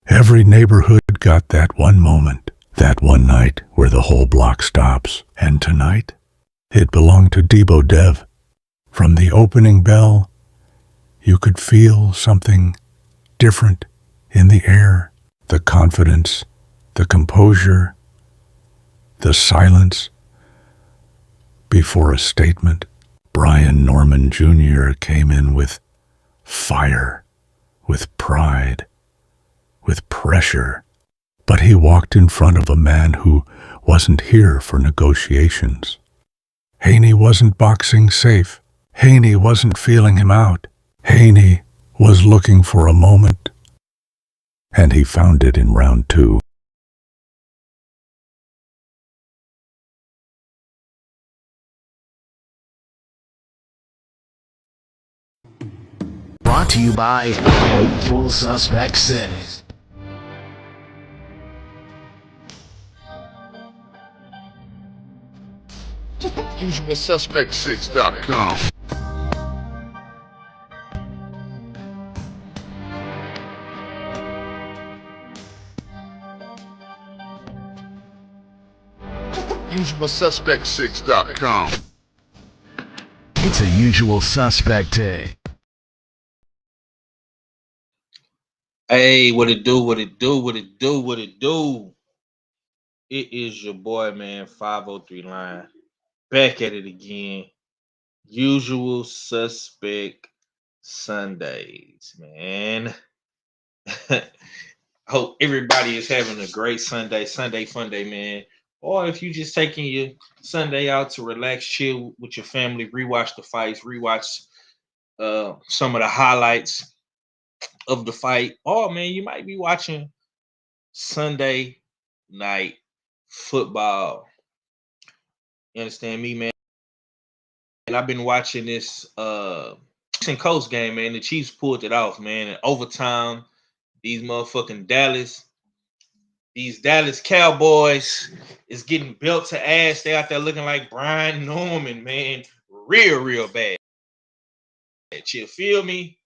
Every neighborhood got that one moment, that one night where the whole block stops. And tonight, it belonged to Debo Dev. From the opening bell, you could feel something different in the air. The confidence, the composure, the silence before a statement. Brian Norman Jr. came in with fire, with pride, with pressure, but he walked in front of a man who wasn't here for negotiations. Haney wasn't boxing safe. Haney wasn't feeling him out. Haney was looking for a moment, and he found it in round 2. Brought to you by Full Suspect Cities. US6.com. US6.com. It's a usual suspect day. Hey, what it do, what it do, what it do, what it do. It is your boy, man, 503 Line. Back at it again. Usual suspect Sundays, man. Hope everybody is having a great Sunday fun day, man. Or if you just taking your Sunday out to relax, chill with your family, rewatch the fights, rewatch some of the highlights of the fight. Or man, you might be watching Sunday night football. You understand me, man? And I've been watching this Chiefs and Colts game, man. The Chiefs pulled it off, man. In overtime, these motherfucking these Dallas Cowboys is getting built to ass. They out there looking like Brian Norman, man. Real bad. You feel me?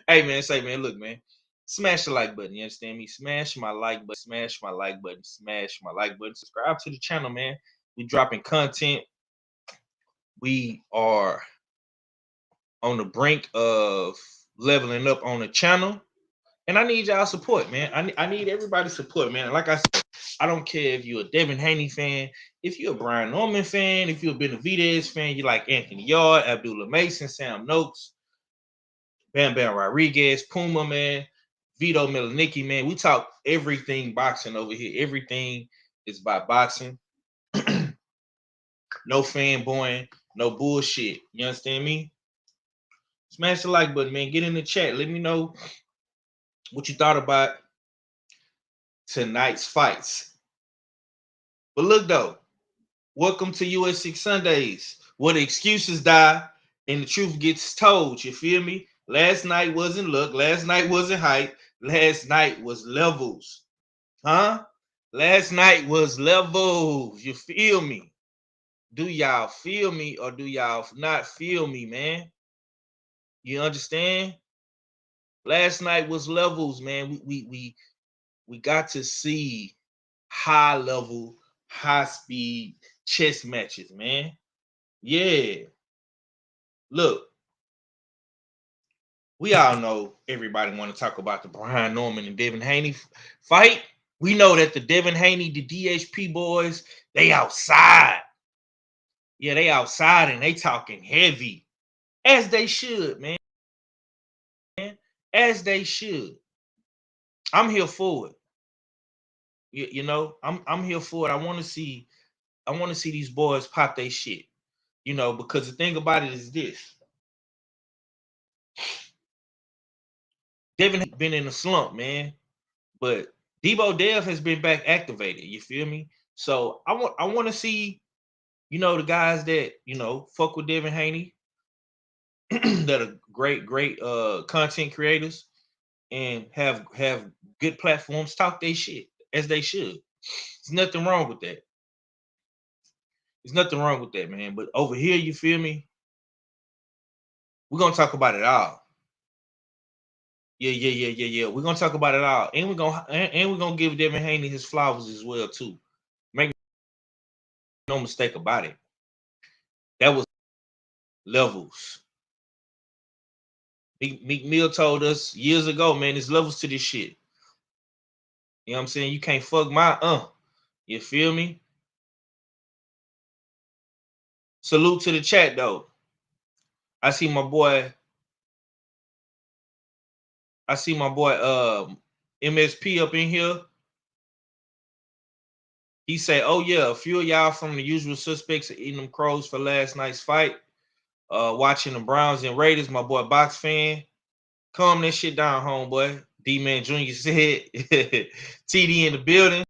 Hey man, say man, look, man. Smash the like button. You understand me? Smash my like button. Smash my like button. Smash my like button. Subscribe to the channel, man. We dropping content We are on the brink of leveling up on the channel. And I need y'all support, man. I need everybody's support, man. Like I said, I don't care if you're a Devin Haney fan, if you're a Brian Norman fan, if you're a Benavidez fan, you like Anthony Yard, Abdullah Mason, Sam Noakes, Bam Bam Rodriguez, Puma, man, Vito Milanicki, man. We talk everything boxing over here. Everything is by boxing. No fanboying, no bullshit. You understand me? Smash the like button, man. Get in the chat. Let me know what you thought about tonight's fights. But look though, welcome to US6 Sundays, where the excuses die and the truth gets told. You feel me? Last night wasn't luck. Last night wasn't hype. Last night was levels. Huh? Last night was levels. You feel me? Do y'all feel me or do y'all not feel me, man? You understand? Last night was levels, man. We got to see high level, high speed chess matches, man. Yeah. Look, we all know everybody want to talk about the Brian Norman and Devin Haney fight. We know that the Devin Haney, the DHP boys, they outside. Yeah, they outside and they talking heavy. As they should, man. As they should. I'm here for it. You know, I'm here for it. I want to see these boys pop their shit. You know, because the thing about it is this. Devin has been in a slump, man. But Debo Dev has been back activated. You feel me? So I want to see, you know, the guys that, you know, fuck with Devin Haney, that are great content creators and have good platforms, talk their shit as they should. There's nothing wrong with that. There's nothing wrong with that, man. But over here, you feel me? We're gonna talk about it all. Yeah. We're gonna talk about it all, and we're gonna give Devin Haney his flowers as well too. Make no mistake about it. That was levels. Meek Mill told us years ago, man, there's levels to this shit. You know what I'm saying? You can't fuck my You feel me? Salute to the chat though. I see my boy MSP up in here. He said, "Oh yeah, a few of y'all from the usual suspects are eating them crows for last night's fight. Watching the Browns and Raiders, my boy Box fan. Calm that shit down, homeboy." D-Man Jr. said, TD in the building.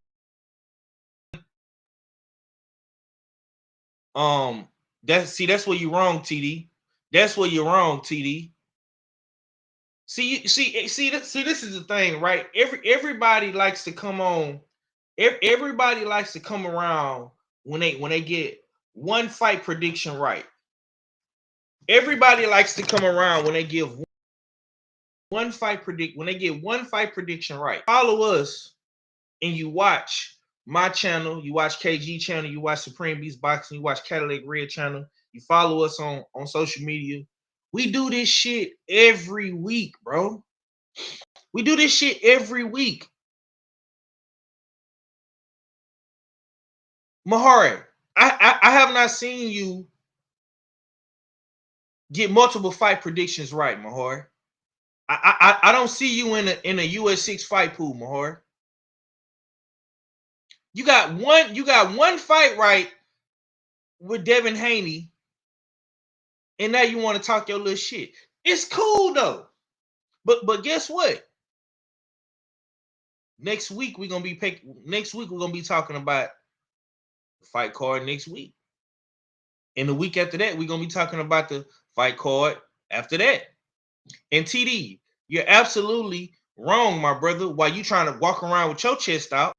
That's where you're wrong, TD. That's where you're wrong, TD. See, this is the thing, right? Everybody likes to come on. Everybody likes to come around when they get one fight prediction right. Everybody likes to come around when they give one fight prediction right. Follow us and you watch my channel, you watch KG channel, you watch Supreme Beast Boxing, you watch Cadillac Red channel, you follow us on social media. We do this shit every week, bro. We do this shit every week. Mahari, I have not seen you get multiple fight predictions right, Mahari. I don't see you in a US6 fight pool, Mahari. You got one fight right with Devin Haney, and now you want to talk your little shit. It's cool though. But guess what? Next week we're gonna be talking about the fight card next week. And the week after that, we're gonna be talking about the fight card after that. And TD, you're absolutely wrong, my brother. While you trying to walk around with your chest out,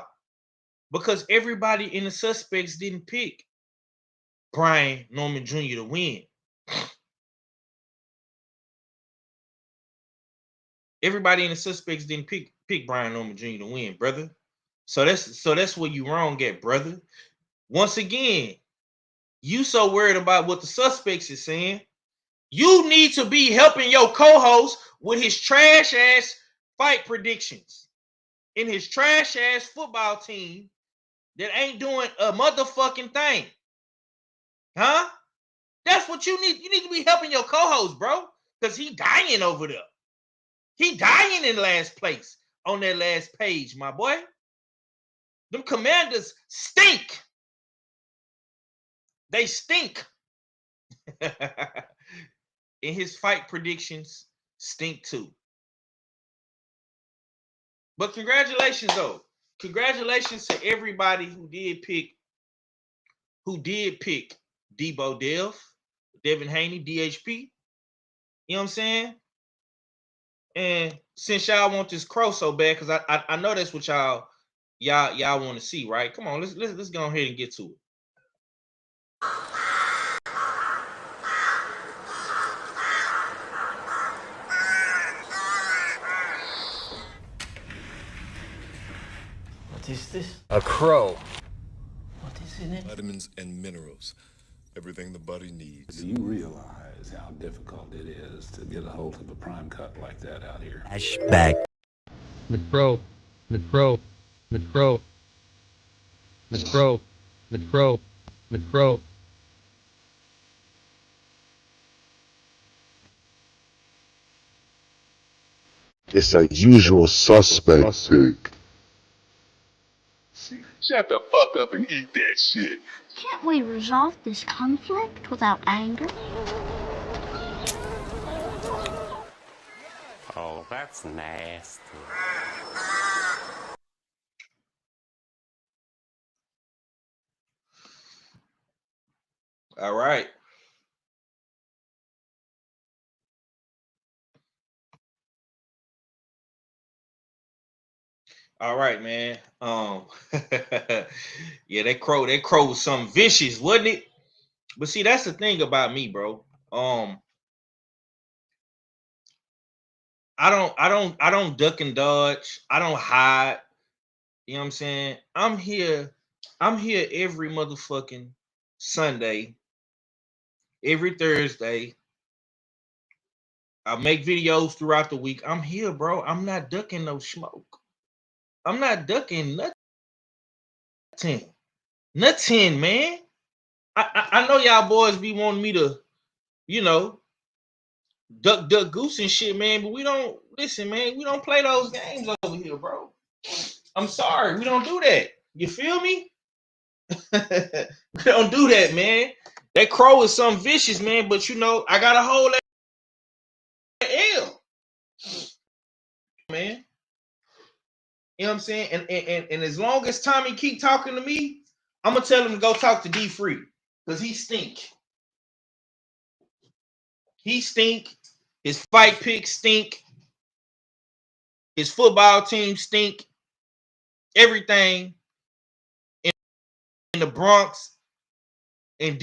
because everybody in the suspects didn't pick Brian Norman Jr. to win. Everybody in the suspects didn't pick Brian Norman Jr. to win, brother. So that's where you wrong at, brother. Once again, You so worried about what the suspects is saying. You need to be helping your co-host with his trash ass fight predictions in his trash ass football team that ain't doing a motherfucking thing. Huh? That's what you need. You need to be helping your co-host, bro, because he dying over there. He dying in last place on that last page, my boy. Them Commanders stink. They stink. And his fight predictions stink too. But congratulations, though. Congratulations to everybody who did pick Debo Devin Haney, DHP. You know what I'm saying? And since y'all want this crow so bad, because I know that's what y'all want to see, right? Come on, let's go ahead and get to it. What is this? A crow. What is in it? Vitamins and minerals. Everything the body needs. Do you realize how difficult it is to get a hold of a prime cut like that out here? Flashback. The crow. The crow. The crow. The crow. The crow. The crow. It's a usual suspect. Shut the fuck up and eat that shit. Can't we resolve this conflict without anger? Oh, that's nasty. All right. All right, man. Yeah, that crow was something vicious, wasn't it? But see, that's the thing about me, bro. I don't duck and dodge. I don't hide. You know what I'm saying? I'm here every motherfucking Sunday, every Thursday. I make videos throughout the week. I'm here, bro. I'm not ducking no smoke. I'm not ducking nothing. Nothing, man. I know y'all boys be wanting me to, you know, duck goose and shit, man, but we don't listen, man. We don't play those games over here, bro. I'm sorry, we don't do that. You feel me? We don't do that, man. That crow is something vicious, man, but you know, I gotta hold that L, man. You know what I'm saying? And as long as Tommy keep talking to me, I'm gonna tell him to go talk to D Free because he stink. He stink. His fight picks stink. His football team stink. Everything in the Bronx and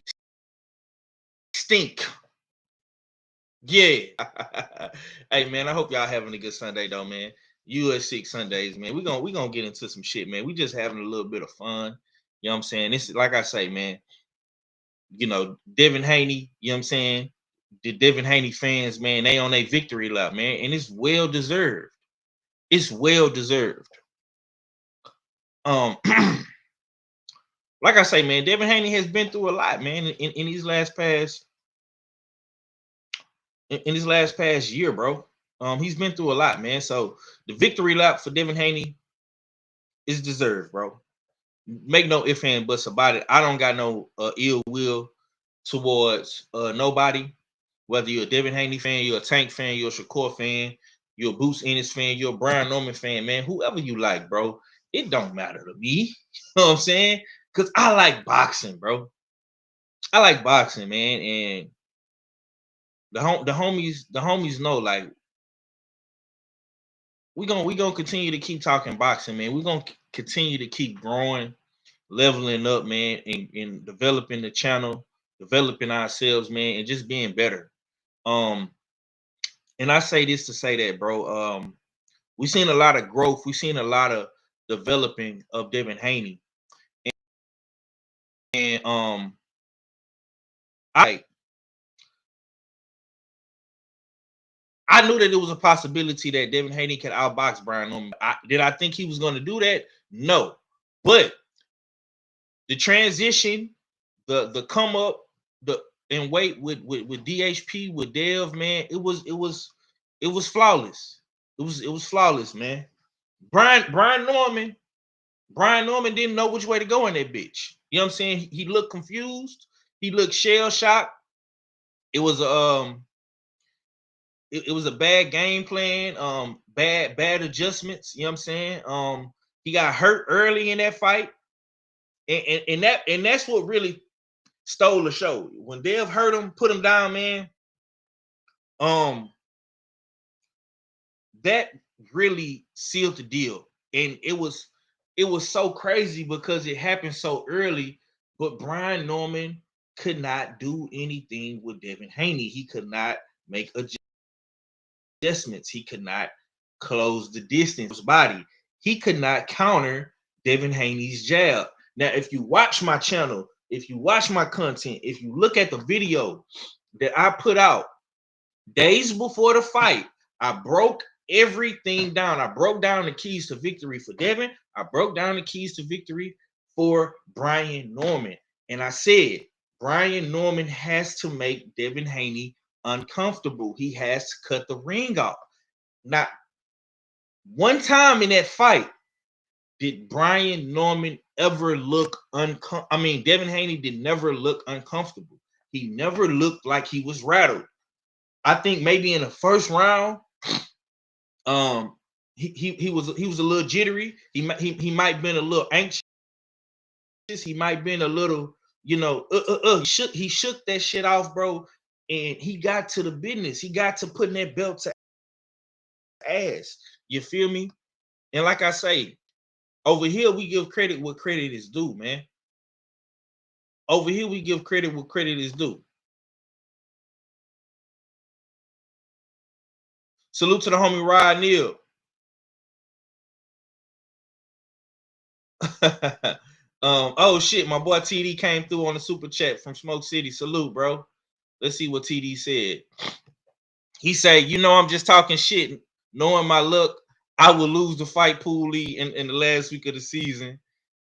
stink. Yeah. Hey man, I hope y'all having a good Sunday though, man. US6 Sundays, man. We're gonna get into some shit, man. We just having a little bit of fun. You know what I'm saying? This is like I say, man. You know, Devin Haney, you know what I'm saying? The Devin Haney fans, man, they on a victory lap, man, and it's well deserved. It's well deserved. Like I say, man, Devin Haney has been through a lot, man, in his last past year, bro. He's been through a lot, man. So the victory lap for Devin Haney is deserved, bro. Make no ifs and buts about it. I don't got no ill will towards nobody. Whether you're a Devin Haney fan, you're a Tank fan, you're a Shakur fan, you're a Boots Ennis fan, you're a Brian Norman fan, man. Whoever you like, bro, it don't matter to me. You know what I'm saying? Because I like boxing, bro. I like boxing, man, and the homies know, like, we gonna continue to keep talking boxing, man. We're gonna continue to keep growing, leveling up, man, and developing the channel, developing ourselves, man, and just being better. And I say this to say that, bro. We've seen a lot of growth. We've seen a lot of developing of Devin Haney, and I knew that it was a possibility that Devin Haney could outbox Brian Norman. Did I think he was going to do that? No. But the transition, the come up, and wait with DHP, with Dev, man, it was flawless. It was flawless, man. Brian Norman didn't know which way to go in that bitch. You know what I'm saying? He looked confused. He looked shell shocked. It was it was a bad game plan, bad adjustments. You know what I'm saying? He got hurt early in that fight, and that's what really stole the show. When Dev hurt him, put him down, man. That really sealed the deal, and it was so crazy because it happened so early. But Brian Norman could not do anything with Devin Haney. He could not make adjustments. He could not close the distance body. He could not counter Devin Haney's jab. Now, if you watch my channel, if you watch my content, if you look at the video that I put out days before the fight, I broke everything down. I broke down the keys to victory for Devin. I broke down the keys to victory for Brian Norman. And I said, Brian Norman has to make Devin Haney uncomfortable. He has to cut the ring off. Not one time in that fight did Brian Norman ever look uncomfortable. I mean, Devin Haney did never look uncomfortable. He never looked like he was rattled. I think maybe in the first round, he was a little jittery. He might have been a little anxious. He might have been a little, he shook that shit off, bro. And he got to the business. He got to putting that belt to ass. You feel me? And like I say, over here we give credit what credit is due, man. Over here we give credit what credit is due. Salute to the homie Rod Neal. Oh shit, my boy TD came through on the super chat from Smoke City. Salute, bro. Let's see what TD said. He said, I'm just talking shit. Knowing my luck, I will lose the fight pool league in the last week of the season.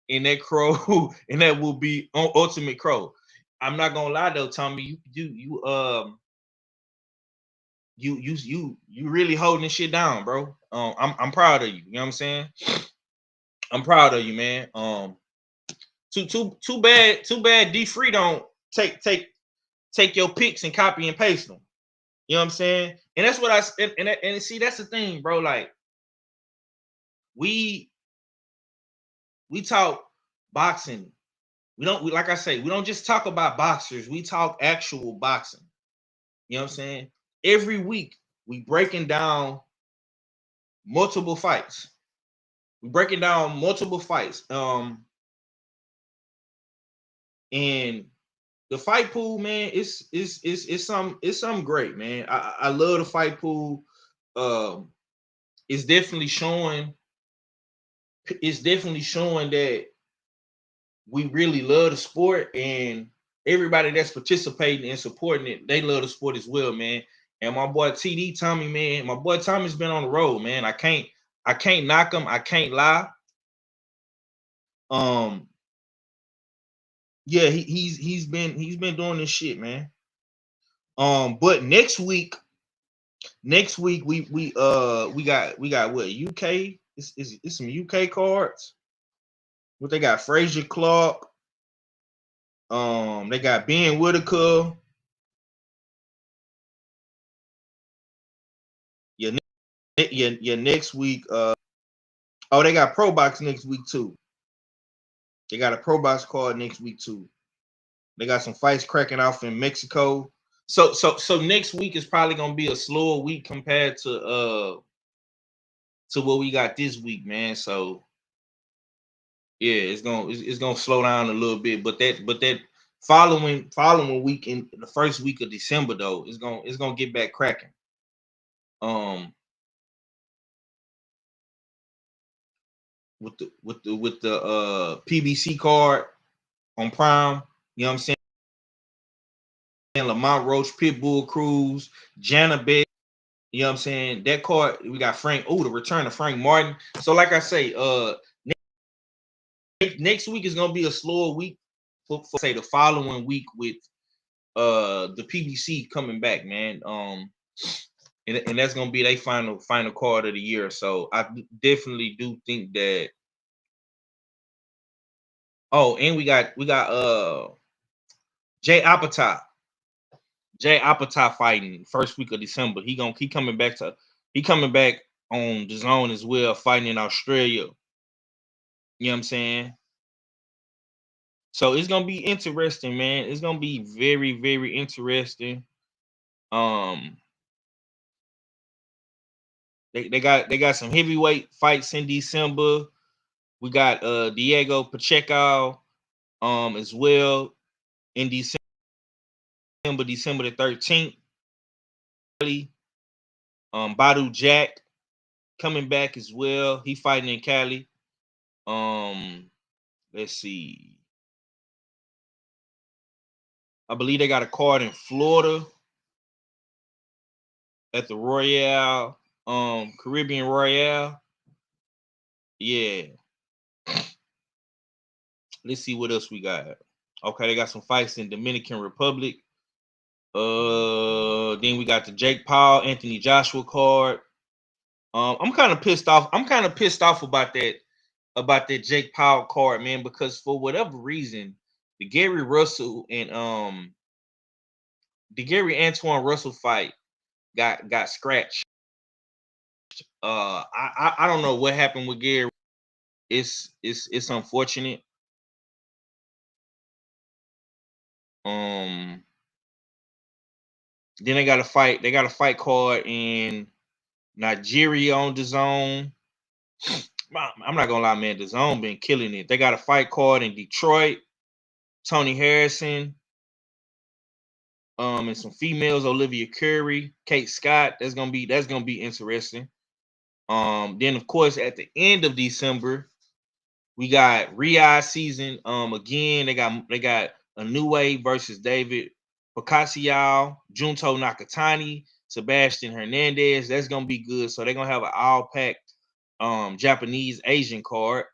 And that crow, and that will be ultimate crow. I'm not gonna lie though, Tommy. You really holding this shit down, bro. I'm proud of you. You know what I'm saying? I'm proud of you, man. Too bad D Free don't take your picks and copy and paste them. You know what I'm saying? And that's what and see, that's the thing, bro. Like we talk boxing. Like I say, we don't just talk about boxers. We talk actual boxing. You know what I'm saying? Every week we breaking down multiple fights. We breaking down multiple fights. And the fight pool, man, it's something great, man. I love the fight pool. It's definitely showing. It's definitely showing that we really love the sport, and everybody that's participating and supporting it, they love the sport as well, man. And my boy TD Tommy, man, my boy Tommy's been on the road, man. I can't knock him. I can't lie. Yeah, he's been doing this shit, man. But next week we got what, UK? It's some UK cards. What they got? Frazier Clark. They got Ben Whitaker. Yeah, next week. They got Pro Box next week too. They got a Pro Box card next week too. They got some fights cracking off in Mexico. So next week is probably gonna be a slower week compared to what we got this week, man. So yeah, it's gonna slow down a little bit, but that following week, in the first week of December though, it's gonna get back cracking. With the PBC card on Prime, you know what I'm saying? Lamont Roach, Pitbull Cruz, Jana Beck. You know what I'm saying? That card, we got Frank. Oh, the return of Frank Martin. So, like I say, next week is gonna be a slower week for say the following week with the PBC coming back, man. And that's gonna be their final card of the year. So I definitely do think that. Oh, and we got Jay Apatow. Jay Apatow fighting first week of December. He coming back on the zone as well, fighting in Australia. You know what I'm saying? So it's gonna be interesting, man. It's gonna be very, very interesting. They got some heavyweight fights in December. We got Diego Pacheco as well in December the 13th. Badu Jack coming back as well. He fighting in Cali. Let's see. I believe they got a card in Florida at the Royale, Caribbean Royale. Yeah. Let's see what else we got. Okay, they got some fights in Dominican Republic. Then we got the Jake Paul, Anthony Joshua card. I'm kind of pissed off. I'm kind of pissed off about that Jake Paul card, man, because for whatever reason, the Gary Antoine Russell fight got scratched. I don't know what happened with Gary. It's unfortunate. Then they got a fight card in Nigeria on the zone. I'm not gonna lie, man. The zone been killing it. They got a fight card in Detroit. Tony Harrison. And some females, Olivia Curry, Kate Scott. That's gonna be interesting. Then of course at the end of December, we got Riyadh season. Again, they got Inoue versus David Pacquiao, Junto Nakatani, Sebastian Hernandez. That's gonna be good. So they're gonna have an all-packed Japanese Asian card.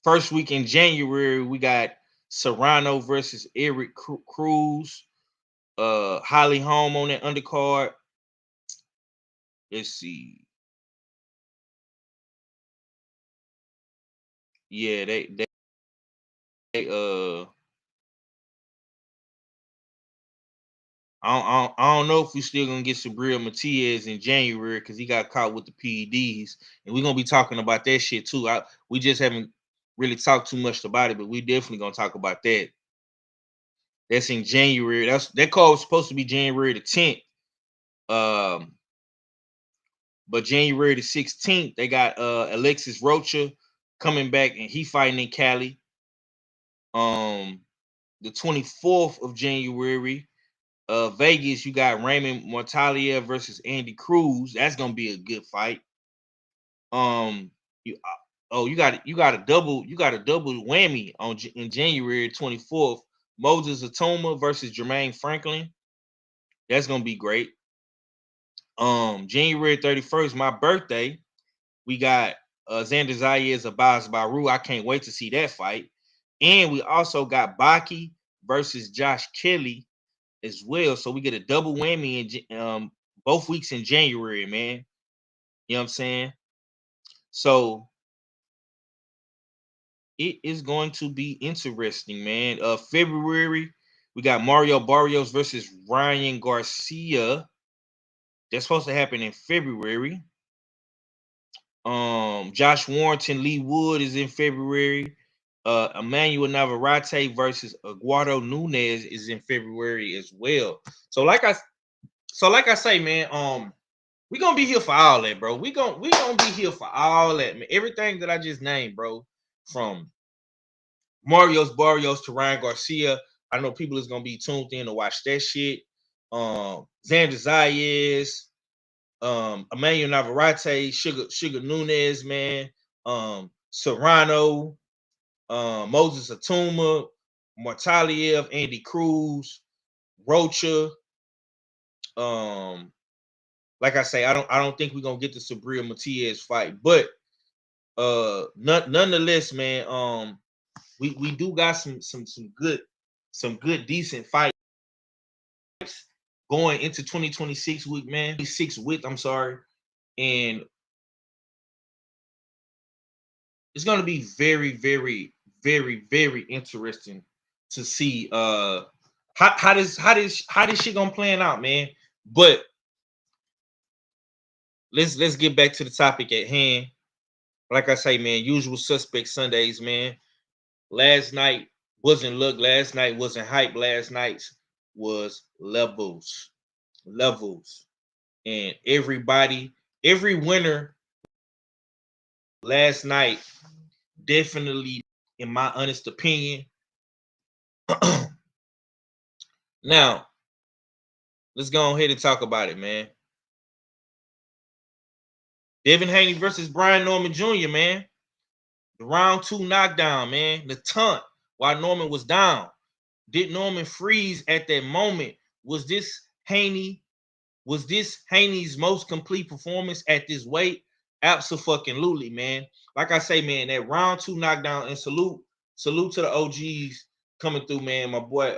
First week in January, we got Serrano versus Eric Cruz. Holly Holm on that undercard. Let's see. Yeah, they I don't know if we still gonna get Sabrina Matias in January because he got caught with the PEDs, and we're gonna be talking about that shit too. We just haven't really talked too much about it, but we definitely gonna talk about that. That's in January. That call was supposed to be January the 10th. But January the 16th, they got Alexis Rocha coming back, and he fighting in Cali. The 24th of January, Vegas, you got Raymond Mortalia versus Andy Cruz. That's gonna be a good fight. You got a double whammy in January 24th. Moses Atoma versus Jermaine Franklin. That's gonna be great. January 31st, my birthday, we got Xander Zayas Abbas Baru. I can't wait to see that fight. And we also got Baki versus Josh Kelly as well. So we get a double whammy in both weeks in January, man. You know what I'm saying? So it is going to be interesting, man. February, we got Mario Barrios versus Ryan Garcia. That's supposed to happen in February. Josh Warrington, Lee Wood is in February. Emmanuel Navarrete versus Eduardo Nunez is in February as well. So like I say, man, we're gonna be here for all that, bro. We gonna be here for all that, man. Everything that I just named, bro, from Mario's Barrios to Ryan Garcia. I know people is gonna be tuned in to watch that shit. Xander Zayas, Emmanuel Navarrete, Sugar Nunez, man, Serrano, Moses Atuma, Mortaliev, Andy Cruz, Rocha. Like I say, I don't think we're gonna get the Sabrina Matias fight, but nonetheless, man, we do got some good decent fights going into 2026 week, man. 6 week, I'm sorry, and it's gonna be very, very, very, very interesting to see how this shit gonna plan out, man. But let's get back to the topic at hand. Like I say, man, usual suspect Sundays, man. Last night wasn't luck. Last night wasn't hype. Last night was levels. And every winner last night, definitely, in my honest opinion. Now, let's go ahead and talk about it, man. Devin Haney versus Brian Norman Jr., man. The round 2 knockdown, man. The taunt while Norman was down. Did Norman freeze at that moment? Was this Haney's most complete performance at this weight? Absolutely, man. Like I say, man, that round 2 knockdown, and salute to the OGs coming through, man. My boy,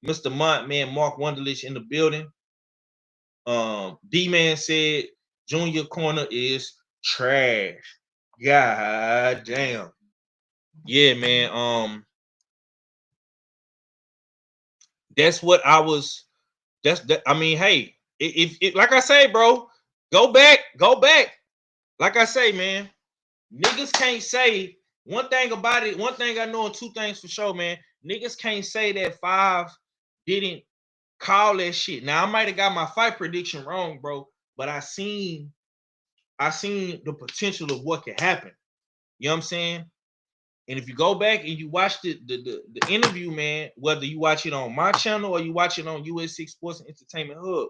Mr. Mont, man, Mark Wunderlich in the building. D-Man said Junior corner is trash. God damn. Yeah, man. That's what I was. I mean, hey, if like I say, bro, go back. Like I say, man, niggas can't say one thing about it. One thing I know, and two things for sure, man. Niggas can't say that 5 didn't call that shit. Now I might have got my fight prediction wrong, bro, but I seen the potential of what could happen. You know what I'm saying? And if you go back and you watch the interview, man, whether you watch it on my channel or you watch it on US6 Sports Entertainment Hub,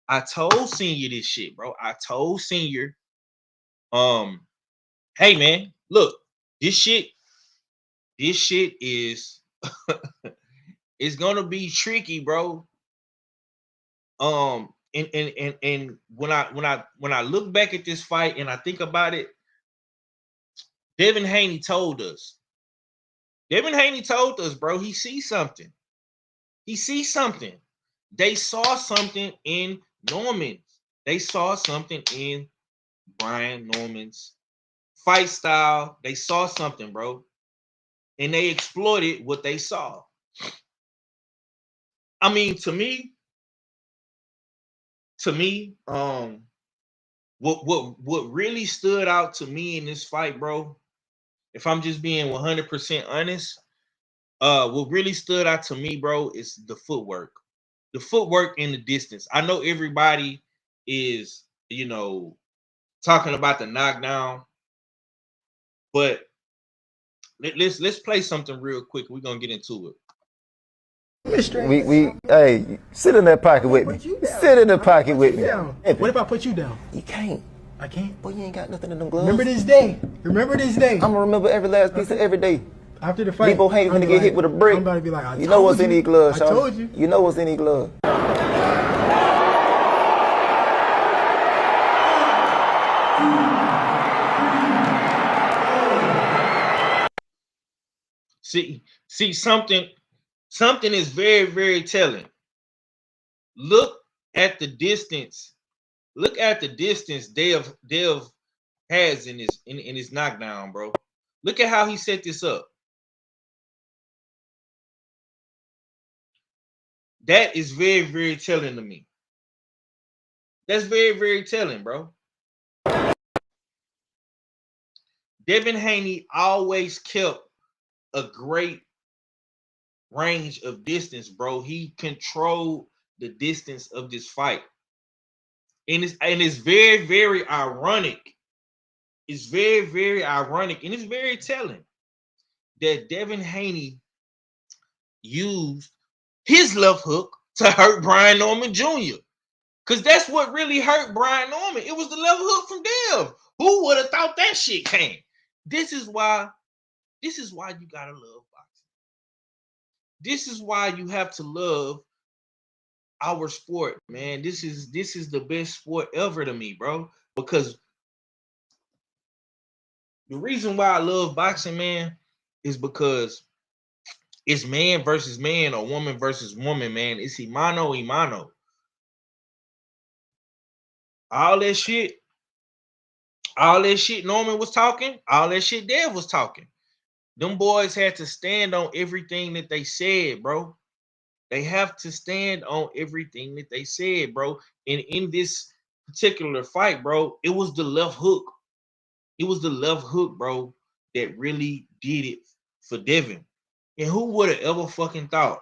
I told Senior this shit, bro. I told Senior, hey, man, look, this shit is it's gonna be tricky, bro. And when I look back at this fight and I think about it, Devin Haney told us, bro, he sees something. They saw something in Norman. They saw something in Brian Norman's fight style. They saw something, bro. And they exploited what they saw. I mean, to me, what really stood out to me in this fight, bro, if I'm just being 100% honest, what really stood out to me, bro, is the footwork. The footwork in the distance. I know everybody is, talking about the knockdown, but let's play something real quick. We're gonna get into it. Hey, sit in that pocket with me. Sit in the pocket with me. What if I put you down? You can't. I can't? Boy, you ain't got nothing in them gloves. Remember this day. I'm gonna remember every last piece of every day. After the fight, Debo Haney gonna get hit with a brick. I'm about to be like, you know what's in these gloves, I told you. You know what's in these gloves. See something is very, very telling. Look at the distance. Dev has in his knockdown, bro. Look at how he set this up. That is very, very telling to me. That's very, very telling, bro. Devin Haney always kept a great range of distance, bro. He controlled the distance of this fight. And it's very, very ironic. It's very, very ironic, and it's very telling that Devin Haney used his left hook to hurt Brian Norman Jr. Because that's what really hurt Brian Norman. It was the left hook from Dev. Who would have thought that shit came? This is why This is why you gotta love boxing. This is why you have to love our sport, man. This is the best sport ever to me, bro. Because the reason why I love boxing, man, is because it's man versus man or woman versus woman, man. It's imano imano. All that shit Norman was talking, all that shit Dev was talking. Them boys had to stand on everything that they said, bro. They have to stand on everything that they said, bro. And in this particular fight, bro, it was the left hook. It was the left hook, bro, that really did it for Devin. And who would have ever fucking thought?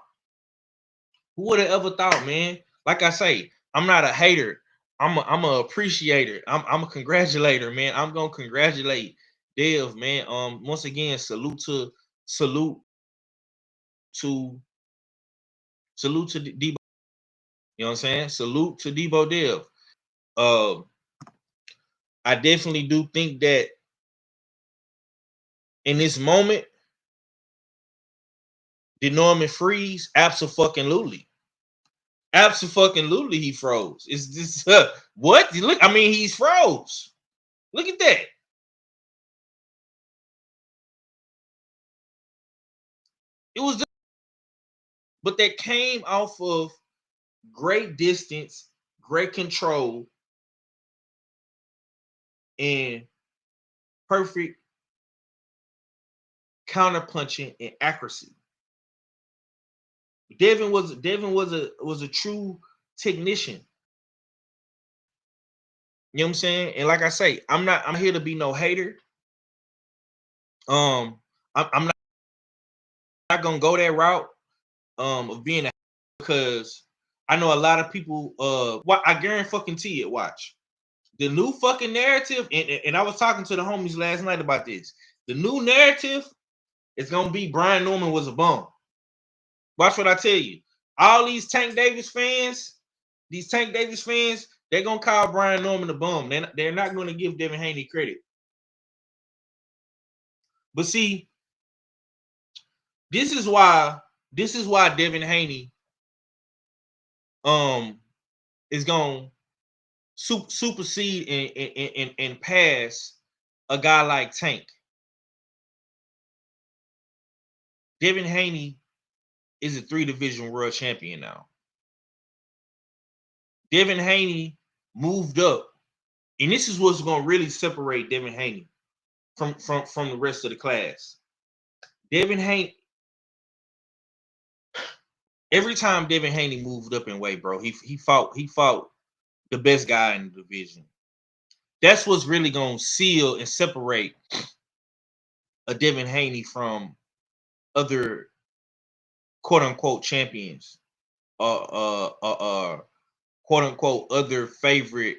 Who would have ever thought, man? Like I say, I'm not a hater. I'm a appreciator. I'm a congratulator, man. I'm gonna congratulate Dev, man. Once again, salute to Debo. You know what I'm saying? Salute to Debo Dev. I definitely do think that in this moment, did Norman freeze? Absolutely. Absolutely, he froze. Is this what? Look, I mean, he's froze. Look at that. It was, but that came off of great distance, great control, and perfect counterpunching and accuracy. Devin was a true technician. You know what I'm saying? And like I say, I'm here to be no hater. I'm not gonna go that route of being a hater, because I know a lot of people I guarantee it. Watch the new fucking narrative, and I was talking to the homies last night about this. The new narrative is gonna be Brian Norman was a bum. Watch what I tell you. All these Tank Davis fans, they're gonna call Brian Norman a bum. They're not gonna give Devin Haney credit. But see, this is why Devin Haney is gonna supersede and pass a guy like Tank. Devin Haney is a 3-division world champion now. Devin Haney moved up, and this is what's gonna really separate Devin Haney from the rest of the class. Devin Haney, every time Devin Haney moved up in weight, bro, he fought the best guy in the division. That's what's really gonna seal and separate a Devin Haney from other quote unquote champions, quote unquote other favorite,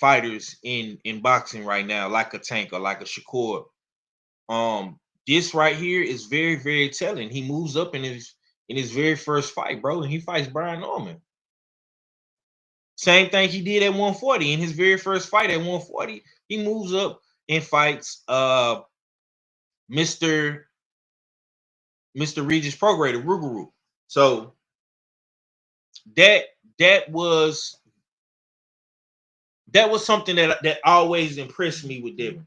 fighters in boxing right now, like a Tank or like a Shakur. This right here is very, very telling. He moves up in his very first fight, bro, and he fights Brian Norman. Same thing he did at 140. In his very first fight at 140, he moves up and fights Mr. Regis Prograde, Rougarou. So that was something that always impressed me with Devin.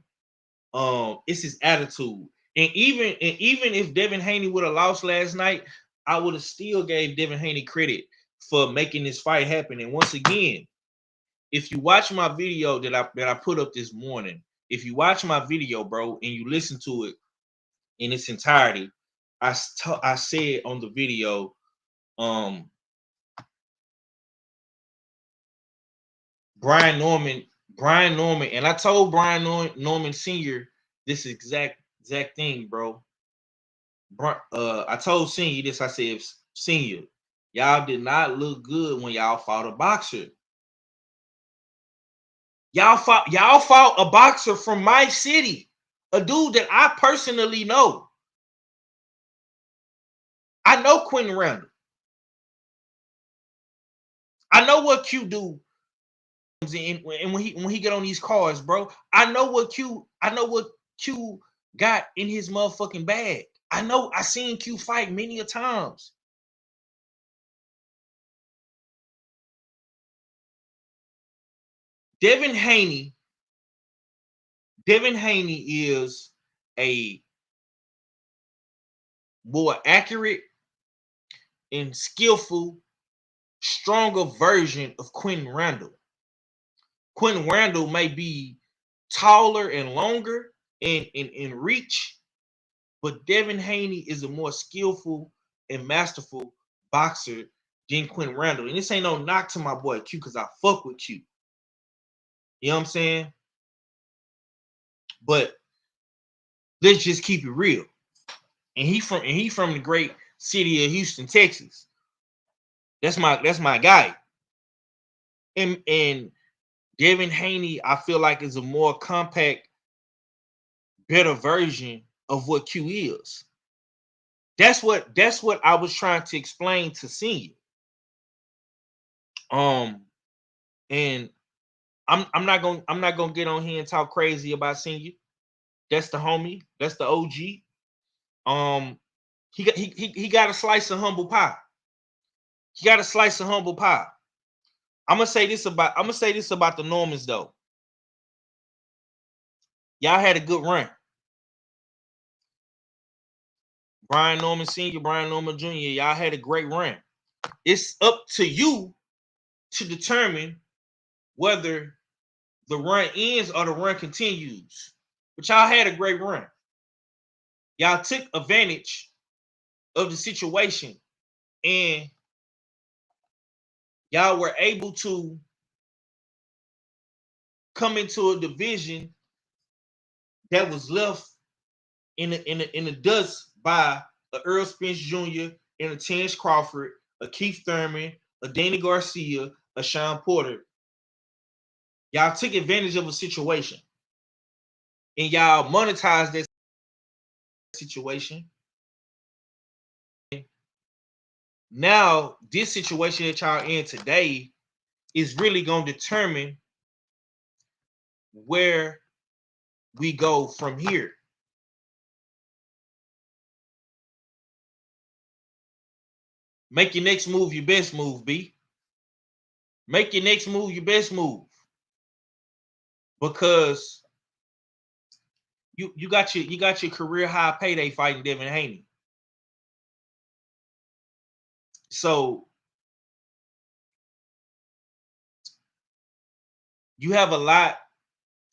It's his attitude. And even if Devin Haney would have lost last night, I would have still gave Devin Haney credit for making this fight happen. And once again, if you watch my video that I put up this morning, if you watch my video, bro, and you listen to it in its entirety, I said on the video, Brian Norman, and I told Brian Norman Sr. this exact thing, bro. I told Senior this. I said, Senior, y'all did not look good when y'all fought a boxer. Y'all fought a boxer from my city, a dude that I personally know. I know Quentin Randall. I know what Q do. And when he get on these cars, bro, I know what Q got in his motherfucking bag. I know I seen Q fight many a times. Devin Haney is a more accurate and skillful, stronger version of Quentin Randall. Quentin Randall may be taller and longer in reach, but Devin Haney is a more skillful and masterful boxer than Quentin Randall. And this ain't no knock to my boy Q, because I fuck with Q. You know what I'm saying? But let's just keep it real. And he from the great city of Houston, Texas. That's my guy. And Devin Haney, I feel like, is a more compact, better version of what Q is. That's what I was trying to explain to Senior. And I'm not gonna get on here and talk crazy about Senior. That's the homie. That's the OG. He got a slice of humble pie. He got a slice of humble pie. I'm gonna say this about the Normans though. Y'all had a good run. Brian Norman Sr., Brian Norman Jr., y'all had a great run. It's up to you to determine whether the run ends or the run continues. But y'all had a great run. Y'all took advantage of the situation and y'all were able to come into a division that was left in the dust by a Earl Spence Jr. and a Terrence Crawford, a Keith Thurman, a Danny Garcia, a Sean Porter. Y'all took advantage of a situation and y'all monetized that situation. Now, this situation that y'all in today is really going to determine where we go from here. Make your next move your best move, B. Make your next move your best move. Because you got your career high payday fighting Devin Haney. So you have a lot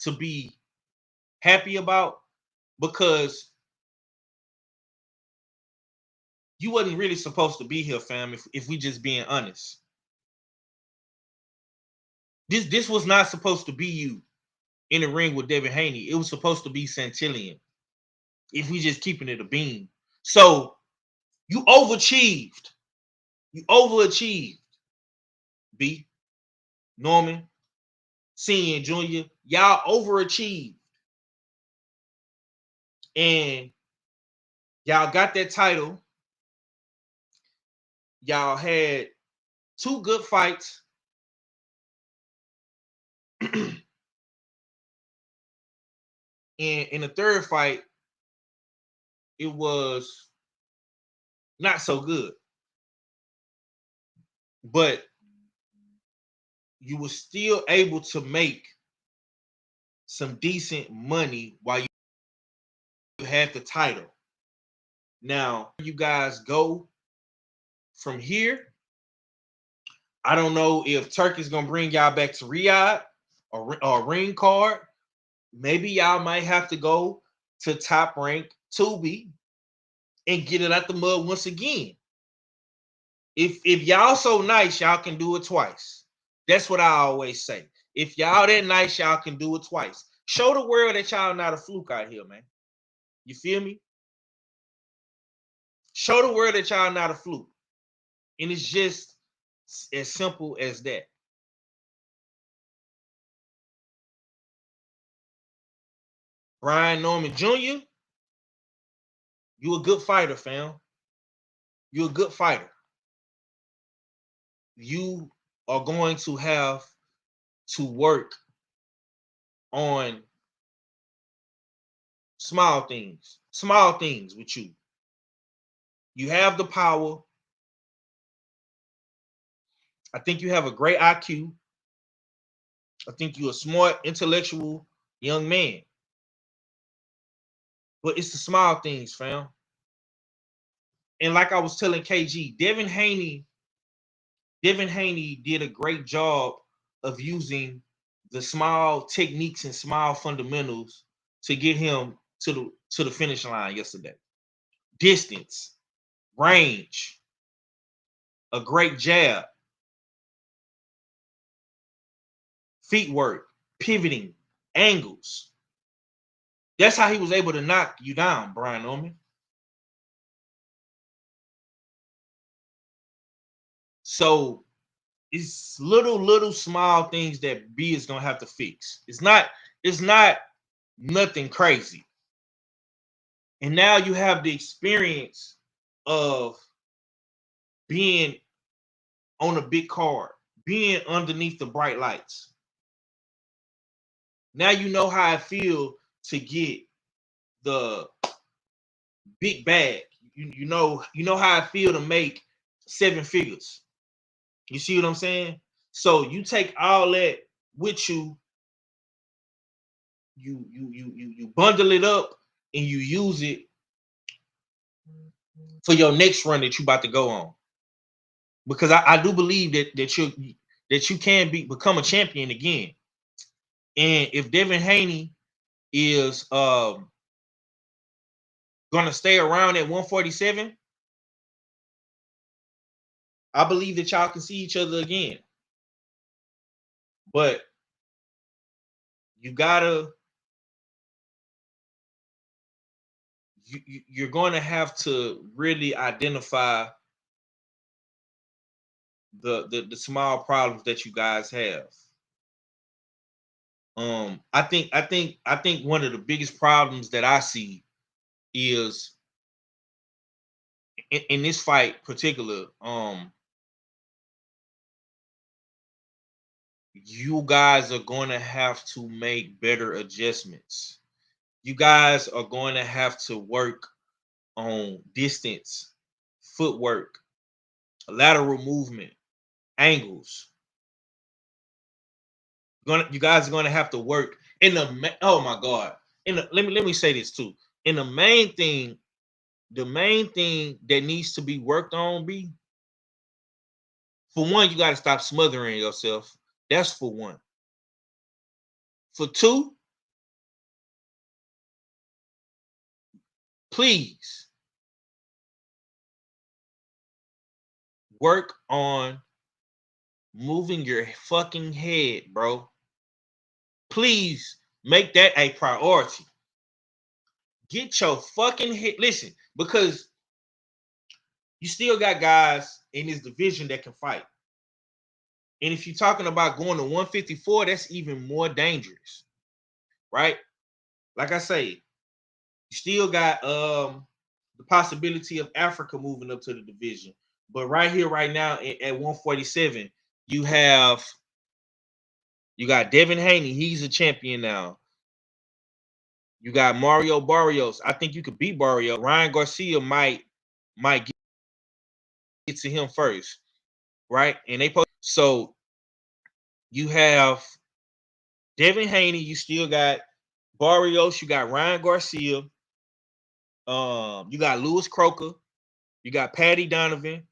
to be happy about, because you wasn't really supposed to be here, fam, if we just being honest. This was not supposed to be you in the ring with Devin Haney. It was supposed to be Santillion, if we just keeping it a beam. So you overachieved. You overachieved, B. Norman, Senior and Junior. Y'all overachieved. And y'all got that title. Y'all had 2 good fights. And in the third fight, it was not so good. But you were still able to make some decent money while you had the title. Now, you guys go from here. I don't know if Turkey's gonna bring y'all back to Riyadh or ring card. Maybe y'all might have to go to Top Rank Tubi and get it out the mud once again. If y'all so nice, y'all can do it twice. That's what I always say. If y'all that nice, y'all can do it twice. Show the world that y'all not a fluke out here, man. You feel me? Show the world that y'all not a fluke. And it's just as simple as that. Brian Norman Jr., you a good fighter, fam. You're a good fighter. You are going to have to work on Small things with you. You have the power. I think you have a great IQ. I think you're a smart, intellectual young man. But it's the small things, fam. And like I was telling KG, Devin Haney did a great job of using the small techniques and small fundamentals to get him to the finish line yesterday. Distance, range, a great jab, feet work, pivoting, angles. That's how he was able to knock you down, Brian Norman. So it's little small things that B is gonna have to fix. It's not nothing crazy. And now you have the experience of being on a big card, being underneath the bright lights. Now you know how I feel to get the big bag. You know how I feel to make 7 figures. You see what I'm saying? So you take all that with you, you bundle it up and you use it for your next run that you about to go on. Because I do believe that you can become a champion again. And if Devin Haney is gonna stay around at 147, I believe that y'all can see each other again. But you're going to have to really identify the small problems that you guys have. I think one of the biggest problems that I see is in this fight particular, you guys are going to have to make better adjustments. You guys are going to have to work on distance, footwork, lateral movement, angles. You guys are going to have to work in the. Oh my God! Let me say this too. In the main thing that needs to be worked on, for one, you got to stop smothering yourself. That's for one. For two, please work on moving your fucking head, bro. Please make that a priority. Get your fucking head. Listen, because you still got guys in this division that can fight. And if you're talking about going to 154, that's even more dangerous, right? Like I say, you still got the possibility of Africa moving up to the division. But right here, right now, at 147, you got Devin Haney. He's a champion now. You got Mario Barrios. I think you could beat Barrios. Ryan Garcia might get to him first, right? And so you have Devin Haney. You still got Barrios. You got Ryan Garcia. You got Lewis Croker. You got Patty Donovan.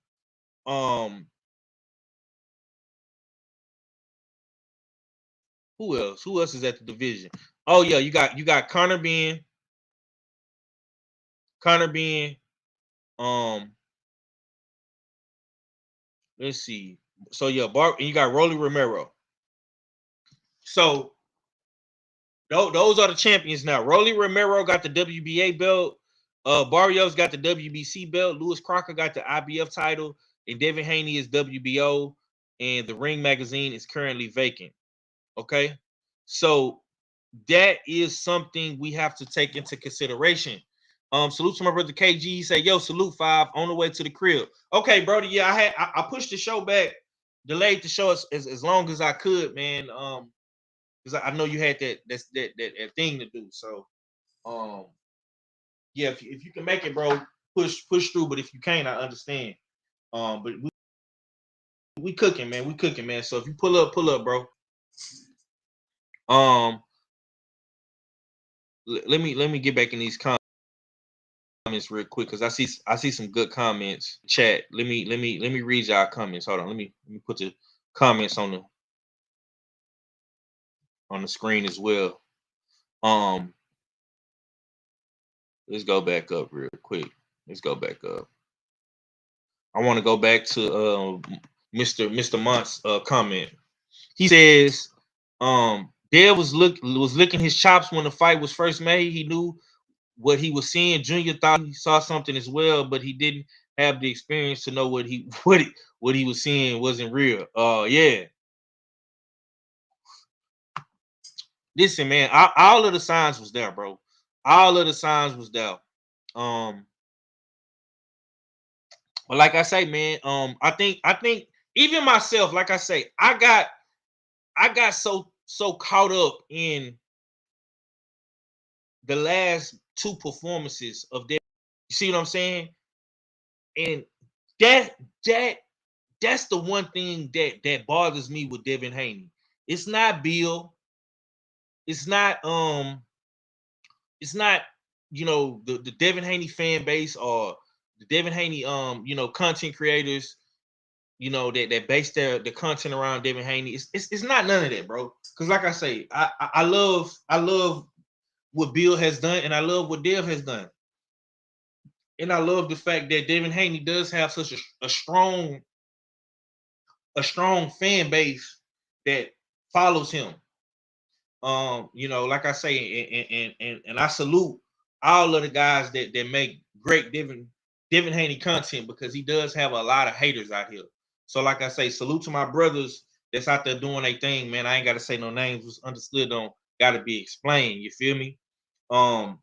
Who else? Who else is at the division? Oh yeah, you got Connor Benn. Let's see. So yeah, and you got Rolly Romero. So those are the champions now. Rolly Romero got the WBA belt. Barrios got the WBC belt. Lewis Crocker got the IBF title, and Devin Haney is WBO. And the Ring magazine is currently vacant. Okay, so that is something we have to take into consideration. Salute to my brother KG. He said, "Yo, salute 5 on the way to the crib." Okay, Brody. Yeah, I pushed the show back, delayed the show as long as I could, man. Because I know you had that thing to do. So yeah, if you can make it, bro, push through. But if you can't, I understand. But we cooking, man. We cooking, man. So if you pull up, bro. Let me get back in these comments real quick because I see some good comments. Chat. Let me read y'all comments. Hold on. Let me put the comments on the screen as well. Let's go back up real quick. Let's go back up. I want to go back to Mr. Mont's comment. He says, Dale was licking his chops when the fight was first made. He knew what he was seeing. Junior thought he saw something as well, but he didn't have the experience to know what he was seeing wasn't real. Yeah. Listen, man, all of the signs was there, bro. All of the signs was there. But like I say, man, I think even myself, like I say, I got so caught up in the last two performances of them. You see what I'm saying? And that's the one thing that bothers me with Devin Haney. It's not Bill. It's not the Devin Haney fan base or the Devin Haney content creators, that base their content around Devin Haney. It's not none of that, bro. Because like I say, I love what Bill has done, and I love what Dev has done. And I love the fact that Devin Haney does have such a strong fan base that follows him. Like I say, and I salute all of the guys that make great Devin Haney content, because he does have a lot of haters out here. So like I say, salute to my brothers that's out there doing their thing, man. I ain't got to say no names. What's understood don't got to be explained. You feel me? But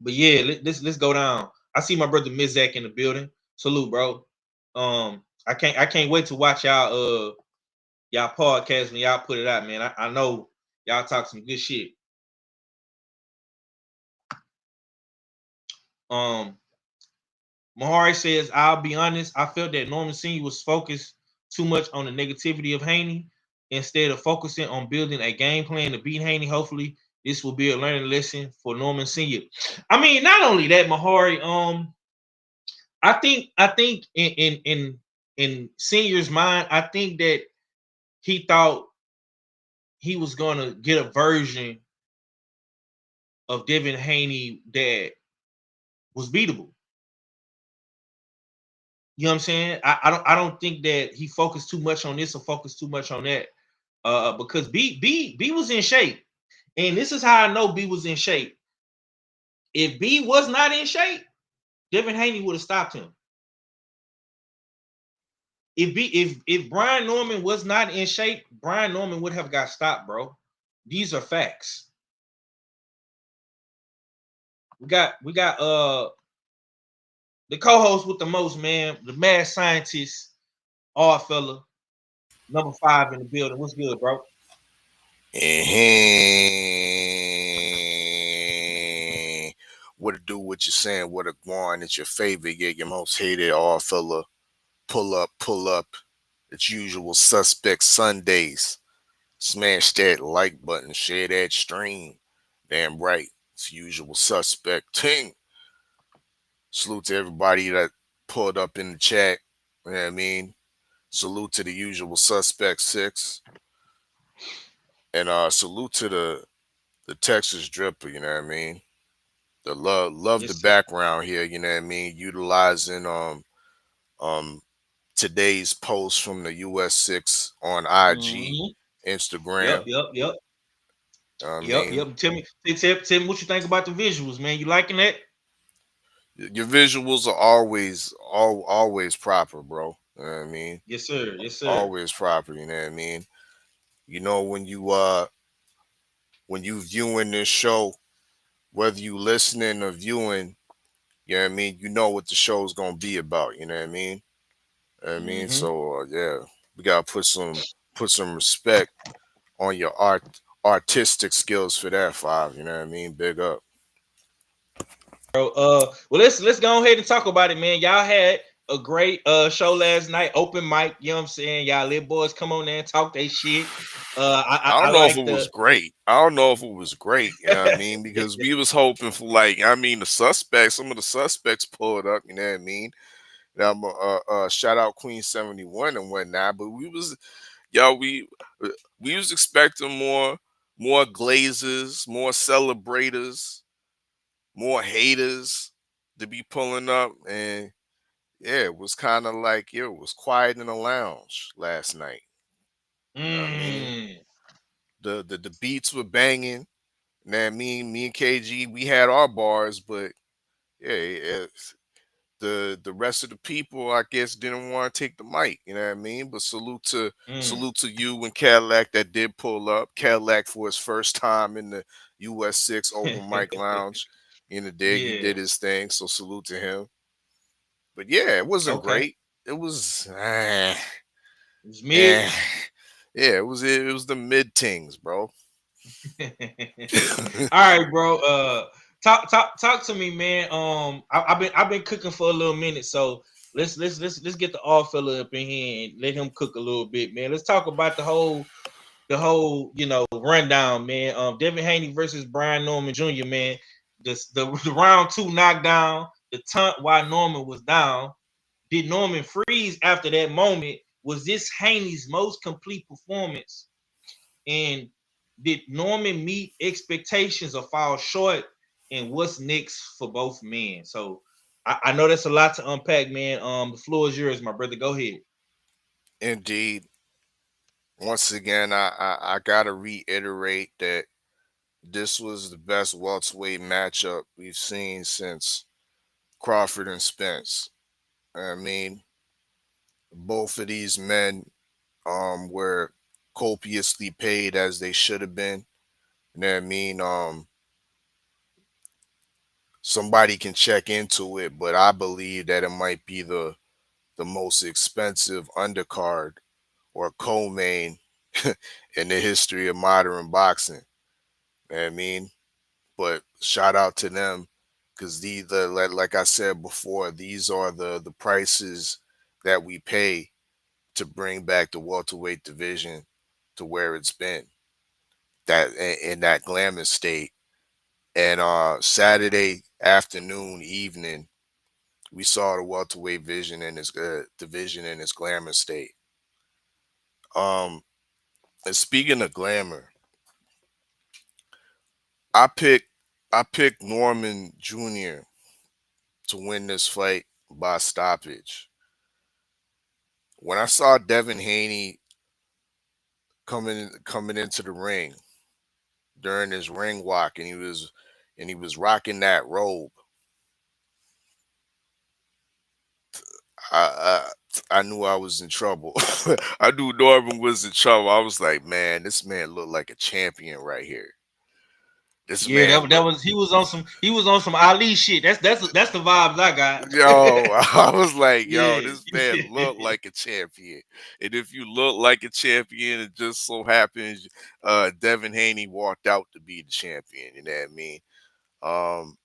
yeah, let's go down. I see my brother Mizak in the building. Salute, bro. I can't wait to watch y'all podcast when y'all put it out, man. I know y'all talk some good shit. Mahari says, I'll be honest, I felt that Norman Sr. was focused too much on the negativity of Haney instead of focusing on building a game plan to beat Haney. Hopefully, this will be a learning lesson for Norman Sr. I mean, not only that, Mahari, I think in Senior's mind, I think that he thought he was gonna get a version of Devin Haney that was beatable. You know what I'm saying? I don't think that he focused too much on this or focused too much on that. Because B was in shape. And this is how I know B was in shape. If B was not in shape, Devin Haney would have stopped him. If Brian Norman was not in shape, Brian Norman would have got stopped, bro. These are facts. We got the co-host with the most, man, the mad scientist, all fella, number 5 in the building. What's good, bro? What to do? What you saying? What a going? It's your favorite, your most hated all fella. Pull up. It's usual suspect Sundays. Smash that like button, share that stream. Damn right. It's usual suspect ting. Salute to everybody that pulled up in the chat. You know what I mean? Salute to the usual suspect 6. And salute to the Texas Dripper, you know what I mean? The love Yes, the background here, you know what I mean? Utilizing today's post from the US6 on IG, Instagram. Yep. I mean, Yep. Tell me what you think about the visuals, man. You liking that? Your visuals are always proper, bro. You know what I mean? Yes, sir. Always proper, you know what I mean? You know, when you viewing this show, whether you listening or viewing, you know what I mean, you know what the show's gonna be about, you know what I mean? You know what I mean? So yeah, we gotta put some respect on your artistic skills for that 5, you know what I mean? Big up. bro. Well, let's go ahead and talk about it, man. Y'all had a great show last night, open mic. You know what I'm saying? Y'all little boys come on there and talk they shit. I I don't know if like it was the great. I don't know if it was great. You know what I mean? Because we was hoping for like, I mean, some of the suspects pulled up. You know what I mean? Now, shout out Queen 71 and whatnot. But yo, we was expecting more glazers, more celebrators, more haters to be pulling up, and yeah, it was kind of like it was quiet in the lounge last night. You know what I mean? The beats were banging. You know what I mean? Me and KG, we had our bars, but yeah, the rest of the people, I guess, didn't want to take the mic. You know what I mean? But salute to you and Cadillac that did pull up. Cadillac for his first time in the US6 open mic lounge. In the day, he yeah. did his thing, so salute to him. But yeah, it wasn't Okay. great. It was It was mid. eh. Yeah, it was the mid tings, bro. All right, bro. Talk to me, man. I've been cooking for a little minute, so let's get the all fella up in here and let him cook a little bit, man. Let's talk about the whole rundown, man. Devin Haney versus Brian Norman Jr., man. The round 2 knockdown, the taunt while Norman was down. Did Norman freeze after that moment? Was this Haney's most complete performance? And did Norman meet expectations or fall short? And what's next for both men? So I know that's a lot to unpack, man. The floor is yours, my brother. Go ahead. Indeed. Once again, I gotta reiterate that this was the best welterweight matchup we've seen since Crawford and Spence. I mean, both of these men were copiously paid as they should have been. You know what I mean? Somebody can check into it, but I believe that it might be the most expensive undercard or co-main in the history of modern boxing. You know what I mean? But shout out to them because like I said before, these are the prices that we pay to bring back the welterweight division to where it's been, that in that glamour state. And Saturday afternoon, evening, we saw the welterweight division in its glamour state. Um, and speaking of glamour, I picked I picked Norman Jr. to win this fight by stoppage. When I saw Devin Haney coming into the ring during his ring walk, and he was rocking that robe, I I knew I was in trouble. I knew Norman was in trouble. I was like, man, this man looked like a champion right here. This Yeah, man that looked. was he was on some Ali shit. That's the vibes I got. Yo, I was like, yo, Yeah. this man looked like a champion. And if you look like a champion, it just so happens Devin Haney walked out to be the champion. You know what I mean? Um,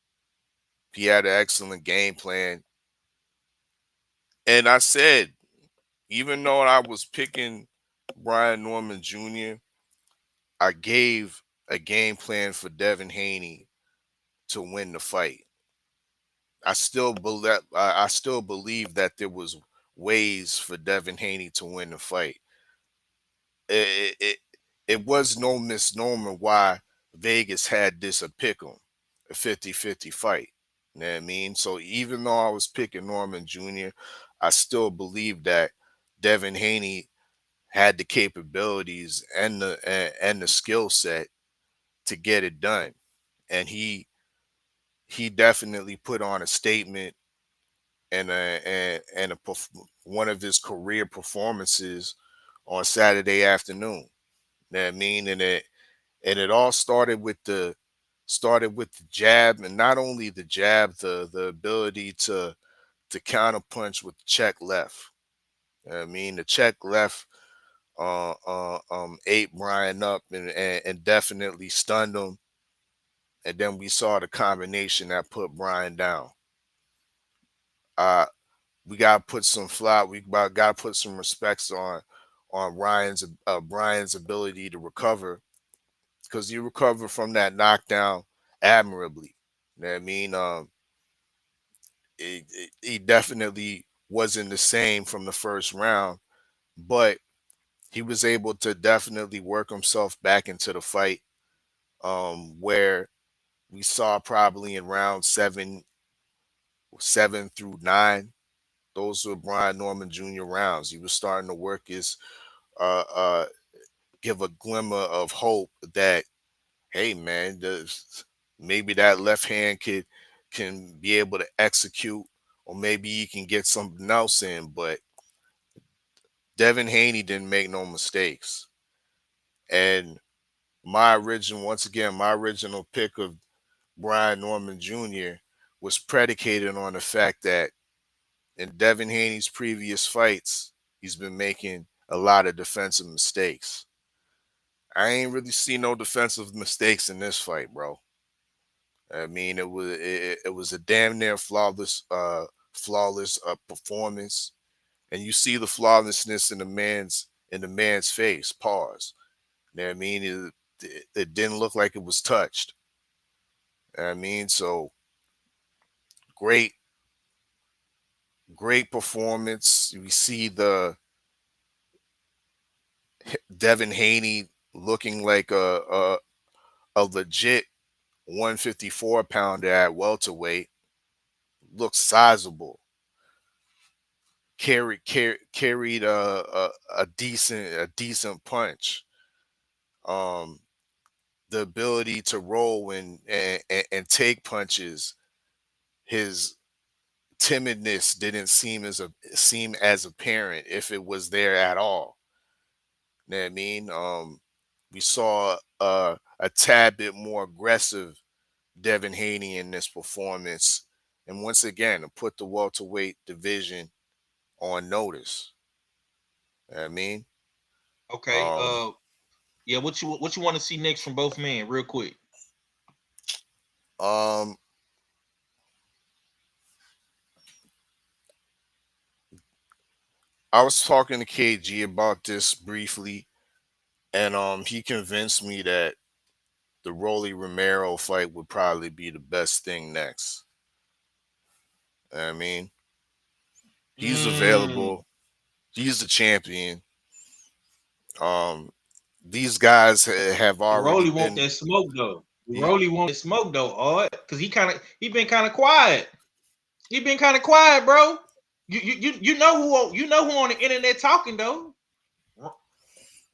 he had an excellent game plan. And I said, even though I was picking Brian Norman Jr., I gave a game plan for Devin Haney to win the fight. I still believe that there was ways for Devin Haney to win the fight. It was no misnomer why Vegas had this a pick 'em, a 50-50 fight. You know what I mean? So even though I was picking Norman Jr., I still believe that Devin Haney had the capabilities and the skill set to get it done. And he definitely put on a statement one of his career performances on Saturday afternoon. You know what I mean? And it all started with the jab, and not only the jab, the ability to counter punch with the check left. You know what I mean, the check left ate Brian up and definitely stunned him. and then we saw the combination that put Brian down. We gotta put some gotta put some respects on Brian's ability to recover, because he recovered from that knockdown admirably. You know what I mean? He definitely wasn't the same from the first round, but he was able to definitely work himself back into the fight, where we saw probably in round 7 through 9, those were Brian Norman Jr. rounds. He was starting to work his uh uh give a glimmer of hope that, hey man, maybe that left hand can be able to execute, or maybe he can get something else in. But Devin Haney didn't make no mistakes. And once again, my original pick of Brian Norman Jr. was predicated on the fact that in Devin Haney's previous fights, he's been making a lot of defensive mistakes. I ain't really seen no defensive mistakes in this fight, bro. I mean, it was a damn near flawless performance, and you see the flawlessness in the man's face. Pause. You know what I mean? It didn't look like it was touched. I mean, so great performance. We see the Devin Haney looking like a legit 154 pounder at welterweight. Looks sizable. Carried a decent punch. The ability to roll and take punches. His timidness didn't seem as apparent, if it was there at all. You know what I mean? We saw a tad bit more aggressive Devin Haney in this performance, and once again, to put the welterweight division on notice. You know what I mean? Okay. Yeah. What you want to see next from both men, real quick? I was talking to KG about this briefly, and he convinced me that the Rolly Romero fight would probably be the best thing next. You know what I mean, he's available. He's the champion. These guys have already Rolly want been. that smoke though. Rolly want that smoke though, all because he been kind of quiet. He been kind of quiet, bro. You know who on the internet talking though.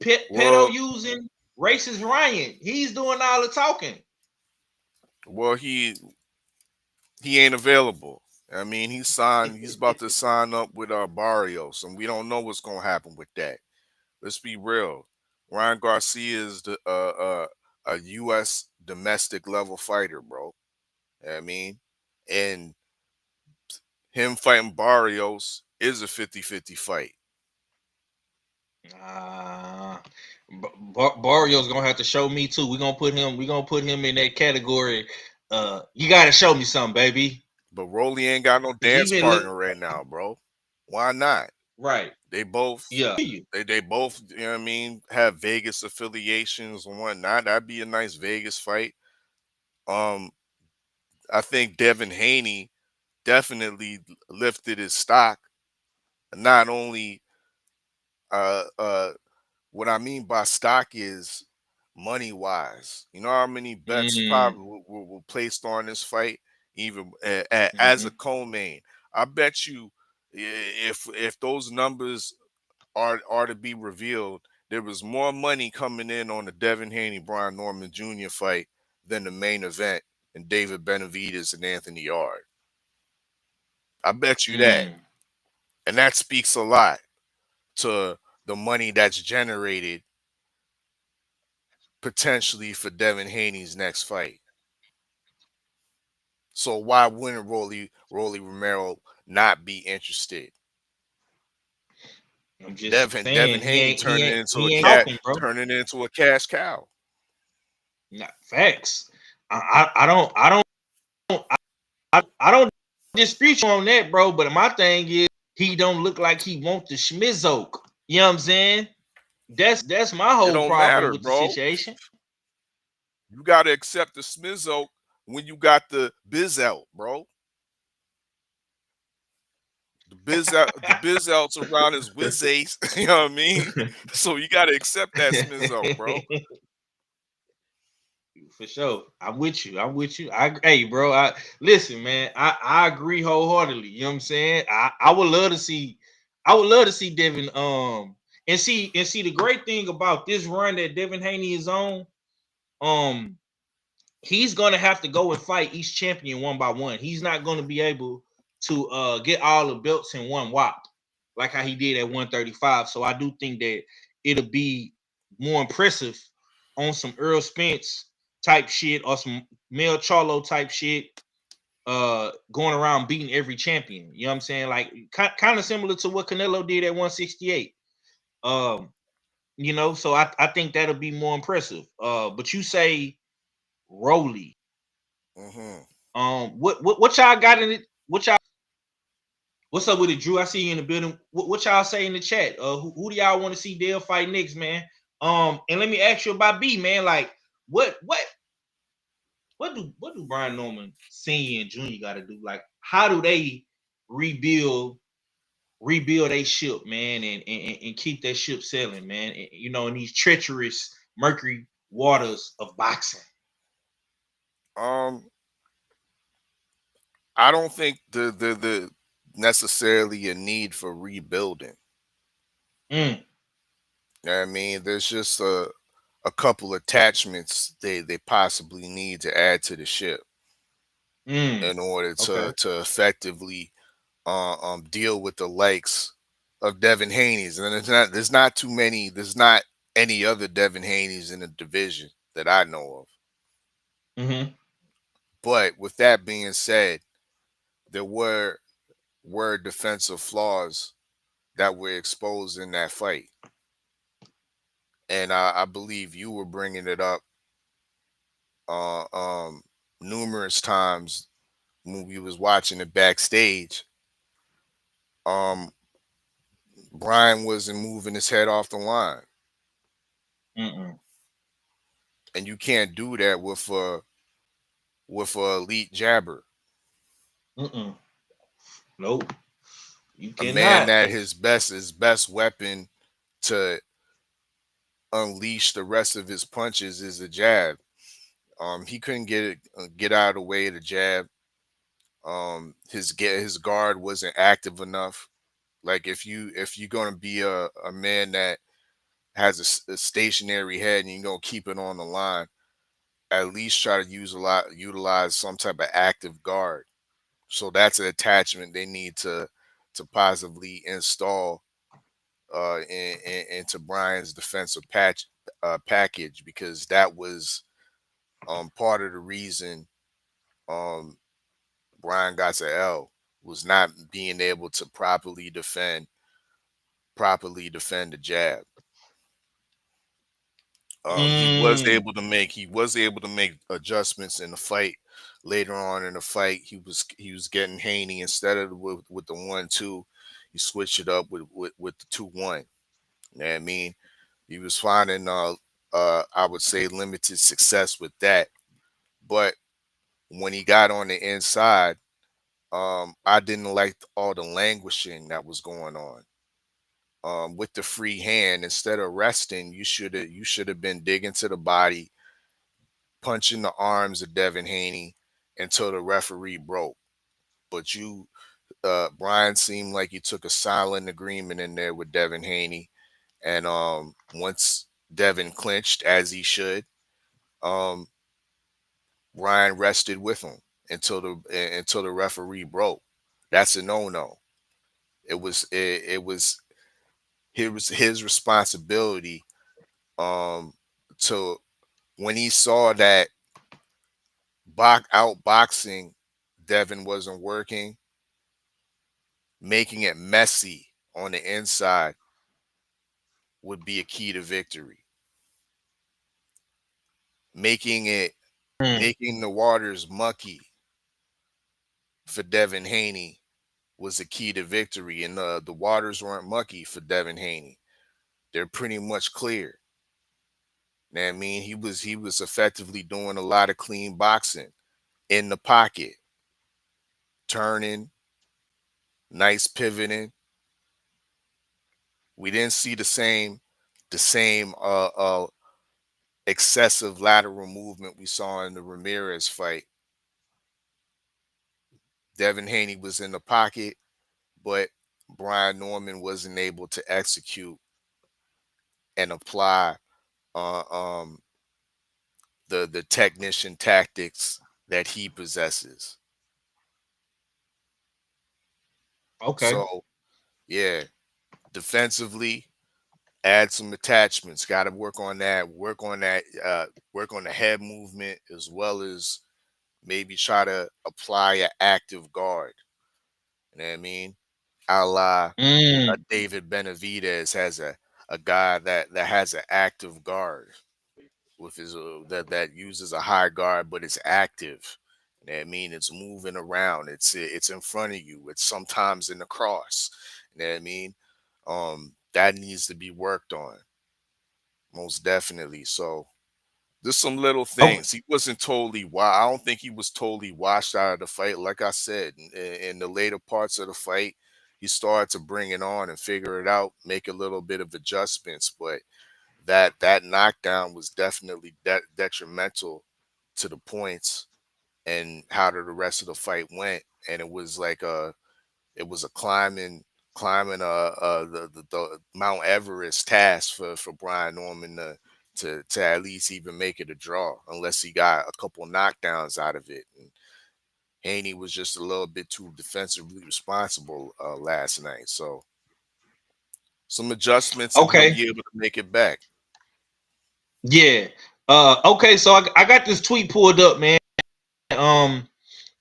Pedo using racist Ryan. He's doing all the talking. Well, he ain't available. I mean, he's about to sign up with Barrios, and we don't know what's gonna happen with that. Let's be real. Ryan Garcia is a U.S. domestic level fighter, bro. I mean, and him fighting Barrios is a 50-50 fight. Barrios gonna have to show me too. We're gonna put him in that category. You gotta show me something, baby. But Rolly ain't got no dance partner right now, bro. Why not? Right. They both, they both, you know what I mean, have Vegas affiliations and whatnot. That'd be a nice Vegas fight. I think Devin Haney definitely lifted his stock. Not only what I mean by stock is money wise. You know how many bets probably were placed on this fight, even as a co-main. I bet you if those numbers are to be revealed, there was more money coming in on the Devin Haney Brian Norman Jr. fight than the main event and David Benavidez and Anthony Yard. I bet you that. And that speaks a lot to the money that's generated potentially for Devin Haney's next fight. So why wouldn't Rolly Romero not be interested? I'm just Devin Haney turning it into a cash cow. Not facts. I don't dispute you on that, bro. But my thing is, he don't look like he want the schmizoke. You know what I'm saying? That's my It whole don't problem matter, with the bro. situation. You gotta accept the Smizo when you got the biz out, bro. The biz outs around his whiz ace. You know what I mean? So you gotta accept that Smizo, bro. For sure. I'm with you. I'm with you. Hey, bro. I listen, man. I agree wholeheartedly. You know what I'm saying? I would love to see Devin and see the great thing about this run that Devin Haney is on. He's gonna have to go and fight each champion one by one. He's not gonna be able to get all the belts in one whop like how he did at 135. So I do think that it'll be more impressive on some Earl Spence type shit or some Mel Charlo type shit, going around beating every champion. You know what I'm saying? Like kind of similar to what Canelo did at 168. So I think that'll be more impressive. But you say Rolly. What y'all got in it? What's up with it, Drew? I see you in the building. What y'all say in the chat? Who do y'all want to see Dale fight next, man? And let me ask you about B, man. Like, what do Brian Norman Senior and Junior got to do? Like, how do they rebuild a ship, man, and keep that ship sailing, man? In these treacherous, murky waters of boxing. I don't think the necessarily a need for rebuilding. You know what I mean? There's just a couple attachments they possibly need to add to the ship in order to effectively deal with the likes of Devin Haney's. And there's not any other Devin Haney's in the division that I know of. But with that being said, there were defensive flaws that were exposed in that fight. And I believe you were bringing it up numerous times when we was watching it backstage. Brian wasn't moving his head off the line. And you can't do that with a elite jabber. Nope. You cannot. A man that his best weapon to unleash the rest of his punches is a jab. He couldn't get out of the way of the jab. His guard wasn't active enough. Like if you're gonna be a man that has a stationary head and you're gonna keep it on the line, at least try to utilize some type of active guard. So that's an attachment they need to possibly install into Brian's defensive package, because that was part of the reason Brian got to L, was not being able to properly defend the jab. He was able to make adjustments in the fight. Later on in the fight, he was getting Haney instead of with the 1-2. He switched it up with the 2-1. You know what I mean? He was finding I would say limited success with that. But when he got on the inside, I didn't like all the languishing that was going on. With the free hand, instead of resting, you should have been digging to the body, punching the arms of Devin Haney until the referee broke. But Brian seemed like he took a silent agreement in there with Devin Haney, and once Devin clinched, as he should, Brian rested with him until the referee broke. That's a no-no. It was his responsibility to, when he saw that outboxing Devin wasn't working, making it messy on the inside would be a key to victory. Making it Making the waters mucky for Devin Haney was the key to victory, and the waters weren't mucky for Devin Haney. They're pretty much clear. You know what I mean? He was effectively doing a lot of clean boxing in the pocket, turning, nice pivoting. We didn't see the same excessive lateral movement we saw in the Ramirez fight. Devin Haney was in the pocket, but Brian Norman wasn't able to execute and apply the technician tactics that he possesses. Okay. So yeah, defensively, add some attachments. Got to work on that. Work on the head movement, as well as maybe try to apply an active guard. You know what I mean? A la David Benavidez has a guy that has an active guard with his that uses a high guard, but it's active. You know what I mean? It's moving around. It's in front of you. It's sometimes in the cross. You know what I mean? That needs to be worked on, most definitely. So there's some little things. He wasn't totally I don't think he was totally washed out of the fight. Like I said, in the later parts of the fight, he started to bring it on and figure it out, make a little bit of adjustments. But that knockdown was definitely detrimental to the points and how the rest of the fight went. And it was like a climbing the Mount Everest task for Brian Norman to at least even make it a draw, unless he got a couple knockdowns out of it. And Haney was just a little bit too defensively responsible last night. So some adjustments and he'll be able to make it back. Yeah. Okay, so I got this tweet pulled up, man.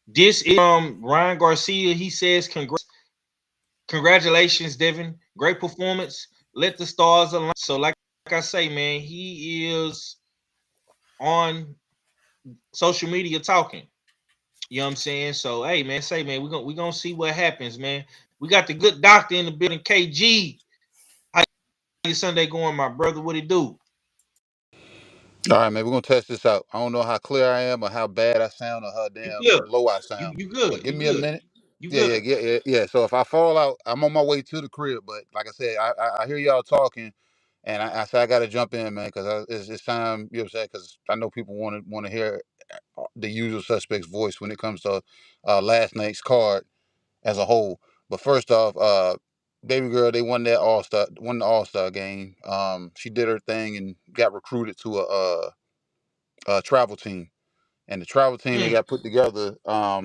This is Ryan Garcia. He says, congratulations, Devin. Great performance. Let the stars align. So, like I say, man, he is on social media talking. You know what I'm saying? So, hey, man, we're gonna see what happens, man. We got the good doctor in the building, KG. How your Sunday going, my brother? What it do? All right, man, we're gonna test this out. I don't know how clear I am or how bad I sound or how damn low I sound. You good. But give You me a good. minute. You Yeah, good. yeah. So if I fall out, I'm on my way to the crib. But like I said, I hear y'all talking, and I said I gotta jump in, man, because it's time. You know what I'm saying? Because I know people want to hear the usual suspect's voice when it comes to last night's card as a whole. But first off, baby girl, they won the All Star game. She did her thing and got recruited to a travel team, and the travel team they got put together. I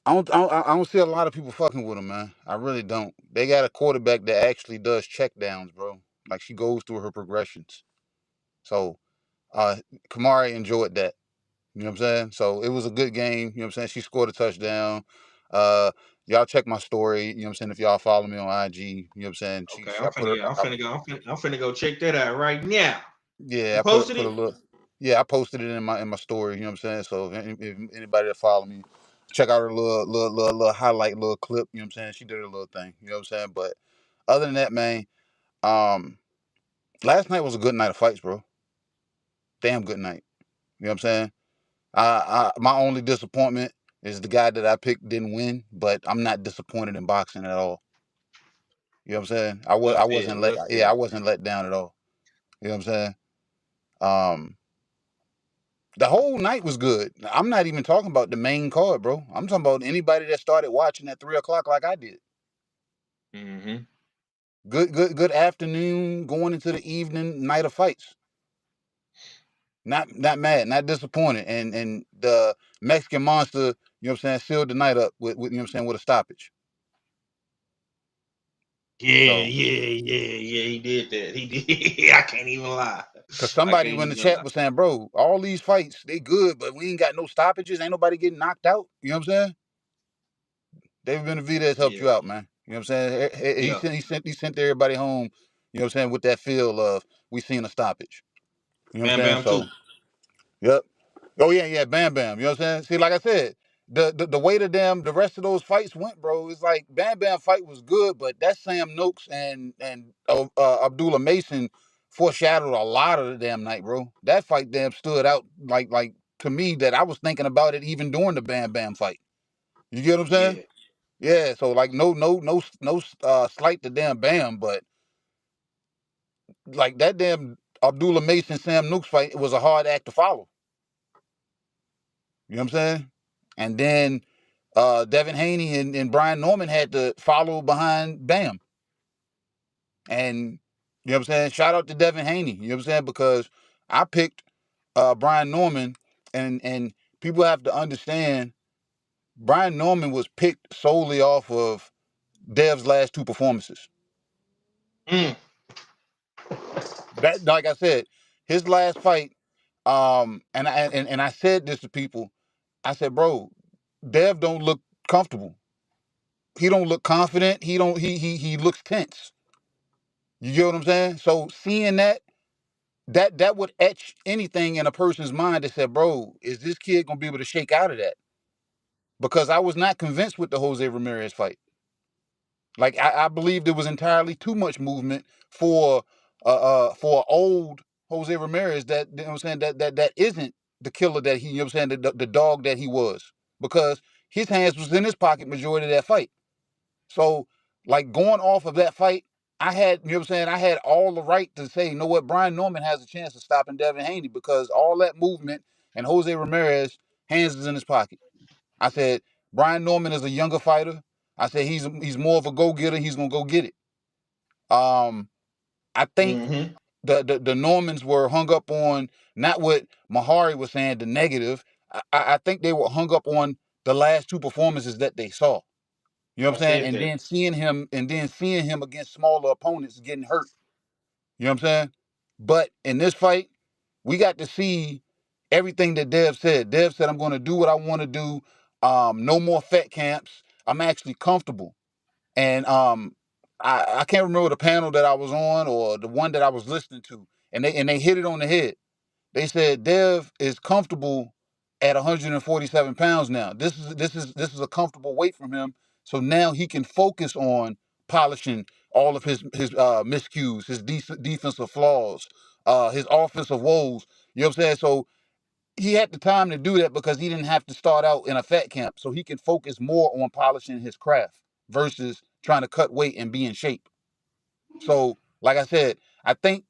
don't see a lot of people fucking with them, man. I really don't. They got a quarterback that actually does check downs, bro. Like she goes through her progressions. So Kamari enjoyed that. You know what I'm saying? So it was a good game. You know what I'm saying? She scored a touchdown. Uh, y'all check my story. You know what I'm saying? If y'all follow me on IG, you know what I'm saying? Okay, I put her. I'm finna go check that out right now. Yeah, You I posted put a it? little. Yeah, I posted it in my story. You know what I'm saying? So if anybody that follow me, check out her little highlight, little clip. You know what I'm saying? She did her little thing. You know what I'm saying? But other than that, man, last night was a good night of fights, bro. Damn good night. You know what I'm saying? My only disappointment is the guy that I picked didn't win, but I'm not disappointed in boxing at all. You know what I'm saying? I wasn't let down at all. You know what I'm saying? The whole night was good. I'm not even talking about the main card, bro. I'm talking about anybody that started watching at 3 o'clock like I did. Mm-hmm. Good afternoon, going into the evening, night of fights. Not mad, not disappointed. And the Mexican monster, you know what I'm saying, sealed the night up with you know what I'm saying, with a stoppage. Yeah, he did that. He did. I can't even lie. Cause somebody in the chat was saying, bro, all these fights, they good, but we ain't got no stoppages. Ain't nobody getting knocked out. You know what I'm saying? David Benavidez helped you out, man. You know what I'm saying? He sent everybody home, you know what I'm saying, with that feel of we seen a stoppage. You know what I'm Bam saying? Bam So too. yep. Oh yeah, Bam Bam. You know what I'm saying? See, like I said, the way the rest of those fights went, bro, it's like Bam Bam fight was good, but that Sam Noakes and Abdullah Mason foreshadowed a lot of the damn night, bro. That fight damn stood out like to me that I was thinking about it even during the Bam Bam fight. You get what I'm saying? Yeah. Yeah. So like no slight to damn Bam, but like that damn Abdullah Mason Sam Noakes fight, it was a hard act to follow. You know what I'm saying? And then Devin Haney and Brian Norman had to follow behind Bam. And you know what I'm saying? Shout out to Devin Haney. You know what I'm saying? Because I picked Brian Norman, and people have to understand Brian Norman was picked solely off of Dev's last two performances. That, like I said, his last fight, and I said this to people. I said, bro, Dev don't look comfortable. He don't look confident. He looks tense. You get what I'm saying? So seeing that would etch anything in a person's mind that said, bro, is this kid gonna be able to shake out of that? Because I was not convinced with the Jose Ramirez fight. Like I believe there was entirely too much movement for old Jose Ramirez that, you know what I'm saying, that isn't the killer that he, you know what I'm saying, the dog that he was. Because his hands was in his pocket majority of that fight. So, like, going off of that fight, I had, you know what I'm saying, I had all the right to say, you know what, Brian Norman has a chance of stopping Devin Haney because all that movement and Jose Ramirez, hands is in his pocket. I said, Brian Norman is a younger fighter. I said, he's more of a go-getter. He's going to go get it. I think the Normans were hung up on not what Mahari was saying, the negative. I think they were hung up on the last two performances that they saw. You know what I'm saying? And then seeing him against smaller opponents getting hurt. You know what I'm saying? But in this fight, we got to see everything that Dev said. Dev said, I'm going to do what I want to do. No more fat camps. I'm actually comfortable. And I can't remember the panel that I was on or the one that I was listening to. And they hit it on the head. They said Dev is comfortable at 147 pounds now. This is a comfortable weight from him. So now he can focus on polishing all of his miscues, his defensive flaws, his offensive woes. You know what I'm saying? So he had the time to do that because he didn't have to start out in a fat camp. So he can focus more on polishing his craft versus trying to cut weight and be in shape. So, like I said, I think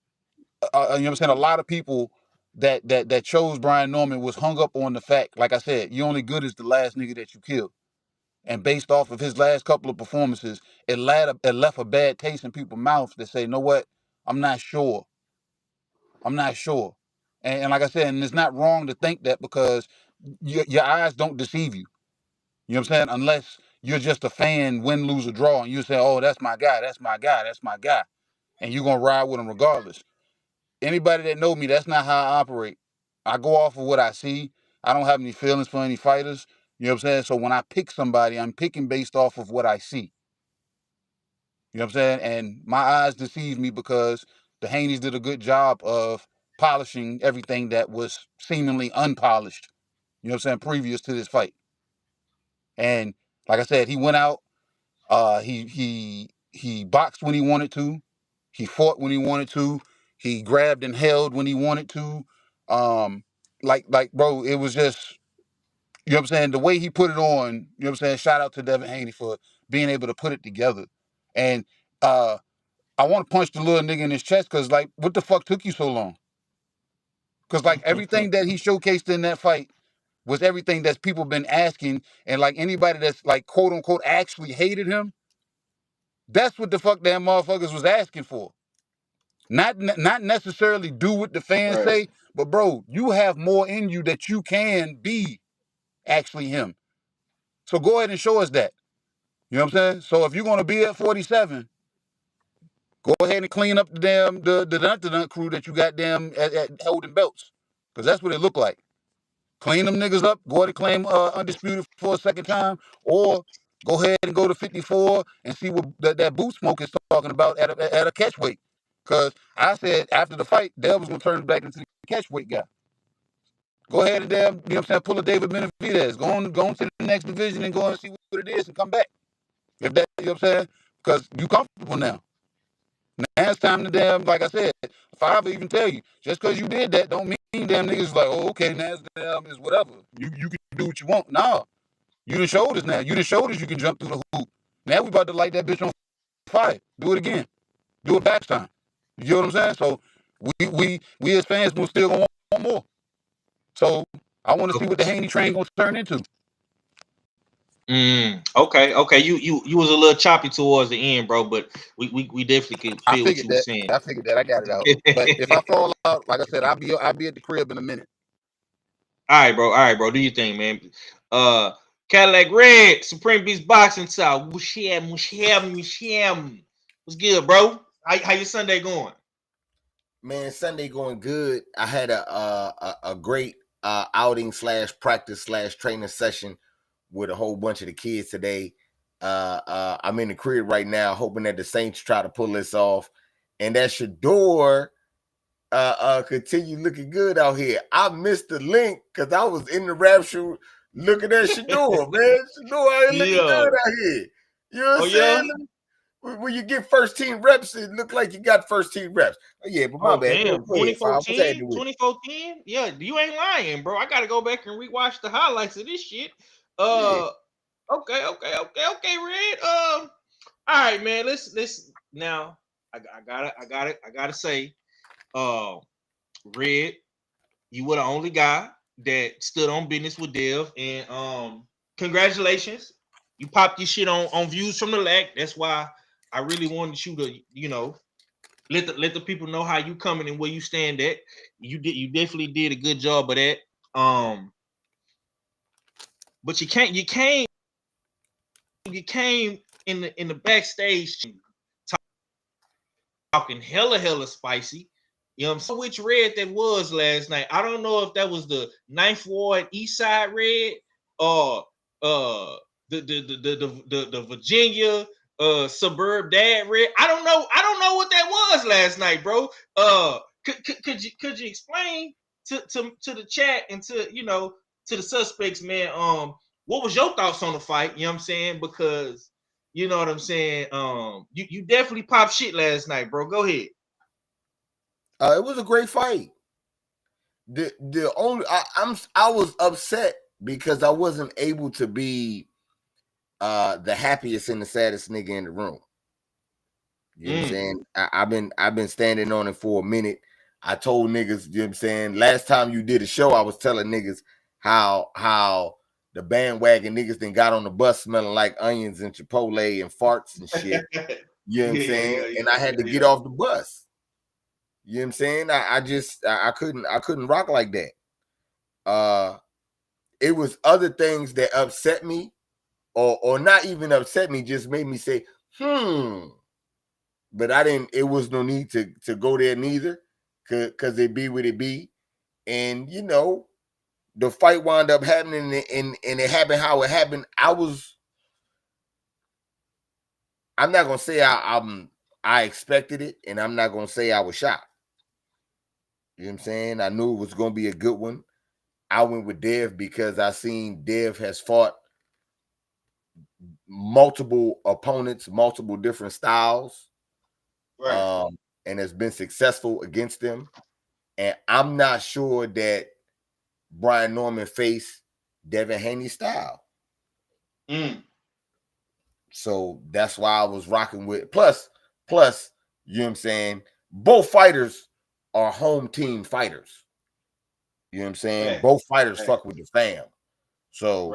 you know what I'm saying, a lot of people that chose Brian Norman was hung up on the fact, like I said, you only good as the last nigga that you killed. And based off of his last couple of performances, it left a bad taste in people's mouths that say, you know what, I'm not sure. I'm not sure. And like I said, and it's not wrong to think that because your eyes don't deceive you. You know what I'm saying? Unless you're just a fan, win, lose, or draw, and you say, oh, that's my guy, that's my guy, that's my guy. And you're going to ride with him regardless. Anybody that know me, that's not how I operate. I go off of what I see. I don't have any feelings for any fighters. You know what I'm saying? So when I pick somebody, I'm picking based off of what I see. You know what I'm saying? And my eyes deceive me because the Haneys did a good job of polishing everything that was seemingly unpolished. You know what I'm saying? Previous to this fight. And like I said, he went out. He boxed when he wanted to. He fought when he wanted to. He grabbed and held when he wanted to. Like bro, it was just, you know what I'm saying, the way he put it on, you know what I'm saying? Shout out to Devin Haney for being able to put it together. And I want to punch the little nigga in his chest because, like, what the fuck took you so long? Because, like, everything that he showcased in that fight was everything that people been asking. And, like, anybody that's, like, quote unquote, actually hated him, that's what the fuck that motherfuckers was asking for. Not necessarily do what the fans say, but bro, you have more in you that you can be actually him. So go ahead and show us that. You know what I'm saying? So if you're gonna be at 47, go ahead and clean up the damn the crew that you got damn at holding belts, because that's what it looked like. Clean them niggas up. Go ahead and claim undisputed for a second time, or go ahead and go to 54 and see what that boot smoke is talking about at a catch weight. Because I said after the fight, Dell was gonna turn back into the catch weight guy. Go ahead and damn, you know what I'm saying, pull a David Benavidez. Go on to the next division and go and see what it is and come back. If that, you know what I'm saying? Because you comfortable now. Now it's time to damn, like I said, if I ever even tell you, just because you did that don't mean damn niggas like, oh, okay, now it's damn is whatever. You can do what you want. Nah. You done showed us now. You done showed us you can jump through the hoop. Now we about to light that bitch on fire. Do it again. Do it back time. You know what I'm saying? So we as fans will still gonna want more. So I want to see what the Haney train gonna turn into. Okay. You was a little choppy towards the end, bro, but we definitely could feel what you were saying. I figured that. I got it out. But if I fall out, like I said, I'll be at the crib in a minute. All right, bro. Do your thing, man. Cadillac Red, Supreme Beast Boxing Style. Mushem. What's good, bro? How your Sunday going? Man, Sunday going good. I had a great outing / practice / training session with a whole bunch of the kids today. I'm in the crib right now, hoping that the Saints try to pull this off, and that Shador continue looking good out here. I missed the link because I was in the rapture looking at Shador, man. Shador out here looking good out here. You know what I'm saying? When you get first team reps, it look like you got first team reps. Oh, yeah, but my bad. Damn, 2014? Yeah, you ain't lying, bro. I gotta go back and rewatch the highlights of this shit. Okay, Red. All right, man. Let's now. I gotta say, Red, you were the only guy that stood on business with Dev, and congratulations. You popped your shit on Views from the Lack. That's why I really wanted you to, you know, let the people know how you coming and where you stand at. You definitely did a good job of that. But you came in the backstage talking hella spicy. You know what I'm saying? Which Red that was last night. I don't know if that was the 9th Ward East Side Red or the Virginia suburb dad Red. I don't know what that was last night, bro. Could you explain to the chat and to the suspects, man? What was your thoughts on the fight? You know what I'm saying? Because you know what I'm saying. You definitely popped shit last night, bro. Go ahead. It was a great fight. I was upset because I wasn't able to be the happiest and the saddest nigga in the room. You know what I'm saying? I've been standing on it for a minute. I told niggas, you know what I'm saying, last time you did a show, I was telling niggas how the bandwagon niggas then got on the bus smelling like onions and Chipotle and farts and shit. You know what I'm saying? And I had to get off the bus. You know what I'm saying? I couldn't rock like that. It was other things that upset me, or not even upset me, just made me say, But it was no need to go there neither, because it be what it be. And you know, the fight wound up happening and it happened how it happened. I'm not gonna say I expected it, and I'm not gonna say I was shocked. You know what I'm saying? I knew it was gonna be a good one. I went with Dev because I seen Dev has fought multiple opponents, multiple different styles, right? And has been successful against them. And I'm not sure that Brian Norman faced Devin Haney style. So that's why I was rocking with. Plus, you know what I'm saying? Both fighters are home team fighters. You know what I'm saying? Right. Both fighters fuck with the fam. So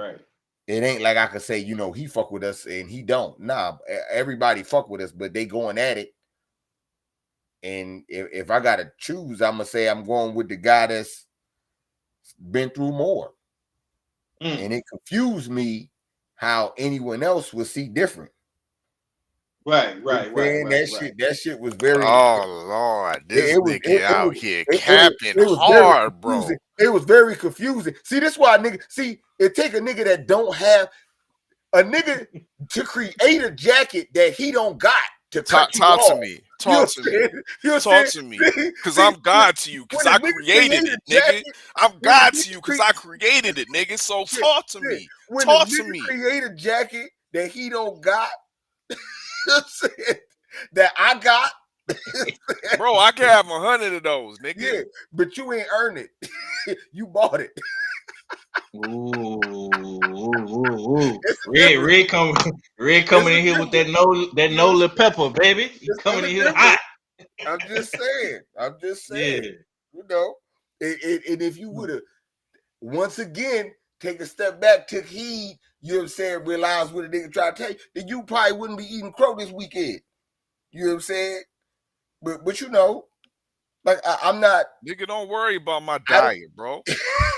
it ain't like I could say, you know, he fuck with us and he don't. Nah, everybody fuck with us, but they going at it. And if I got to choose, I'm going to say I'm going with the guy that's been through more. And it confused me how anyone else would see different. Right. That shit was very. Oh Lord, this nigga out here capping hard, bro. It was very confusing. See, this is why it take a nigga that don't have a nigga to create a jacket that he don't got to cut you off. Talk to me. Talk to me. Because I'm God to you. Because I created it, nigga. I'm God to you because I created it, nigga. So talk to me. Talk to me. Create a jacket that he don't got. That I got. Bro, I can have 100 of those, nigga. Yeah, but you ain't earned it. You bought it. Red coming in here with that Nola pepper, baby. He coming in here hot. I'm just saying. Yeah. You know, and if you would have once again take a step back, took heed, you know what I'm saying, realize what a nigga try to tell you, then you probably wouldn't be eating crow this weekend. You know what I'm saying? But you know, like I'm not. Nigga, don't worry about my diet, bro.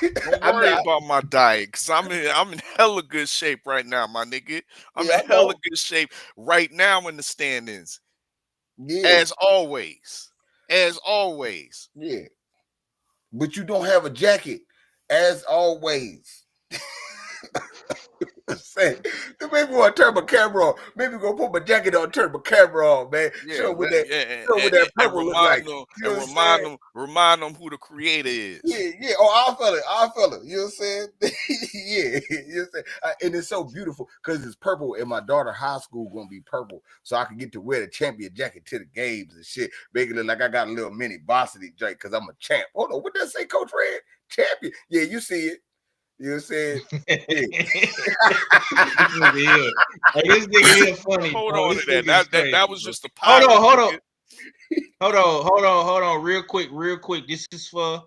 Don't worry about my diet, cause I'm in hella good shape right now, my nigga. I'm in hella good shape right now in the standings. Yeah. As always. Yeah. But you don't have a jacket, as always. Maybe want to turn my camera on. Maybe go put my jacket on, turn my camera on, man. Yeah, show what that purple look like. Remind them who the creator is. Yeah. Oh, our fella. You know what I'm saying? Yeah. You know what I'm saying? And it's so beautiful because it's purple, and my daughter high school gonna be purple, so I can get to wear the champion jacket to the games and shit. Make it look like I got a little mini varsity jacket because I'm a champ. Hold on, what did that say, Coach Red? Champion. Yeah, you see it. You know what I'm saying? Hey, this nigga here funny. Hold on to that. That was just a pilot. Hold on. Real quick. This is for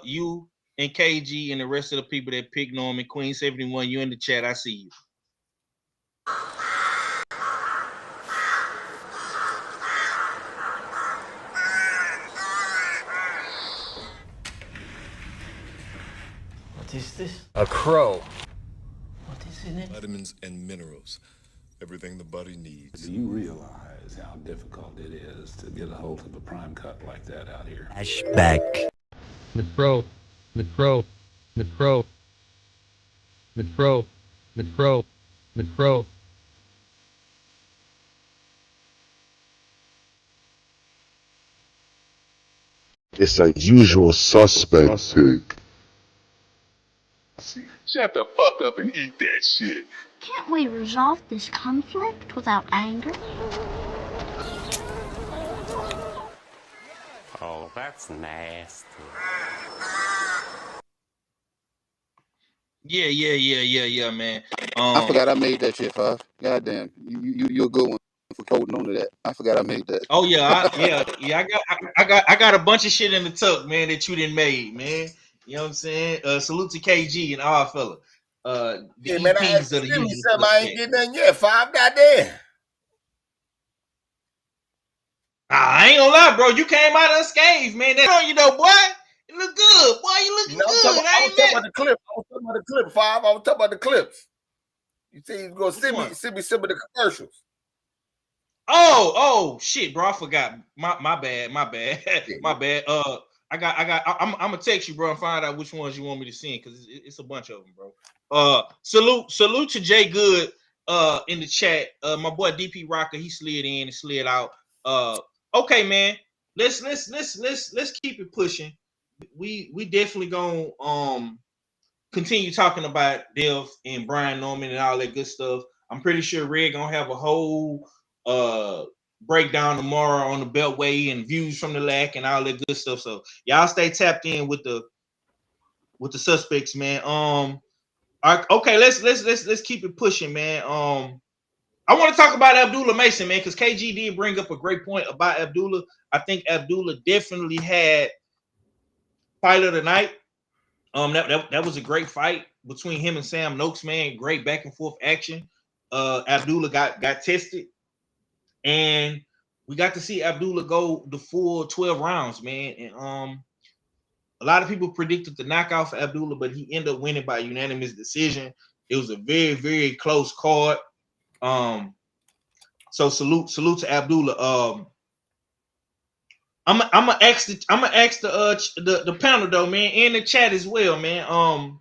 you and KG and the rest of the people that picked Norman. Queen 71, you in the chat. I see you. What is this? A crow. What is in it? Vitamins and minerals. Everything the body needs. Do you realize how difficult it is to get a hold of a prime cut like that out here? Flashback. Mid-pro. It's a usual suspect. Shut the fuck up and eat that shit. Can't we resolve this conflict without anger? Oh, that's nasty. Yeah, man. I forgot I made that shit, Five. Goddamn, you're a good one for coding on to that. I forgot I made that. Oh yeah, I got a bunch of shit in the tuck, man, that you didn't made, man. You know what I'm saying? Salute to KG and our fella. Yeah, man, I asked send me something. I ain't getting nothing yet. Five, goddamn. I ain't gonna lie, bro. You came out unscathed, man. That on you though, boy. You look good, boy. You looking good. I was talking about the clip. Five. I was talking about the clips. You say you was gonna send me some of the commercials. Oh, shit, bro. I forgot. My bad. My bad. I'm gonna text you, bro, and find out which ones you want me to send because it's a bunch of them, bro. Salute to Jay Good in the chat. My boy DP Rocker, he slid in and slid out. Okay, man. Let's keep it pushing. We definitely gonna continue talking about Dev and Brian Norman and all that good stuff. I'm pretty sure Red gonna have a whole breakdown tomorrow on the Beltway and views from the LAC and all that good stuff. So y'all stay tapped in with the suspects, man. Okay, let's keep it pushing, man. I want to talk about Abdullah Mason, man, because KG did bring up a great point about Abdullah. I think Abdullah definitely had fight of the night. That was a great fight between him and Sam Noakes, man. Great back and forth action. Abdullah got tested, and we got to see Abdullah go the full 12 rounds, man. And a lot of people predicted the knockout for Abdullah, but he ended up winning by unanimous decision. It was a very, very close card. So salute to Abdullah. I'm gonna ask the panel though, man, in the chat as well, man.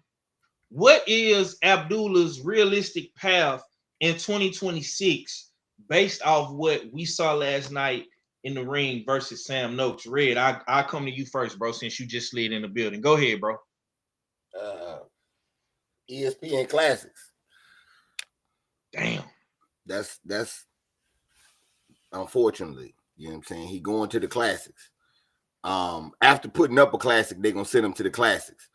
What is Abdullah's realistic path in 2026 based off what we saw last night in the ring versus Sam Noakes, Red, I come to you first, bro, since you just slid in the building. Go ahead, bro. ESPN Classics. Damn. That's unfortunately, you know what I'm saying? He going to the Classics. After putting up a classic, they're gonna send him to the Classics.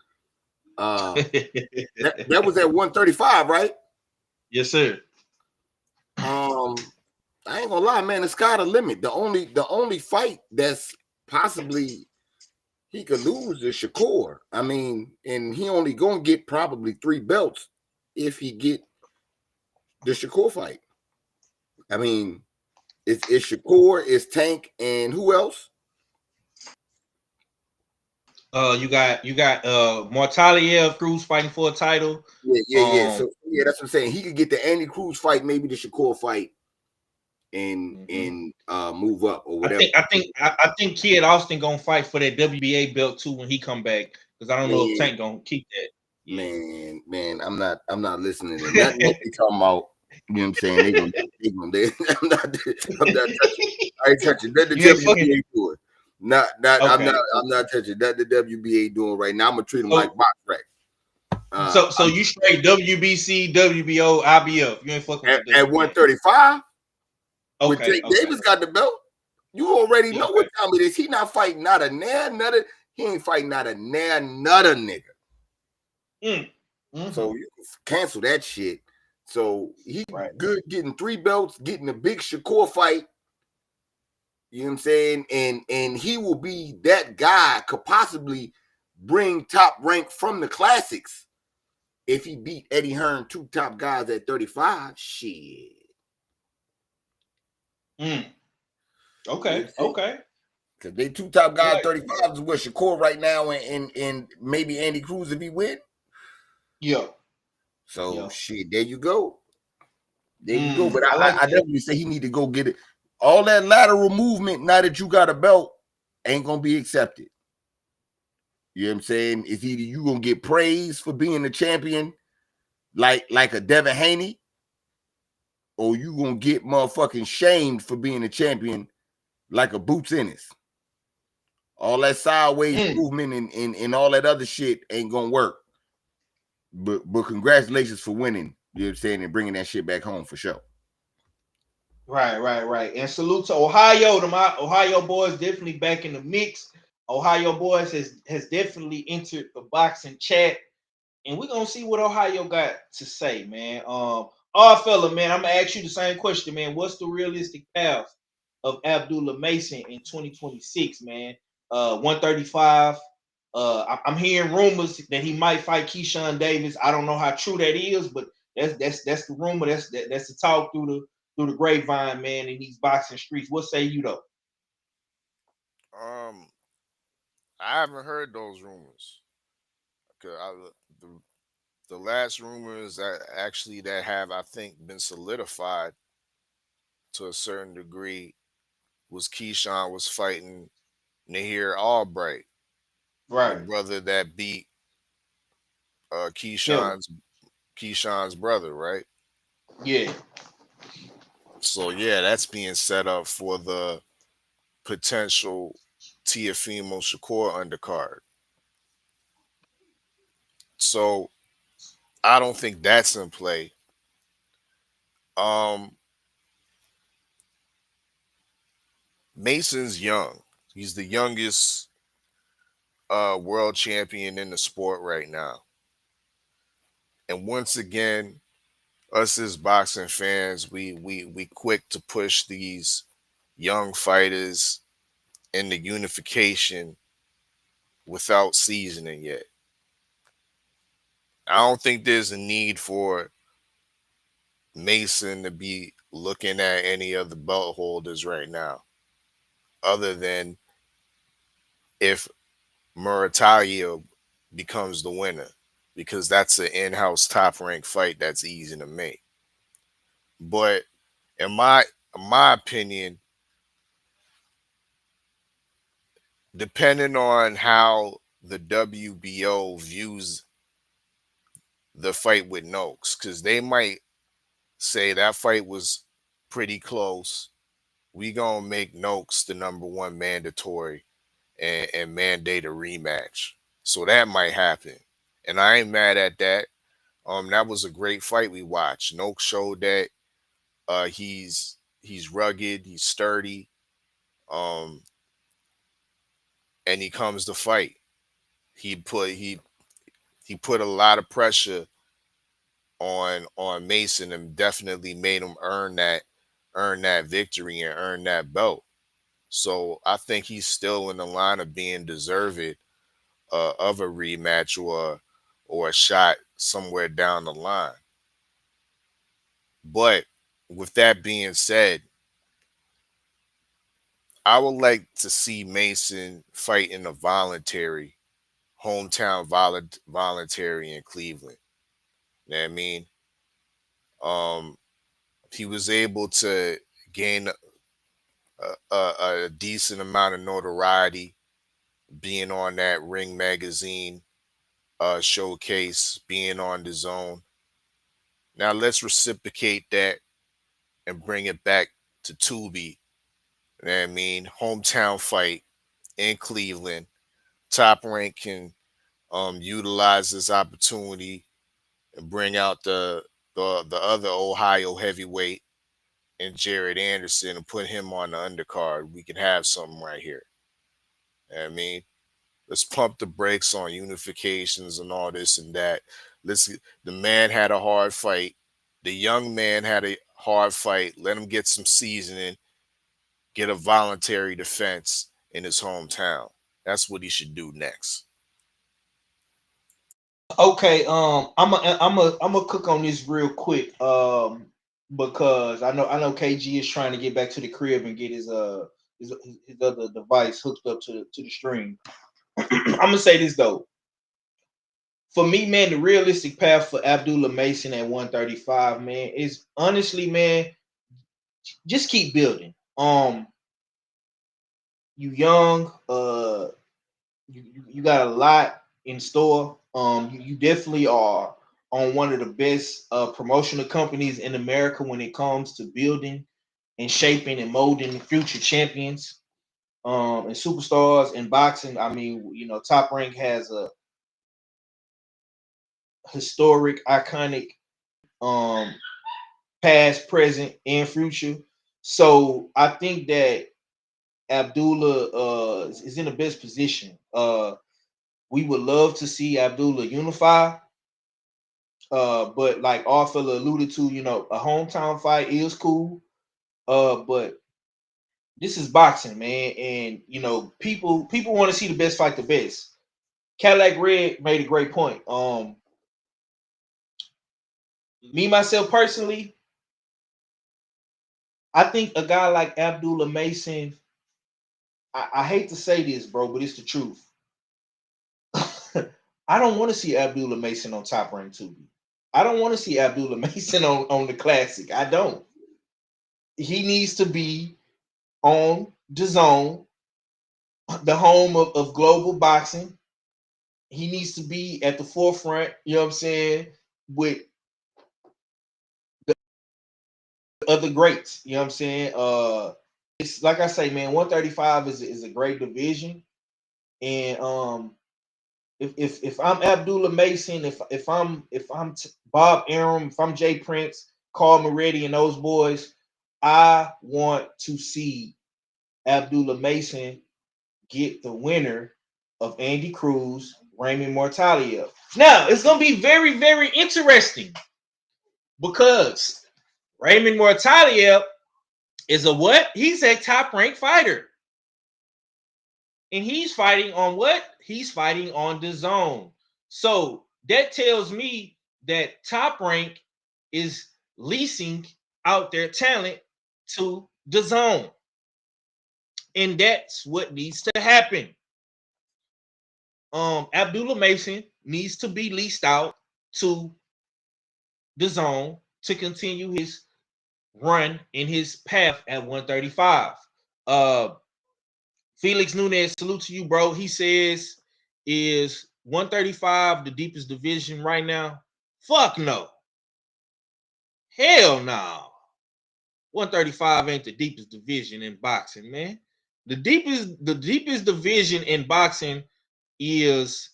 That was at 135, right? Yes, sir. I ain't gonna lie, man. The sky the limit. The only fight that's possibly he could lose is Shakur. I mean, and he only gonna get probably 3 belts if he get the Shakur fight. I mean, it's Shakur, it's Tank, and who else? You got Mortaliev Cruz fighting for a title. Yeah. So yeah, that's what I'm saying. He could get the Andy Cruz fight, maybe the Shakur fight, and move up or whatever. I think Kid Austin gonna fight for that WBA belt too when he come back, because I don't know if Tank gonna keep that. Man, I'm not listening to nothing that they talking about. You know what I'm saying? They gonna I'm not touching. I ain't touching nothing the WBA doing. I'm not touching nothing the WBA doing right now. I'm gonna treat them like box racks. So you straight WBC, WBO, IBF. You ain't fucking at 135. With Jake Davis got the belt. You already know what time it is. He not fighting not a nair, nutter. He ain't fighting not a nair, nutter nigga. So you can cancel that shit. So he good getting 3 belts, getting a big Shakur fight. You know what I'm saying? And he will be that guy, could possibly bring Top Rank from the Classics if he beat Eddie Hearn, 2 top guys at 35. Shit. Okay. Because they 2 top guys, 35 is where Shakur right now, and maybe Andy Cruz if he win. Yeah. So shit, there you go. There you go. But I definitely say he need to go get it. All that lateral movement, now that you got a belt, ain't gonna be accepted. You know what I'm saying? It's either you gonna get praise for being a champion, like a Devin Haney, or you gonna get motherfucking shamed for being a champion, like a Boots Ennis. All that sideways movement and all that other shit ain't gonna work. But congratulations for winning. You know what I'm saying, and bringing that shit back home for sure. Right. And salute to Ohio. My Ohio boys definitely back in the mix. Ohio boys has definitely entered the boxing chat, and we're gonna see what Ohio got to say, man. Fella, man, I'm gonna ask you the same question, man. What's the realistic path of Abdullah Mason in 2026, man? 135. I'm hearing rumors that he might fight Keyshawn Davis. I don't know how true that is, but that's the rumor. That's the talk through the grapevine, man, in these boxing streets. What say you though? I haven't heard those rumors. The last rumors that have, I think, been solidified to a certain degree was Keyshawn was fighting Nahir Albright, right? The brother that beat Keyshawn's brother, right? Yeah. So yeah, that's being set up for the potential Teofimo Shakur undercard. So I don't think that's in play. Mason's young. He's the youngest world champion in the sport right now. And once again, us as boxing fans, we quick to push these young fighters into unification without seasoning yet. I don't think there's a need for Mason to be looking at any of the belt holders right now, other than if Muratalia becomes the winner, because that's an in-house top-ranked fight that's easy to make. But in my opinion, depending on how the WBO views the fight with Noakes, because they might say that fight was pretty close. We gonna make Noakes the #1 mandatory and mandate a rematch. So that might happen. And I ain't mad at that. That was a great fight we watched. Noakes showed that he's rugged, he's sturdy, and he comes to fight. He put a lot of pressure on Mason and definitely made him earn that victory and earn that belt. So I think he's still in the line of being deserved of a rematch or a shot somewhere down the line. But with that being said, I would like to see Mason fight in a voluntary, hometown voluntary in Cleveland. You know what I mean? He was able to gain a decent amount of notoriety being on that Ring magazine showcase, being on the Zone. Now let's reciprocate that and bring it back to Tubi. You know what I mean? Hometown fight in Cleveland. Top Rank can utilize this opportunity and bring out the other Ohio heavyweight and Jared Anderson and put him on the undercard. We can have something right here. You know what I mean? Let's pump the brakes on unifications and all this and that. The man had a hard fight. The young man had a hard fight. Let him get some seasoning, get a voluntary defense in his hometown. That's what he should do next. Okay, I'm a cook on this real quick. Because I know KG is trying to get back to the crib and get his other device hooked up to the stream. I'm gonna say this though. For me, man, the realistic path for Abdullah Mason at 135, man, is honestly, man, just keep building. You young, you got a lot in store. You definitely are on one of the best promotional companies in America when it comes to building and shaping and molding future champions and superstars in boxing. I mean, Top Rank has a historic, iconic past, present, and future. So I think that Abdullah is in the best position. We would love to see Abdullah unify. But like our fella alluded to, a hometown fight is cool. But this is boxing, man, and people want to see the best fight the best. Cadillac Red made a great point. Me myself personally, I think a guy like Abdullah Mason, I hate to say this, bro, but it's the truth. I don't want to see Abdullah Mason on Top Rank Tubi. I don't want to see Abdullah Mason on the Classic. I don't. He needs to be on the Zone, the home of global boxing. He needs to be at the forefront, you know what I'm saying, with the other greats, you know what I'm saying? It's like I say, man, 135 is a great division. And if I'm Abdullah Mason, if I'm Bob Arum, if I'm Jay Prince, Carl Moretti, and those boys, I want to see Abdullah Mason get the winner of Andy Cruz, Raymond Mortaliev. Now it's gonna be very, very interesting because Raymond Mortaliev is a what? He's a top ranked fighter. And he's fighting on what? He's fighting on the Zone. So that tells me that Top Rank is leasing out their talent to the Zone. And that's what needs to happen. Abdullah Mason needs to be leased out to the Zone to continue his run in his path at 135. Felix Nunez, salute to you, bro. He says, is 135 the deepest division right now? Fuck no. Hell no. 135 ain't the deepest division in boxing, man. The deepest division in boxing is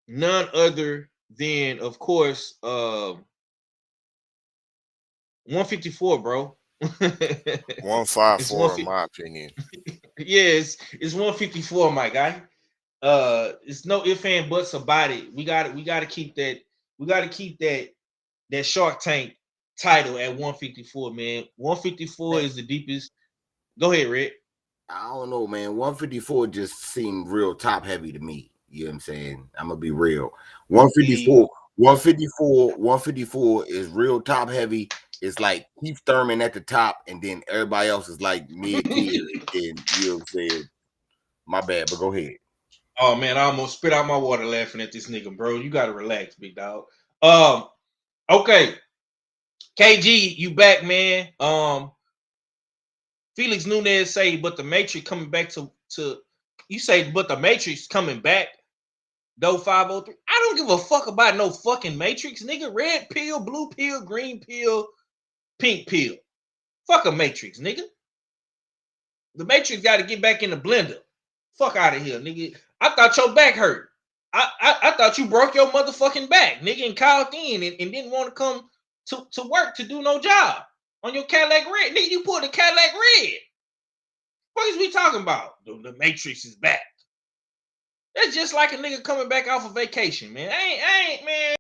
none other than, of course, 154, bro. 154 in my opinion. Yes, it's 154, my guy. It's no ifs and buts about it. We got to keep that. We got to keep that Shark Tank title at 154, man. 154 is the deepest. Go ahead, Red. I don't know, man. 154 just seemed real top heavy to me. You know what I'm saying? I'm gonna be real. 154 is real top heavy. It's like Keith Thurman at the top, and then everybody else is like mid tier. And you know what I'm saying? My bad, but go ahead. Oh man, I almost spit out my water laughing at this nigga, bro. You gotta relax, big dog. Okay. KG, you back, man. Felix Nunez say, but the Matrix coming back to you say, but the Matrix coming back. Though 503. I don't give a fuck about no fucking Matrix, nigga. Red pill, blue pill, green pill, pink pill. Fuck a Matrix, nigga. The Matrix got to get back in the blender. Fuck out of here, nigga. I thought your back hurt. I thought you broke your motherfucking back, nigga, and called in and didn't want to come to work to do no job on your Cadillac Red. Nigga, you pulled a Cadillac Red. What is we talking about? The Matrix is back. That's just like a nigga coming back off a vacation, man. I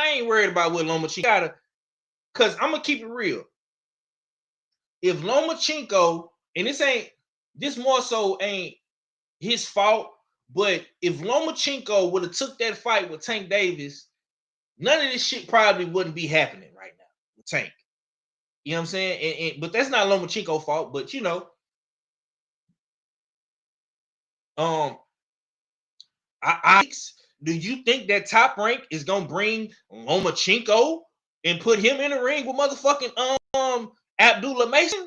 ain't worried about what Lomachenko gotta, cause I'm gonna keep it real. If Lomachenko, and this more so ain't his fault, but if Lomachenko would have took that fight with Tank Davis, none of this shit probably wouldn't be happening right now with Tank. You know what I'm saying? But that's not Lomachenko's fault, but you know. Do you think that Top Rank is gonna bring Lomachenko and put him in the ring with motherfucking Abdullah Mason?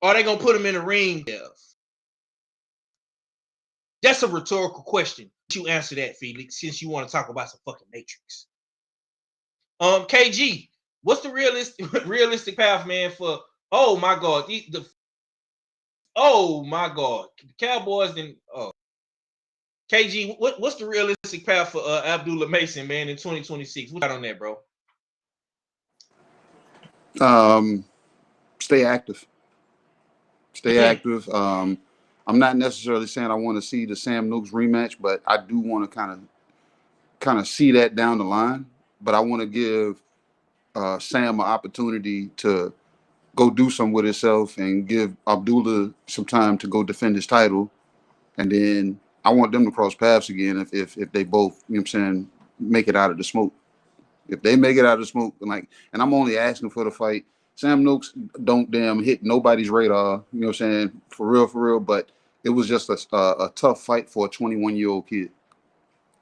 Or are they gonna put him in the ring? That's a rhetorical question. You answer that, Felix, since you want to talk about some fucking Matrix. KG, what's the realistic path, man? For oh my god, oh my god, the Cowboys and KG, what's the realistic path for Abdullah Mason, man, in 2026? What got on that, bro? Stay active. Stay active. I'm not necessarily saying I want to see the Sam Nooks rematch, but I do want to kind of see that down the line. But I want to give Sam an opportunity to go do something with himself and give Abdullah some time to go defend his title. And then I want them to cross paths again if they both, you know what I'm saying, make it out of the smoke. If they make it out of the smoke, and I'm only asking for the fight. Sam Nooks don't damn hit nobody's radar, you know what I'm saying, for real. But it was just a tough fight for a 21-year-old kid.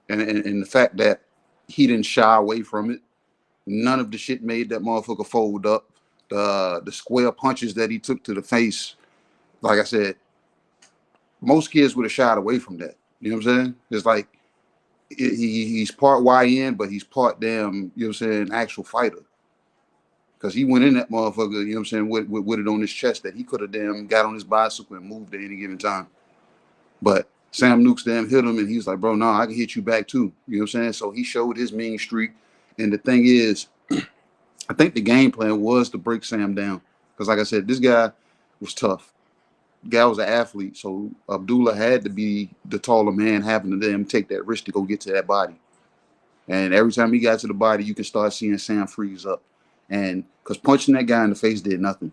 And the fact that he didn't shy away from it, none of the shit made that motherfucker fold up. The square punches that he took to the face, like I said, most kids would have shied away from that. You know what I'm saying? It's like he's part YN, but he's part damn, you know what I'm saying, actual fighter. Because he went in that motherfucker, you know what I'm saying, with it on his chest that he could have damn got on his bicycle and moved at any given time. But Sam Nooks damn hit him, and he was like, bro, no, I can hit you back too. You know what I'm saying? So he showed his mean streak. And the thing is, I think the game plan was to break Sam down. Because like I said, this guy was tough. The guy was an athlete. So Abdullah had to be the taller man, having to them take that risk to go get to that body. And every time he got to the body, you can start seeing Sam freeze up. And because punching that guy in the face did nothing.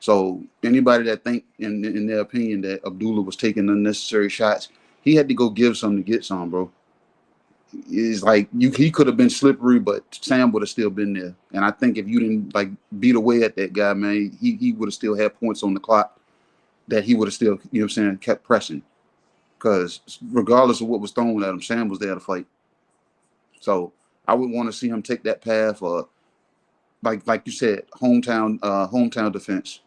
So anybody that think in their opinion that Abdullah was taking unnecessary shots, he had to go give some to get some, bro. It's like he could have been slippery, but Sam would have still been there. And I think if you didn't like beat away at that guy, man, he would have still had points on the clock that he would have still, you know what I'm saying, kept pressing. Because regardless of what was thrown at him, Sam was there to fight. So I would want to see him take that path, or like you said, hometown defense.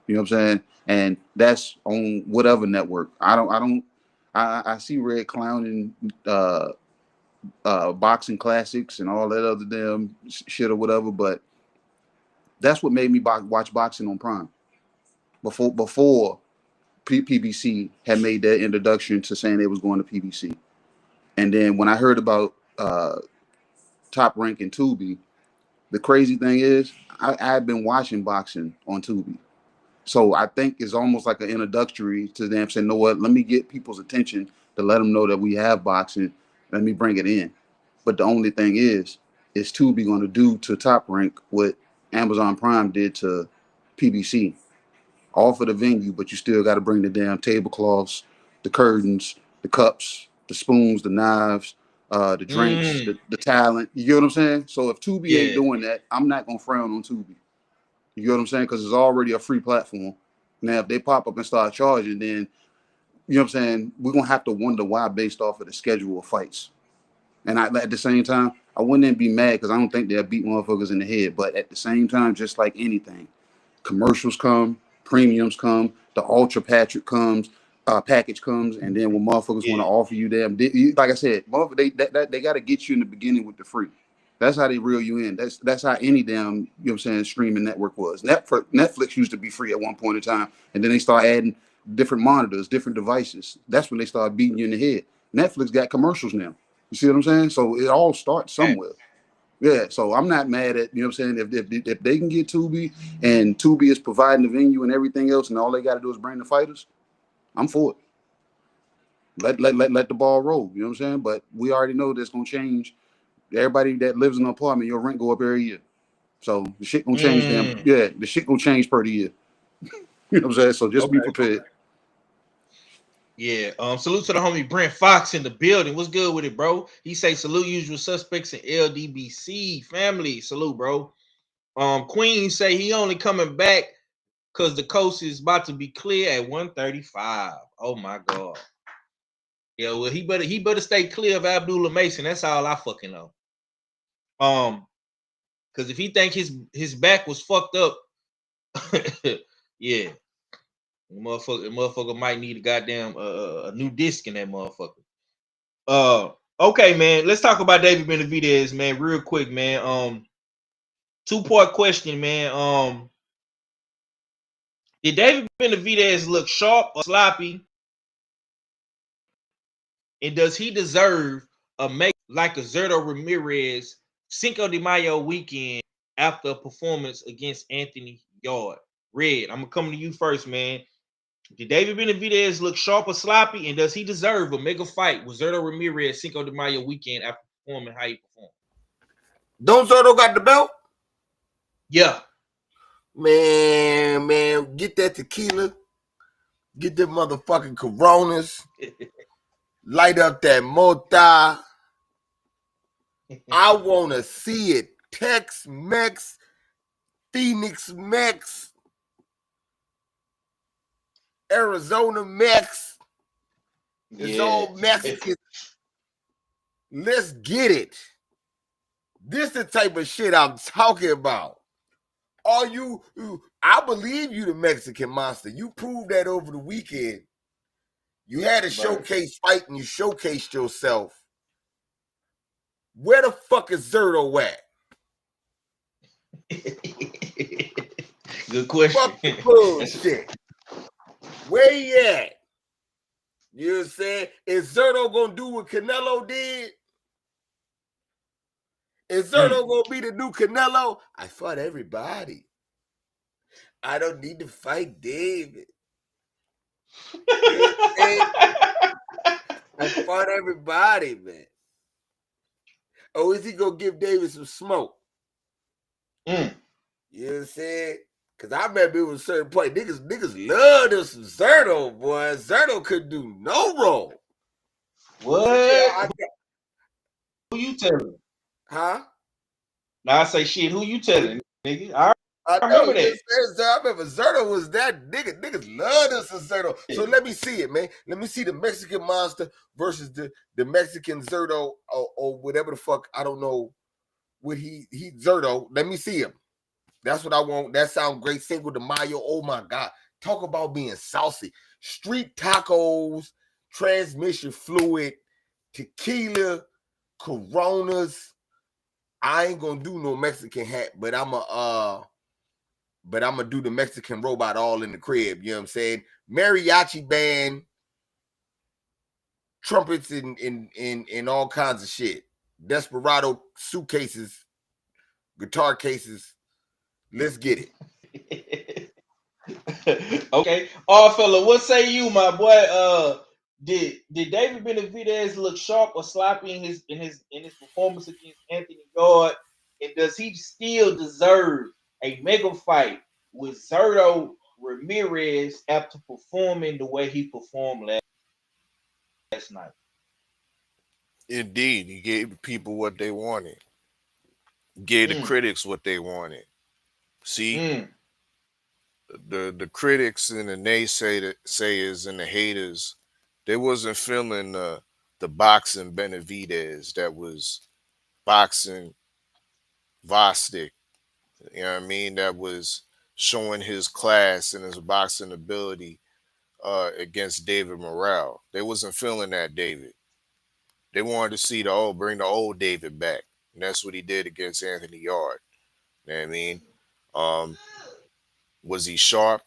You know what I'm saying? And that's on whatever network. I see Red clowning boxing classics and all that other damn shit or whatever. But that's what made me watch boxing on Prime before PBC had made that introduction to saying they was going to PBC. And then when I heard about Top Rank and Tubi, the crazy thing is I've been watching boxing on Tubi. So I think it's almost like an introductory to them saying, you know what, let me get people's attention to let them know that we have boxing. Let me bring it in. But the only thing is Tubi going to do to Top Rank what Amazon Prime did to PBC? All for the venue, but you still got to bring the damn tablecloths, the curtains, the cups, the spoons, the knives, the drinks, the talent. You get what I'm saying? So if Tubi ain't doing that, I'm not going to frown on Tubi. You get what I'm saying? Because it's already a free platform. Now, if they pop up and start charging, then, you know what I'm saying, we're going to have to wonder why based off of the schedule of fights. And at the same time, I wouldn't even be mad because I don't think they'll beat motherfuckers in the head. But at the same time, just like anything, commercials come, premiums come, the ultra package comes, and then when motherfuckers want to offer you them, like I said, they got to get you in the beginning with the free. That's how they reel you in. That's how any damn, you know what I'm saying, streaming network was. Netflix used to be free at one point in time, and then they start adding different monitors, different devices. That's when they start beating you in the head. Netflix got commercials now. You see what I'm saying? So it all starts somewhere. Yeah, so I'm not mad at, you know what I'm saying, if they can get Tubi and Tubi is providing the venue and everything else and all they got to do is bring the fighters, I'm for it. Let the ball roll, you know what I'm saying? But we already know that's going to change. Everybody that lives in an apartment, your rent go up every year. So the shit going to change them. Yeah, the shit going to change per the year. You know what I'm saying? So just be prepared. Yeah. Salute to the homie Brent Fox in the building. What's good with it, bro? He say salute usual suspects in LDBC family. Salute, bro. Queen say he only coming back because the coast is about to be clear at 1:35. Oh my god. Yeah, well, he better stay clear of Abdullah Mason. That's all I fucking know. Because if he think his back was fucked up, yeah. Motherfucker might need a goddamn a new disc in that motherfucker. Okay, man. Let's talk about David Benavidez, man, real quick, man. Two-part question, man. Did David Benavidez look sharp or sloppy? And does he deserve a make like a Zerto Ramirez Cinco de Mayo weekend after a performance against Anthony Yard? Red, I'm gonna come to you first, man. Did David Benavidez look sharp or sloppy? And does he deserve a mega fight with Zerto Ramirez Cinco de Mayo weekend after performing how he performed? Don't Zerto got the belt? Yeah. Man, get that tequila. Get them motherfucking Coronas. Light up that mota. I want to see it. Tex-Mex, Phoenix Mex, Arizona Mex. It's all Mexican. Let's get it. This the type of shit I'm talking about. I believe you the Mexican monster. You proved that over the weekend. You had a showcase fight and you showcased yourself. Where the fuck is Zerto at? Good question. Fuck the bullshit. Where he at? You know what I'm saying? Is Zerto gonna do what Canelo did? Is Zerto gonna be the new Canelo? I fought everybody. I don't need to fight David. You know what I'm saying? I fought everybody, man. Oh, is he gonna give David some smoke? You know what I'm saying? Because I remember it was a certain point. Niggas loved us some Zerto, boy. Zerto couldn't do no wrong. What? Who you telling? Huh? Now I say shit, who you telling, nigga? I remember that. I remember Zerto was that nigga. Niggas loved us some Zerto. So let me see it, man. Let me see the Mexican monster versus the Mexican Zerto or whatever the fuck. I don't know what he Zerto. Let me see him. That's what I want. That sounds great. Cinco de Mayo. Oh my God. Talk about being saucy. Street tacos, transmission fluid, tequila, Coronas. I ain't gonna do no Mexican hat, but I'm gonna do the Mexican robot all in the crib. You know what I'm saying? Mariachi band, trumpets in all kinds of shit. Desperado suitcases, guitar cases. Let's get it. Okay. Oh, fella, what say you, my boy? Did David Benavidez look sharp or sloppy in his performance against Anthony Gard? And does he still deserve a mega fight with Zerto Ramirez after performing the way he performed last night? Indeed, he gave the people what they wanted. Gave the critics what they wanted. See, the critics and the naysayers and the haters, they wasn't feeling the boxing Benavidez that was boxing Vostik. You know what I mean? That was showing his class and his boxing ability against David Morrell. They wasn't feeling that David. They wanted to see bring the old David back. And that's what he did against Anthony Yard. You know what I mean? Was he sharp?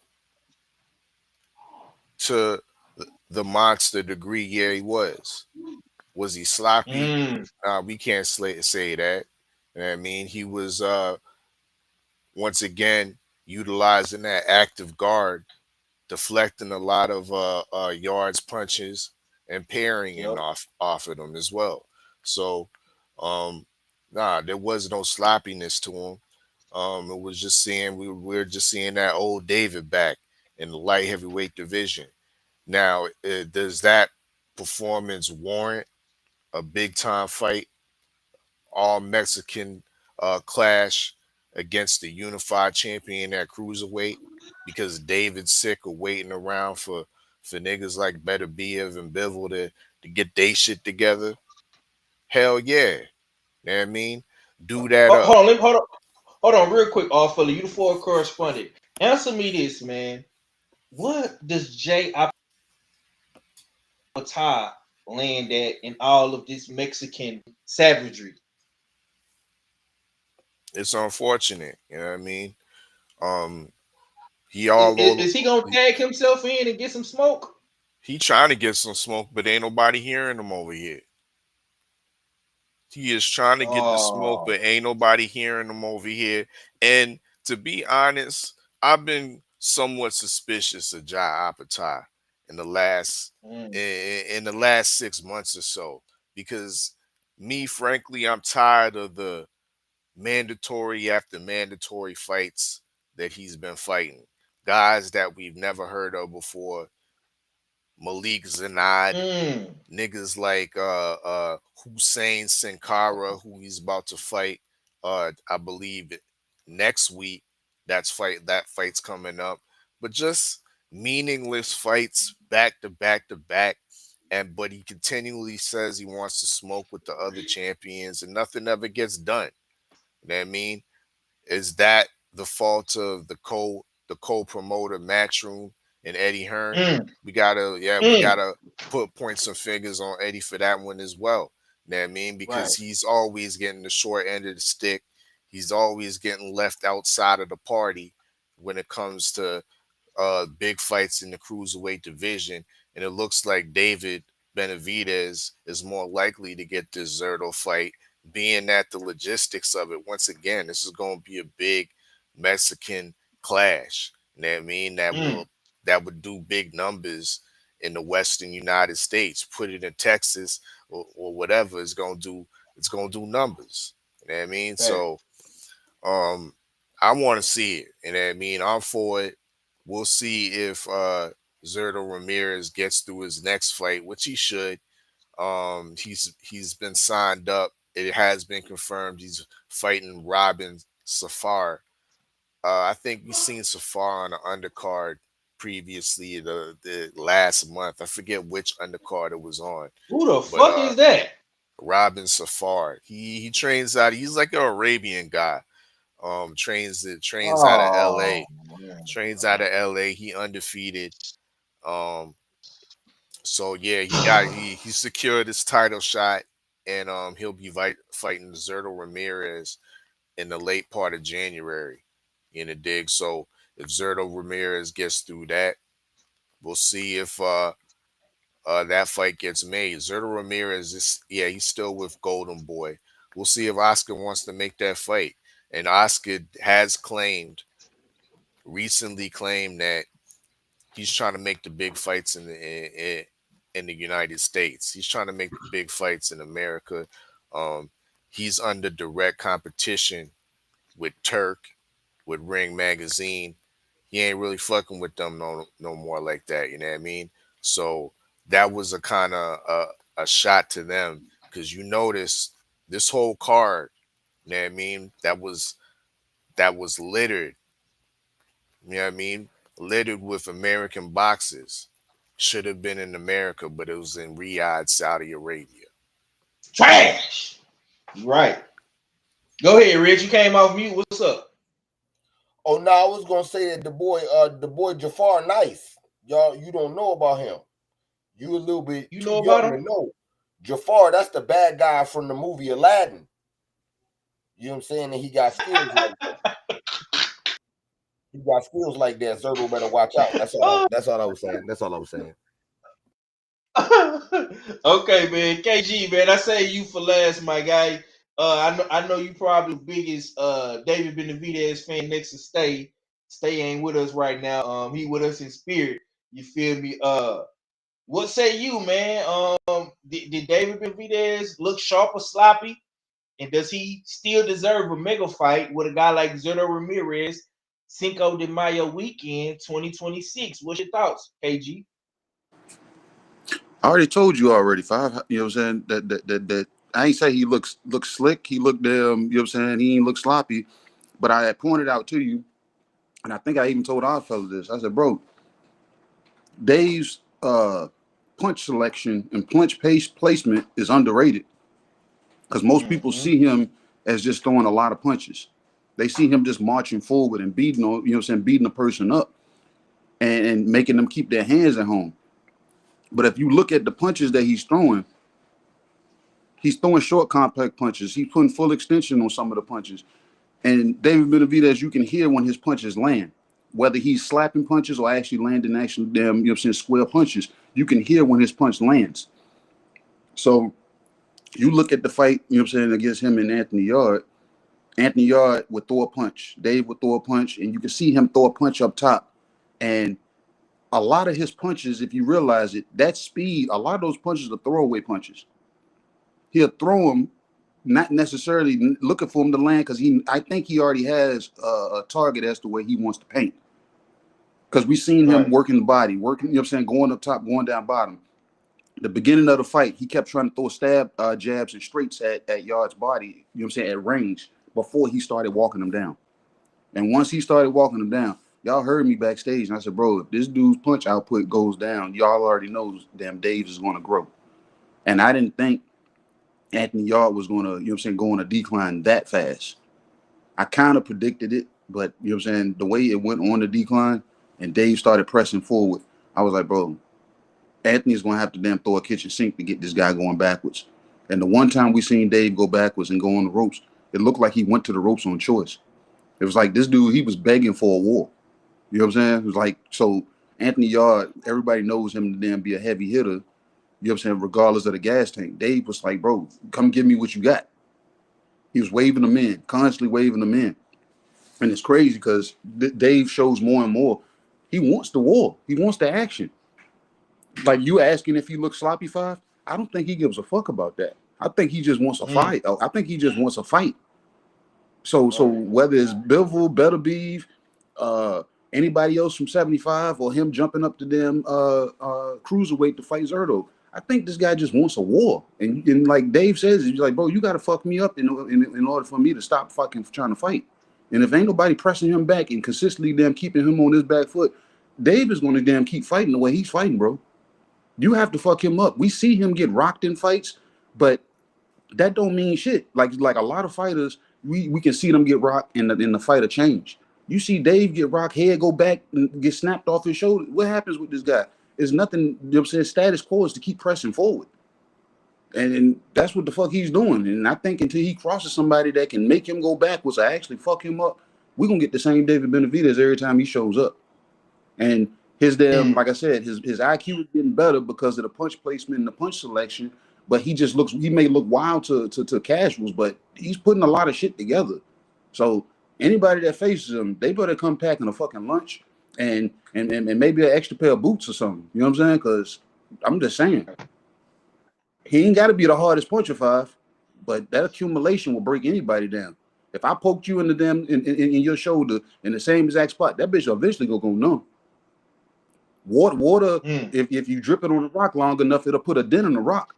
To the monster degree, yeah, he was. Was he sloppy? We can't say that. You know what I mean? He was once again utilizing that active guard, deflecting a lot of yards punches and parrying off of them as well. So there was no sloppiness to him. It was just seeing we're just seeing that old David back in the light heavyweight division. Now, does that performance warrant a big time fight, all Mexican clash against the unified champion at cruiserweight? Because David's sick of waiting around for niggas like Benavidez and Bivol to get they shit together. Hell yeah. You know what I mean? Do that up. Hold on, real quick, fella. You the foreign correspondent. Answer me this, man. What does Jay Apatow land at in all of this Mexican savagery? It's unfortunate, you know what I mean? Is he gonna tag himself in and get some smoke? He trying to get some smoke, but ain't nobody hearing him over here. He is trying to get the smoke, but ain't nobody hearing him over here. And to be honest, I've been somewhat suspicious of Jai Apatow in the last 6 months or so, because me, frankly, I'm tired of the mandatory after mandatory fights that he's been fighting. Guys that we've never heard of before. Malik Zanad, niggas like Hussein Sankara, who he's about to fight, I believe next week. That fight's coming up. But just meaningless fights back to back to back. But he continually says he wants to smoke with the other champions and nothing ever gets done. You know what I mean? Is that the fault of the co-promoter Matchroom and Eddie Hearn? We gotta put points and figures on Eddie for that one as well. You know what I mean? Because he's always getting the short end of the stick. He's always getting left outside of the party when it comes to big fights in the cruiserweight division. And it looks like David Benavidez is more likely to get this Zerto fight, being that the logistics of it, once again, this is going to be a big Mexican clash. You know what I mean? That would do big numbers in the Western United States. Put it in Texas or whatever, it's gonna do numbers. You know what I mean? Right. So I want to see it. You know what I mean? I'm for it. We'll see if Zerto Ramirez gets through his next fight, which he should. He's been signed up. It has been confirmed he's fighting Robin Safar. I think we've seen Safar on the undercard previously the last month. I forget which undercard it was on. Who the fuck is that? Robin Safar. He trains out. He's like an Arabian guy. Trains out of LA. Trains out of LA. He undefeated. So yeah, he secured his title shot and he'll be fighting Zerto Ramirez in the late part of January. In the dig. So if Zerto Ramirez gets through that, we'll see if that fight gets made. Zerto Ramirez he's still with Golden Boy. We'll see if Oscar wants to make that fight. And Oscar has recently claimed that he's trying to make the big fights in the United States. He's trying to make the big fights in America. He's under direct competition with Turk, with Ring Magazine. He ain't really fucking with them no more like that. You know what I mean? So that was a kind of a shot to them, because you notice this whole card, you know what I mean? That was littered. You know what I mean? Littered with American boxes. Should have been in America, but it was in Riyadh, Saudi Arabia. Trash. Right. Go ahead, Rich. You came off mute. What's up? Oh no, I was gonna say that the boy Jafar Nice. Y'all, you don't know about him. You a little bit you too know young about him? to know. Jafar, that's the bad guy from the movie Aladdin. You know what I'm saying? And he got skills like that. He got skills like that. Zerto better watch out. That's all I was saying. That's all I was saying. Okay, man. KG, man. I say you for last, my guy. I know you probably the biggest David Benavidez fan next to Stay. Stay ain't with us right now. He with us in spirit. You feel me? What say you, man? Did David Benavidez look sharp or sloppy? And does he still deserve a mega fight with a guy like Zerto Ramirez, Cinco de Mayo weekend 2026? What's your thoughts, KG? I already told you already, Five. You know what I'm saying? That I ain't say he looks slick. He looked damn, you know what I'm saying? He ain't look sloppy. But I had pointed out to you, and I think I even told our fellas this. I said, bro, Dave's punch selection and punch pace placement is underrated. Because most people see him as just throwing a lot of punches. They see him just marching forward and beating on, you know what I'm saying, beating the person up and making them keep their hands at home. But if you look at the punches that he's throwing short, compact punches. He's putting full extension on some of the punches. And David Benavidez, you can hear when his punches land, whether he's slapping punches or actually landing actually damn, you know what I'm saying, square punches. You can hear when his punch lands. So you look at the fight, you know what I'm saying, against him and Anthony Yard. Anthony Yard would throw a punch. Dave would throw a punch, and you can see him throw a punch up top. And a lot of his punches, if you realize it, that speed, a lot of those punches are throwaway punches. He'll throw them, not necessarily looking for him to land, because I think he already has a target as to where he wants to paint. Because we've seen him working the body, working, you know what I'm saying, going up top, going down bottom. The beginning of the fight, he kept trying to throw stab jabs and straights at Yard's body, you know what I'm saying, at range before he started walking him down. And once he started walking him down, y'all heard me backstage, and I said, bro, if this dude's punch output goes down, y'all already know damn Dave is going to grow. And I didn't think Anthony Yard was going to, you know what I'm saying, go on a decline that fast. I kind of predicted it, but, you know what I'm saying, the way it went on the decline and Dave started pressing forward, I was like, bro, Anthony's going to have to damn throw a kitchen sink to get this guy going backwards. And the one time we seen Dave go backwards and go on the ropes, it looked like he went to the ropes on choice. It was like this dude, he was begging for a war. You know what I'm saying? It was like, so Anthony Yard, everybody knows him to damn be a heavy hitter, you know what I'm saying, regardless of the gas tank. Dave was like, bro, come give me what you got. He was waving them in, constantly waving them in. And it's crazy because Dave shows more and more. He wants the war. He wants the action. Like you asking if he looks sloppy, Five, I don't think he gives a fuck about that. I think he just wants a fight. I think he just wants a fight. So whether it's Bivol, Better Beef, anybody else from 75, or him jumping up to them cruiserweight to fight Zerto, I think this guy just wants a war. And like Dave says, he's like, bro, you got to fuck me up in order for me to stop fucking trying to fight. And if ain't nobody pressing him back and consistently damn keeping him on his back foot, Dave is going to damn keep fighting the way he's fighting, bro. You have to fuck him up. We see him get rocked in fights, but that don't mean shit. Like a lot of fighters, we can see them get rocked in the fight of change. You see Dave get rocked, head go back and get snapped off his shoulder. What happens with this guy? It's nothing, you know what I'm saying? Status quo is to keep pressing forward. And that's what the fuck he's doing. And I think until he crosses somebody that can make him go backwards or actually fuck him up, we're gonna get the same David Benavidez every time he shows up. And his damn, like I said, his IQ is getting better because of the punch placement and the punch selection. But he may look wild to casuals, but he's putting a lot of shit together. So anybody that faces him, they better come packing a fucking lunch and maybe an extra pair of boots or something. You know what I'm saying? Because I'm just saying, he ain't got to be the hardest puncher, Five, but that accumulation will break anybody down. If I poked you in the damn in your shoulder in the same exact spot, that bitch eventually go numb. Water, if you drip it on the rock long enough, it'll put a dent in the rock.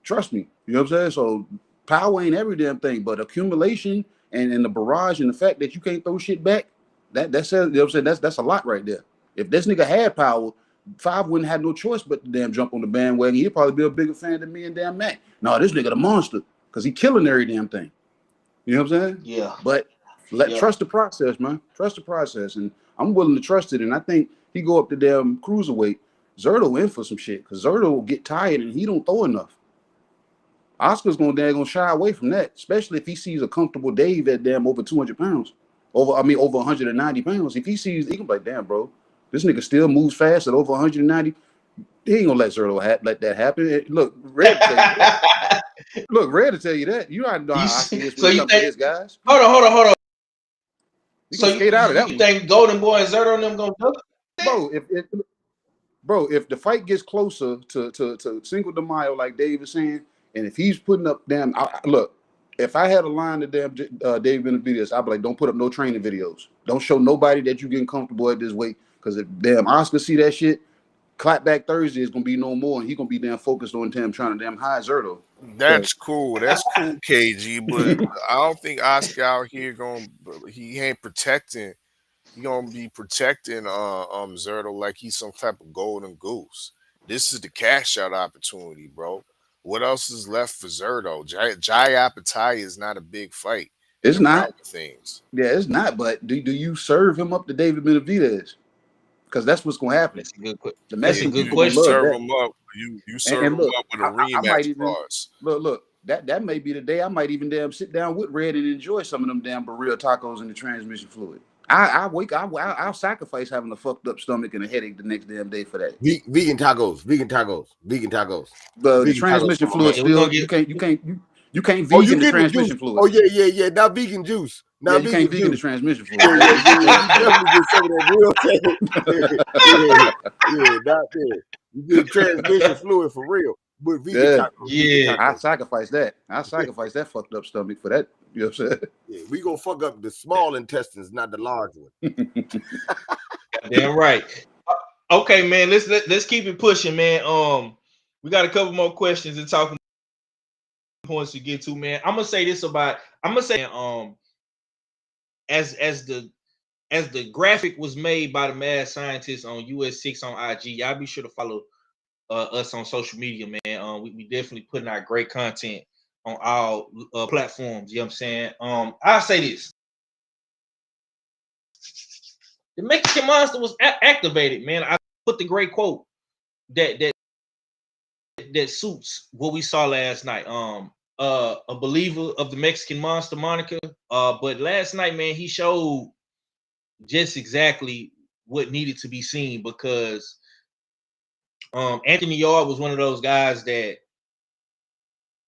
Trust me. You know what I'm saying? So power ain't every damn thing, but accumulation and the barrage and the fact that you can't throw shit back, that says, you know what I'm saying? That's a lot right there. If this nigga had power, Five wouldn't have no choice but to damn jump on the bandwagon. He'd probably be a bigger fan than me and damn Mac. No, this nigga the monster, because he killing every damn thing. You know what I'm saying? Yeah. But trust the process, man. Trust the process. And I'm willing to trust it. And I think he go up to damn cruiserweight. Zerto in for some shit, because Zerto will get tired and he don't throw enough. Oscar's gonna shy away from that, especially if he sees a comfortable Dave at damn over 200 pounds. Over 190 pounds. If he sees, he can be like, damn, bro, this nigga still moves fast at over 190. He ain't gonna let Zerto let that happen. Look, Red to tell you that. Look, Red to tell you that. You already know how Oscar is when it comes to his guys. Hold on. So you skate out of that. You think Golden Boy and Zerto and them gonna do it? Bro, if the fight gets closer to Cinco de Mayo, like Dave is saying, and if he's putting up damn, look, if I had a line to damn Dave Benavidez, I'd be like, don't put up no training videos. Don't show nobody that you getting comfortable at this weight, because if damn Oscar see that shit, Clapback Thursday is gonna be no more, and he gonna be damn focused on damn trying to damn high Zerto. That's cool. That's cool, KG. But I don't think Oscar out here he ain't protecting. He gonna be protecting Zerto like he's some type of golden goose. This is the cash out opportunity, bro. What else is left for Zerto? Jai Apataya is not a big fight. It's not things. Yeah, it's not. But do you serve him up to David Benavidez? Because that's what's gonna happen. That's a good question. The Mexican you serve him up. You serve him up with a rematch clause. Look. That may be the day I might even damn sit down with Red and enjoy some of them damn burrito tacos in the transmission fluid. I'll sacrifice having a fucked up stomach and a headache the next damn day for that. Vegan tacos. The transmission fluid still you can't vegan the transmission fluid. Oh yeah. Not vegan juice. You can't vegan the transmission fluid. Not there. You get transmission fluid for real. But vegan tacos. I sacrifice that. I sacrifice that fucked up stomach for that. You know what I'm saying? Yeah, we gonna fuck up the small intestines, not the large one. Damn right. Okay, man. Let's keep it pushing, man. We got a couple more questions and talking points to get to, man. I'm gonna say as the graphic was made by the mad scientist on US6 on IG, y'all be sure to follow us on social media, man. We definitely putting out great content on all platforms. You know what I'm saying? I'll say this. The Mexican monster was activated, man. I put the great quote that suits what we saw last night. A believer of the Mexican monster moniker. But last night, man, he showed just exactly what needed to be seen, because Anthony Yard was one of those guys that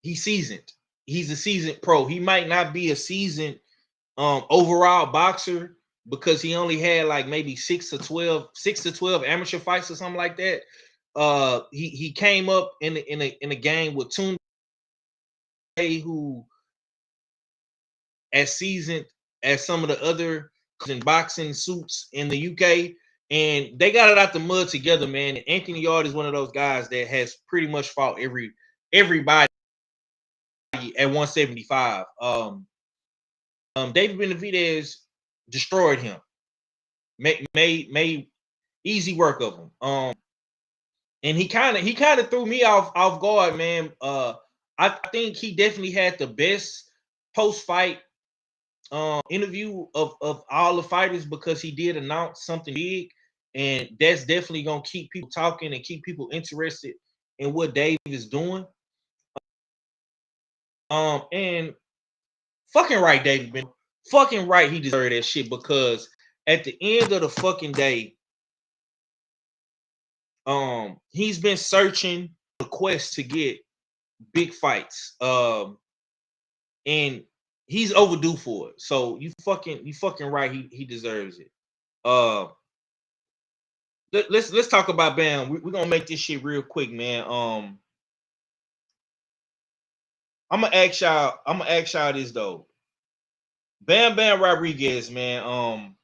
he's seasoned. He's a seasoned pro. He might not be a seasoned overall boxer, because he only had like maybe 6 to 12 amateur fights or something like that. He came up in a game with Tunde, who as seasoned as some of the other boxing suits in the UK, and they got it out the mud together, man. And Anthony Yard is one of those guys that has pretty much fought everybody at 175. David Benavidez destroyed him, made easy work of him. And he kind of threw me off guard, man. I think he definitely had the best post-fight interview of all the fighters, because he did announce something big, and that's definitely gonna keep people talking and keep people interested in what Dave is doing. And fucking right, David Ben. Fucking right, he deserved that shit because at the end of the fucking day, he's been searching the quest to get big fights. And he's overdue for it. So you fucking right, he deserves it. Let's talk about Bam. We're gonna make this shit real quick, man. I'm gonna ask y'all this though. Bam Rodriguez, man.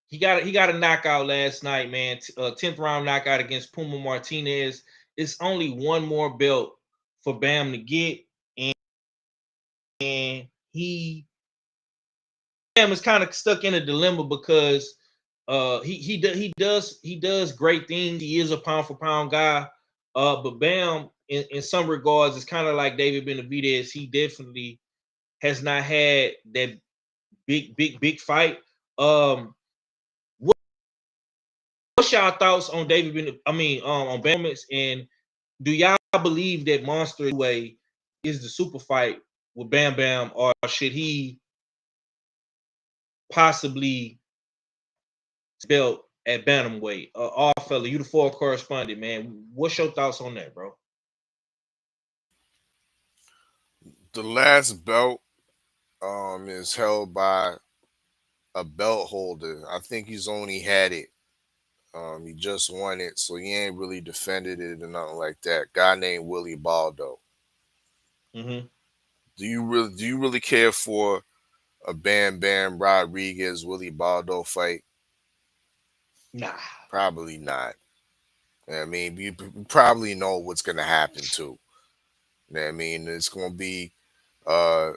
He got a knockout last night, man. 10th round knockout against Puma Martinez. It's only one more belt for Bam to get, and Bam is kind of stuck in a dilemma because he does great things. He is a pound for pound guy. But Bam, in some regards, is kind of like David Benavidez. He definitely has not had that big fight. What's y'all thoughts on on Bam? And do y'all believe that Monster Way is the super fight with Bam Bam, or should he possibly belt at bantamweight? All fella, you the four correspondent, man. What's your thoughts on that, bro? The last belt is held by a belt holder. I think he's only had it. He just won it, so he ain't really defended it or nothing like that. Guy named Willie Baldo. Mm-hmm. Do you really care for a Bam Bam Rodriguez Willie Baldo fight? Nah, probably not. I mean, you probably know what's gonna happen too. I mean, it's gonna be a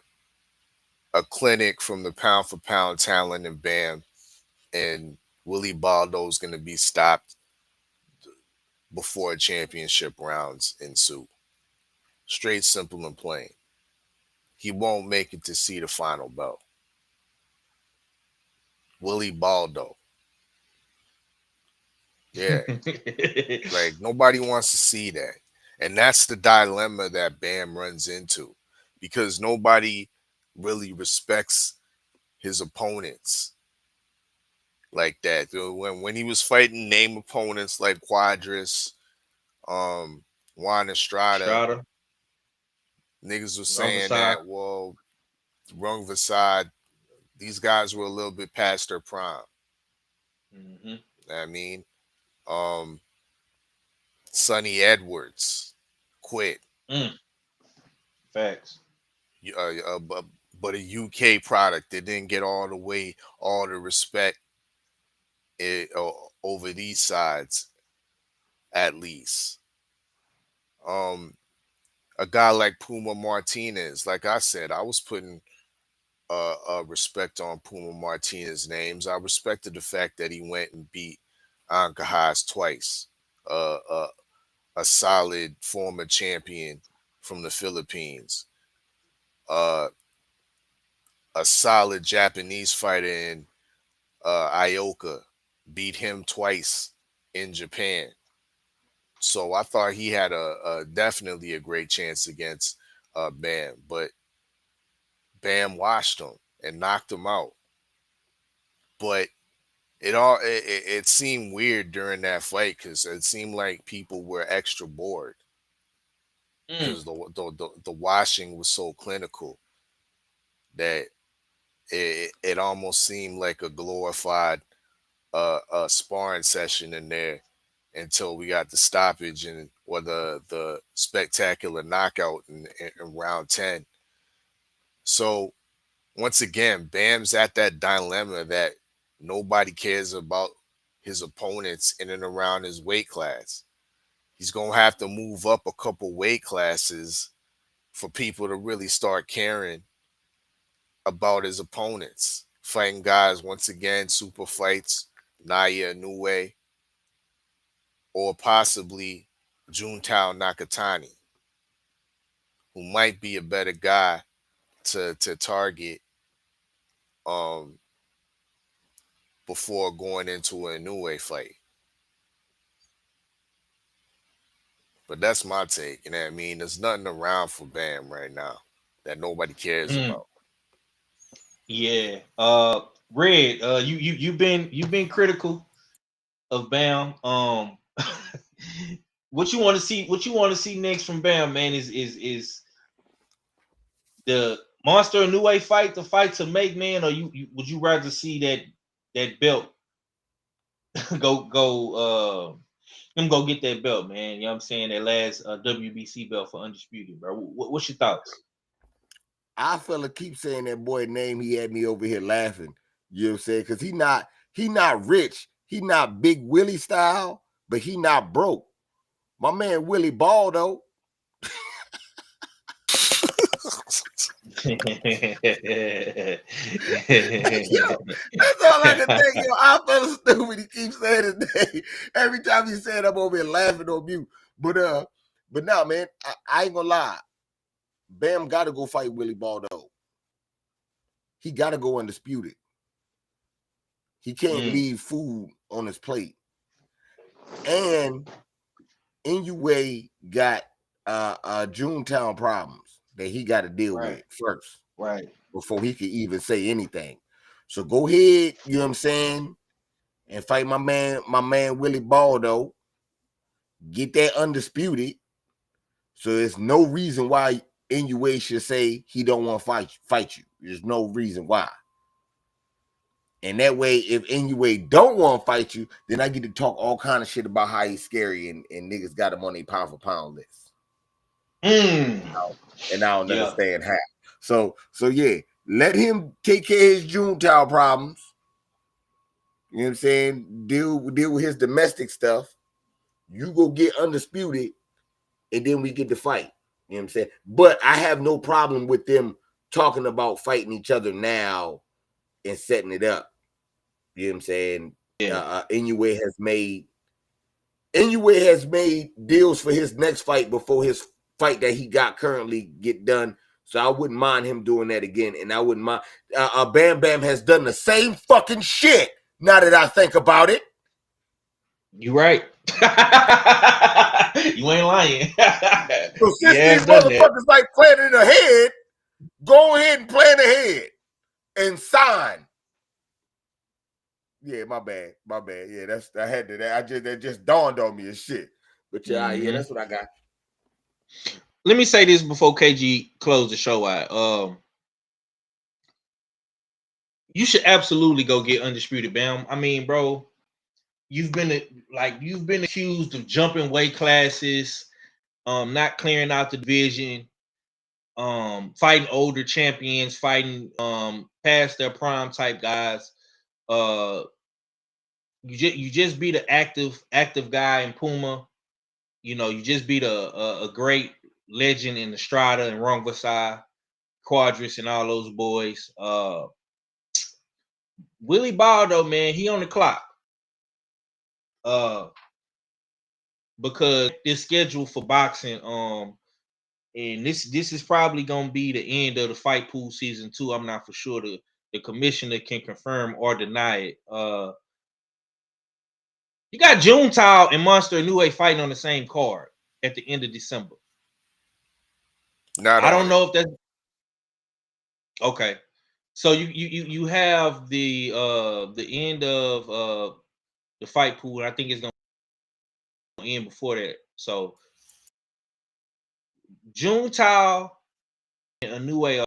clinic from the pound for pound talent and Bam, and Willie Baldo is gonna be stopped before championship rounds ensue. Straight, simple, and plain. He won't make it to see the final belt. Willie Baldo. Yeah. Like, nobody wants to see that. And that's the dilemma that Bam runs into because nobody really respects his opponents like that. When he was fighting name opponents like Quadras, Juan Estrada, niggas was saying that, well, Rung Vasad, these guys were a little bit past their prime. Mm-hmm. I mean, Sonny Edwards quit. Facts. But a UK product that didn't get all the respect over these sides, at least. A guy like Puma Martinez, like I said, I was putting respect on Puma Martinez's names. I respected the fact that he went and beat Ankahas twice. A solid former champion from the Philippines. A solid Japanese fighter in Ioka beat him twice in Japan. So I thought he had a definitely a great chance against Bam, but Bam washed him and knocked him out. But it seemed weird during that fight because it seemed like people were extra bored because the washing was so clinical that it almost seemed like a glorified sparring session in there until we got the stoppage and or the spectacular knockout in round 10. So once again, Bam's at that dilemma that nobody cares about his opponents in and around his weight class. He's going to have to move up a couple weight classes for people to really start caring about his opponents. Fighting guys, once again, super fights, Naya Inoue, or possibly Juntao Nakatani, who might be a better guy to target before going into a Inoue fight. But that's my take. You know what I mean? There's nothing around for Bam right now that nobody cares about. Yeah. Red, you've been critical of Bam. What you want to see next from Bam, man, is the Monster Inoue fight, the fight to make, man, or you would you rather see that belt go him go get that belt, man? You know what I'm saying? That last WBC belt for Undisputed, bro. What's your thoughts? I fella keep saying that boy name. He had me over here laughing. You know what I'm saying? Because he not rich. He not Big Willie style, but he not broke. My man Willie Ball though. Yo, that's all I can think. Yo, I felt stupid. He keeps saying his name. Every time he said, I'm over here laughing on mute. But now, man, I ain't gonna lie. Bam got to go fight Willie Ball though. He got to go undisputed. He can't leave food on his plate. And Inoue got Junetown problems that he got to deal with first. Right. Before he could even say anything. So go ahead, you know what I'm saying, and fight my man Willie Baldo. Get that undisputed. So there's no reason why Inoue should say he don't want to fight you. There's no reason why. And that way, if Inoue don't want to fight you, then I get to talk all kind of shit about how he's scary and niggas got him on a pound for pound list. And I don't understand how. So yeah, let him take care of his Junetown problems. You know what I'm saying? Deal with his domestic stuff. You go get undisputed, and then we get to fight. You know what I'm saying? But I have no problem with them talking about fighting each other now and setting it up. You know what I'm saying? Yeah. Inoue has made deals for his next fight before his fight that he got currently get done. So I wouldn't mind him doing that again. And I wouldn't mind. Bam Bam has done the same fucking shit now that I think about it. You right. You ain't lying. So since these motherfuckers like playing in the head, go ahead and play in the head and sign. Yeah, my bad. Yeah, that just dawned on me as shit. But yeah, that's what I got. Let me say this before KG close the show out. You should absolutely go get Undisputed, Bam. I mean, bro, you've been accused of jumping weight classes, not clearing out the division, fighting older champions, fighting past their prime type guys. You just beat an active guy in Puma. You know, you just beat a great legend in Estrada and Ron Vasai, Quadris, and all those boys. Willie Baldo, man, he on the clock. Because this schedule for boxing, and this is probably gonna be the end of the fight pool season 2. I'm not for sure. The commissioner can confirm or deny it. You got Junetao and Monster Inoue fighting on the same card at the end of December. I don't know if that's okay. So you have the end of the fight pool. I think it's gonna end before that. So Junetao and Inoue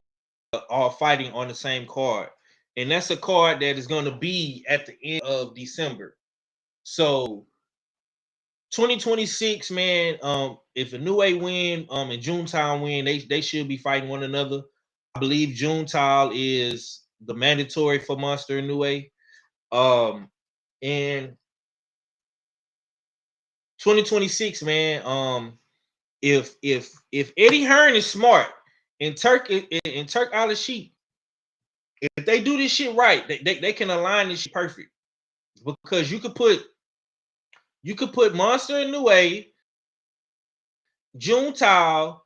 are fighting on the same card, and that's a card that is going to be at the end of December. So 2026, man. If Inoue win, and Junetao win, they should be fighting one another. I believe Junetao is the mandatory for Monster Inoue. And 2026, man. If Eddie Hearn is smart and Turk Al-Sheikh, if they do this shit right, they can align this shit perfect. Because you could put Monster Inoue, Junetao,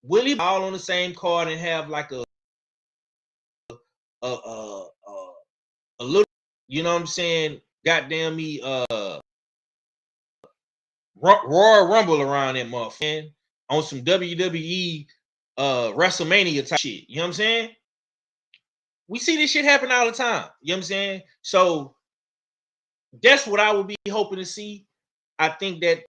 Willie all on the same card and have like a little, you know what I'm saying? Goddamn me, Royal Rumble around that motherfucker on some WWE WrestleMania type shit. You know what I'm saying? We see this shit happen all the time. You know what I'm saying? So that's what I would be hoping to see. I think that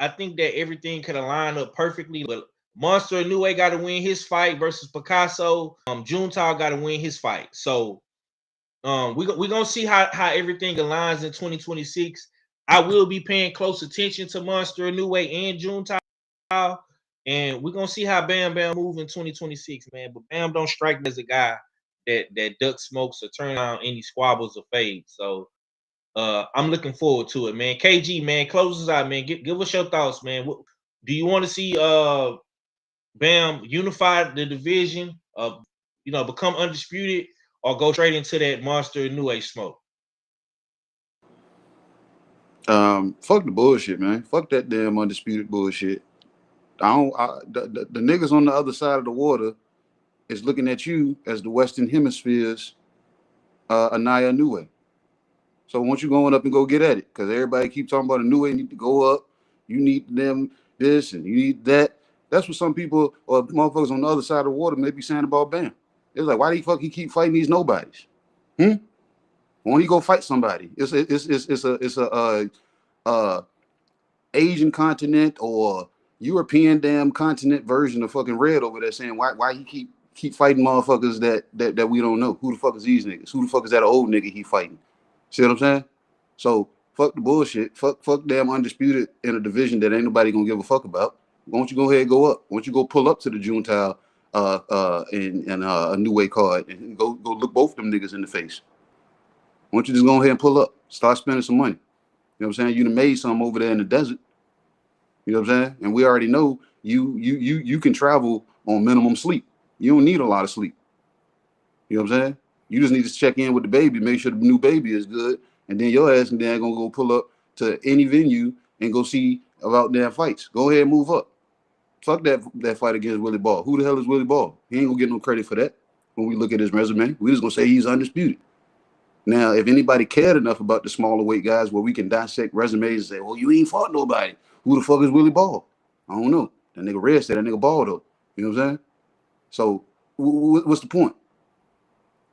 everything could align up perfectly. But Monster Inoue got to win his fight versus Picasso. Juntao got to win his fight. So we're gonna see how everything aligns in 2026. I will be paying close attention to Monster Inoue and Juntao, and we're gonna see how Bam Bam move in 2026, man. But Bam don't strike me as a guy that ducks smokes or turn on any squabbles or fades. So I'm looking forward to it, man. KG, man, close us out, man. Give us your thoughts, man. Do you want to see Bam unify the division, become undisputed, or go straight into that Monster Inoue smoke? Fuck the bullshit, man. Fuck that damn undisputed bullshit. The niggas on the other side of the water is looking at you as the Western Hemisphere's Anaya Inoue. So once you going up and go get at it, because everybody keep talking about Inoue need to go up, you need them this and you need that. That's what some people or motherfuckers on the other side of the water may be saying about Bam. It's like, why the fuck he keep fighting these nobodies? Why don't he go fight somebody? It's a Asian continent or European damn continent version of fucking Red over there saying why he keep fighting motherfuckers that we don't know. Who the fuck is these niggas? Who the fuck is that old nigga he fighting? See what I'm saying? So fuck the bullshit. Fuck damn undisputed in a division that ain't nobody gonna give a fuck about. Why don't you go ahead and go up? Why don't you go pull up to the Juntao and a new way card and go look both them niggas in the face? Why don't you just go ahead and pull up? Start spending some money. You know what I'm saying? You done made something over there in the desert. You know what I'm saying? And we already know you can travel on minimum sleep. You don't need a lot of sleep. You know what I'm saying? You just need to check in with the baby, make sure the new baby is good, and then your ass and dad gonna go pull up to any venue and go see about their fights. Go ahead and move up. Fuck that fight against Willie Ball. Who the hell is Willie Ball? He ain't gonna get no credit for that. When we look at his resume, we just gonna say he's undisputed. Now, if anybody cared enough about the smaller weight guys where we can dissect resumes and say, well, you ain't fought nobody. Who the fuck is Willie Ball? I don't know. That nigga Red said that nigga Ball though. You know what I'm saying? So what's the point?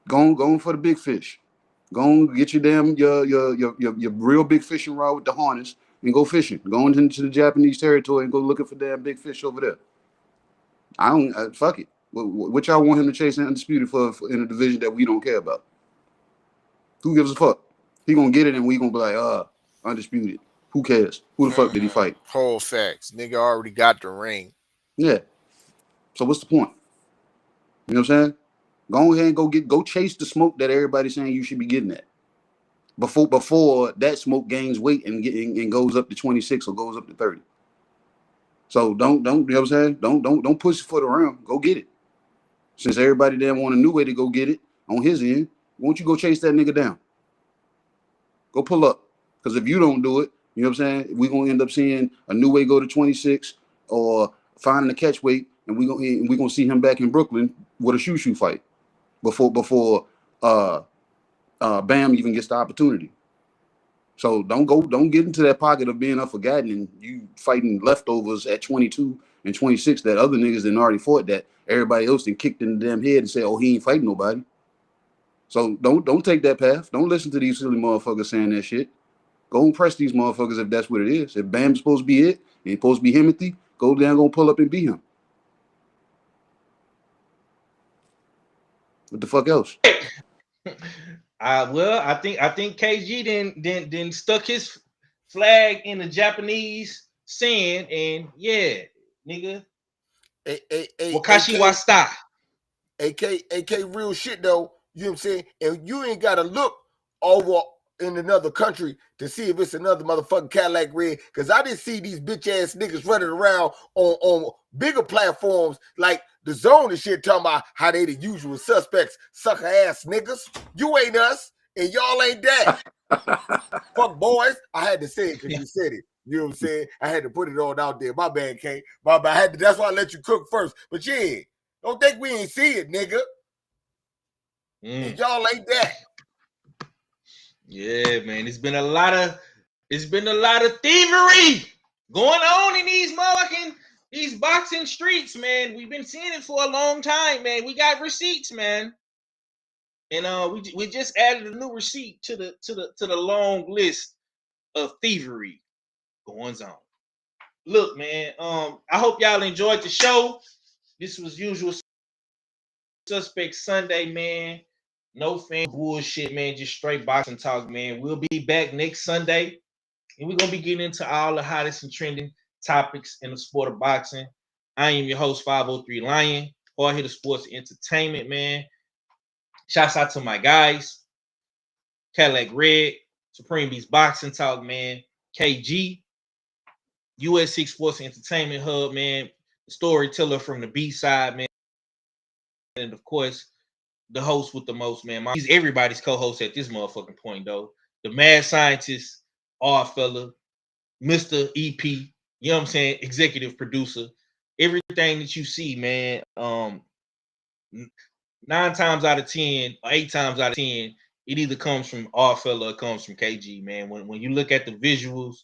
Go on for the big fish. Go on, get your damn your real big fishing rod with the harness and go fishing. Go into the Japanese territory and go looking for damn big fish over there. I don't fuck it. What y'all want him to chase undisputed for in a division that we don't care about? Who gives a fuck? He gonna get it and we gonna be like, undisputed. Who cares? Who the fuck did he fight? Whole facts. Nigga already got the ring. Yeah. So what's the point? You know what I'm saying? Go ahead and go chase the smoke that everybody's saying you should be getting at. Before that smoke gains weight and goes up to 26 or goes up to 30. So don't you know what I'm saying? Don't push your foot around. Go get it. Since everybody damn want a new way to go get it on his end, won't you go chase that nigga down? Go pull up. Because if you don't do it, you know what I'm saying? We're gonna end up seeing a new way go to 26 or finding a catch weight, and we're gonna see him back in Brooklyn with a shoo fight before Bam even gets the opportunity. So don't get into that pocket of being unforgotten and you fighting leftovers at 22 and 26 that other niggas that already fought that everybody else then kicked in the damn head and say, oh, he ain't fighting nobody. So don't take that path. Don't listen to these silly motherfuckers saying that shit. Go and press these motherfuckers if that's what it is. If Bam's supposed to be it, and he's supposed to be Himothy, go down, go pull up and beat him. What the fuck else? Well, I think KG then stuck his flag in the Japanese sand, and yeah, nigga. Wakashi Wasta. AK real shit though. You know what I'm saying? And you ain't gotta look over in another country to see if it's another motherfucking Cadillac Red. Cause I didn't see these bitch ass niggas running around on bigger platforms like the Zone and shit talking about how they the usual suspects, sucker ass niggas. You ain't us, and y'all ain't that. Fuck boys. I had to say it because you said it. You know what I'm saying? I had to put it on out there. My bad, K. My bad. I had to, that's why I let you cook first. But yeah, don't think we ain't see it, nigga. And y'all ain't that. Yeah, man. It's been a lot of It's been a lot of thievery going on in these boxing streets, man. We've been seeing it for a long time, man. We got receipts, man. And we just added a new receipt to the long list of thievery goings on. Look, man, I hope y'all enjoyed the show. This was Usual Suspect Sunday, man. No fan bullshit, man. Just straight boxing talk, man. We'll be back next Sunday, and we're gonna be getting into all the hottest and trending topics in the sport of boxing. I am your host, 503 Lion, hard hitter sports entertainment, man. Shouts out to my guys, Cadillac Red, Supreme Beast Boxing Talk, man, KG, US6 Sports Entertainment Hub, man, the storyteller from the B side, man, and of course, the host with the most, man. He's everybody's co-host at this motherfucking point, though. The mad scientist, odd fella, Mr. EP, you know what I'm saying, executive producer. Everything that you see, man, 9 times out of 10, or 8 times out of 10, it either comes from odd fella or comes from KG, man. When you look at the visuals,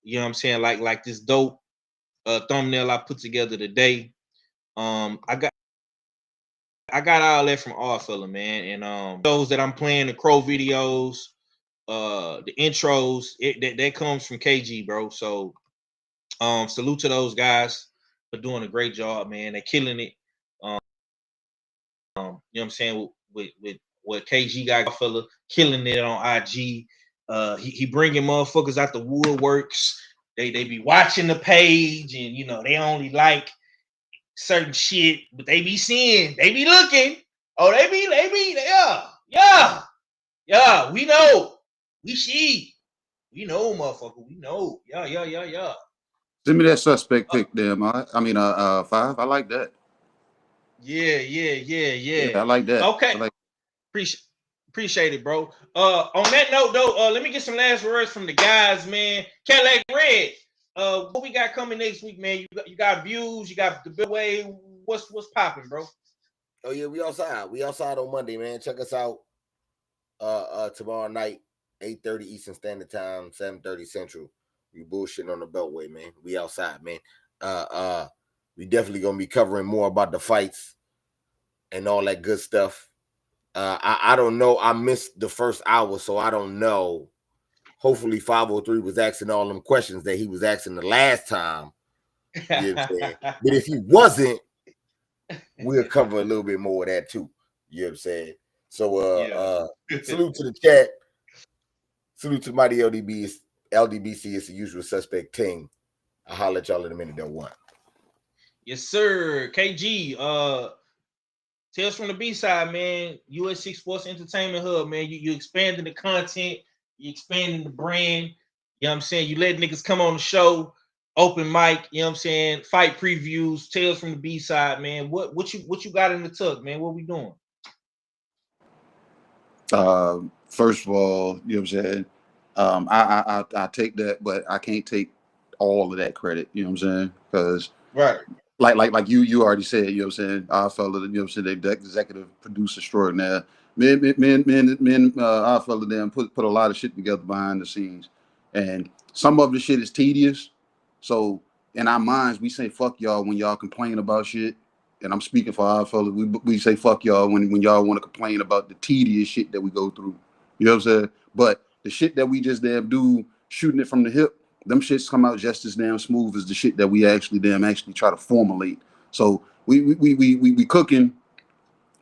you know what I'm saying, like this dope thumbnail I put together today. I got all that from odd fella, man. And those that I'm playing, the crow videos, the intros, that comes from KG, bro. So salute to those guys for doing a great job, man. They're killing it. You know what I'm saying, with what KG got, fella, killing it on IG. He bringing motherfuckers out the woodworks. They be watching the page, and you know they only like certain shit, but they be seeing, they be looking. Oh, they be, yeah. We know, we know, motherfucker. We know, yeah. Send me that suspect pick, damn. 5. I like that. Yeah. I like that. Okay. Appreciate it, bro. On that note, though, let me get some last words from the guys, man. Cadillac Red, what we got coming next week, man? You got views, you got the big way. What's popping, bro? Oh yeah, we outside. We outside on Monday, man. Check us out. Tomorrow night, 8:30 Eastern Standard Time, 7:30 Central. We bullshitting on the Beltway, man. We outside, man. We definitely gonna be covering more about the fights and all that good stuff. I don't know. I missed the first hour, so I don't know. Hopefully 503 was asking all them questions that he was asking the last time. You know what I'm saying? But if he wasn't, we'll cover a little bit more of that too. You know what I'm saying? So salute to the chat. Salute to Mighty LDBC. It's the Usual Suspect team. I'll holler at y'all in a minute, though. One. Yes, sir. KG, Tales from the B-side, man. US6 Sports Entertainment Hub, man. You expanding the content, you expanding the brand. You know what I'm saying? You let niggas come on the show, open mic, you know what I'm saying? Fight previews, Tales from the B-side, man. What you got in the tuck, man? What we doing? First of all, you know what I'm saying? I take that, but I can't take all of that credit, you know what I'm saying? Because right. Like you already said, you know what I'm saying? Our fella, you know what I'm saying, the executive producer extraordinaire. Our fella them put a lot of shit together behind the scenes. And some of the shit is tedious. So in our minds, we say fuck y'all when y'all complain about shit. And I'm speaking for our fella. We say fuck y'all when y'all want to complain about the tedious shit that we go through. You know what I'm saying? But the shit that we just damn do, shooting it from the hip, them shits come out just as damn smooth as the shit that we actually try to formulate. So we cooking,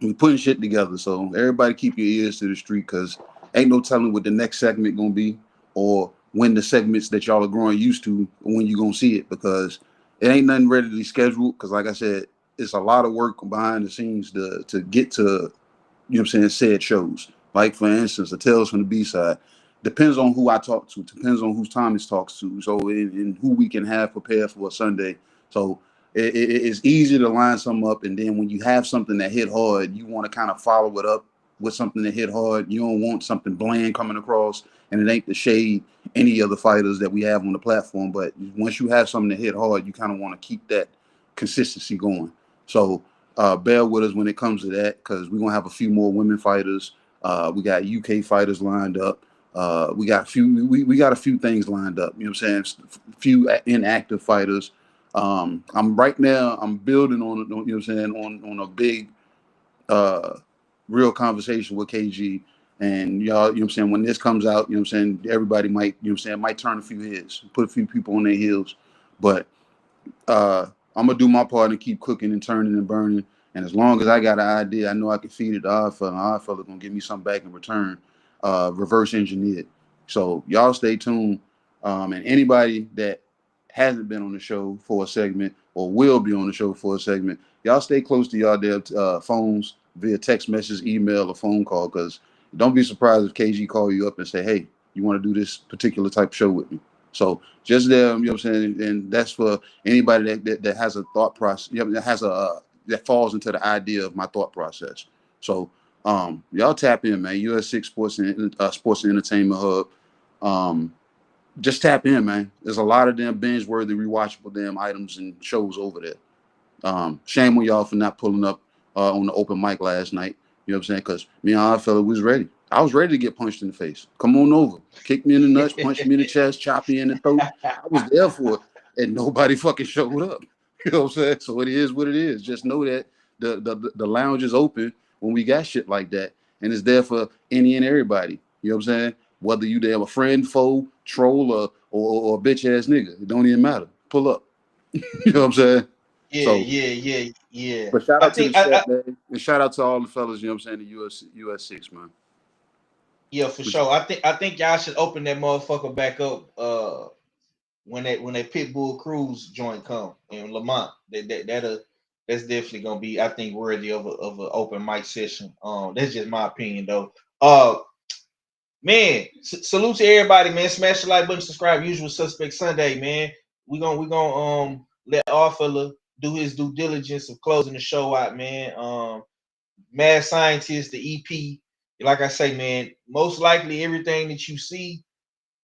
we putting shit together. So everybody keep your ears to the street, because ain't no telling what the next segment gonna be, or when the segments that y'all are growing used to, when you gonna see it, because it ain't nothing readily scheduled. Because like I said, it's a lot of work behind the scenes to get to, you know what I'm saying, said shows. Like for instance, the Tales from the B-side. Depends on who I talk to. Depends on whose Thomas talks to. So and who we can have prepared for a Sunday. So it's easy to line something up, and then when you have something that hit hard, you want to kind of follow it up with something that hit hard. You don't want something bland coming across, and it ain't to shade any other fighters that we have on the platform. But once you have something that hit hard, you kind of want to keep that consistency going. So bear with us when it comes to that, because we're gonna have a few more women fighters. We got UK fighters lined up. We got a few things lined up. You know what I'm saying? Few inactive fighters. I'm building on, you know what I'm saying, on a big real conversation with KG. And y'all, you know what I'm saying, when this comes out, you know what I'm saying, everybody might, you know what I'm saying, might turn a few heads, put a few people on their heels. But I'm gonna do my part and keep cooking and turning and burning. And as long as I got an idea, I know I can feed it to Odd Fella. Odd Fella gonna give me something back in return, reverse engineered. So y'all stay tuned. And anybody that hasn't been on the show for a segment or will be on the show for a segment, y'all stay close to y'all their phones via text message, email, or phone call, because don't be surprised if KG call you up and say, hey, you want to do this particular type of show with me. So just there, you know what I'm saying, and that's for anybody that has a thought process, you know, that has that falls into the idea of my thought process. So y'all tap in, man. US6 Sports Entertainment Hub. Just tap in, man. There's a lot of damn binge-worthy, rewatchable damn items and shows over there. Shame on y'all for not pulling up on the open mic last night. You know what I'm saying? Because me and our fella was ready. I was ready to get punched in the face. Come on over. Kick me in the nuts, punch me in the chest, chop me in the throat. I was there for it, and nobody fucking showed up. You know what I'm saying? So it is what it is. Just know that the lounge is open when we got shit like that, and it's there for any and everybody. You know what I'm saying? Whether you there a friend, foe, troll, or a bitch ass nigga, it don't even matter. Pull up. You know what I'm saying? Yeah. But shout out to the chat, man. And shout out to all the fellas, you know what I'm saying, the US6, man. Yeah, for sure. I think y'all should open that motherfucker back up when that Pitbull Cruise joint come in Lamont. That's definitely gonna be, I think, worthy of an open mic session. That's just my opinion though. Man, salute to everybody, man. Smash the like button, subscribe. Usual Suspect Sunday, man. We gonna let our fella do his due diligence of closing the show out, man. Mad Scientist, the EP. Like I say, man, most likely everything that you see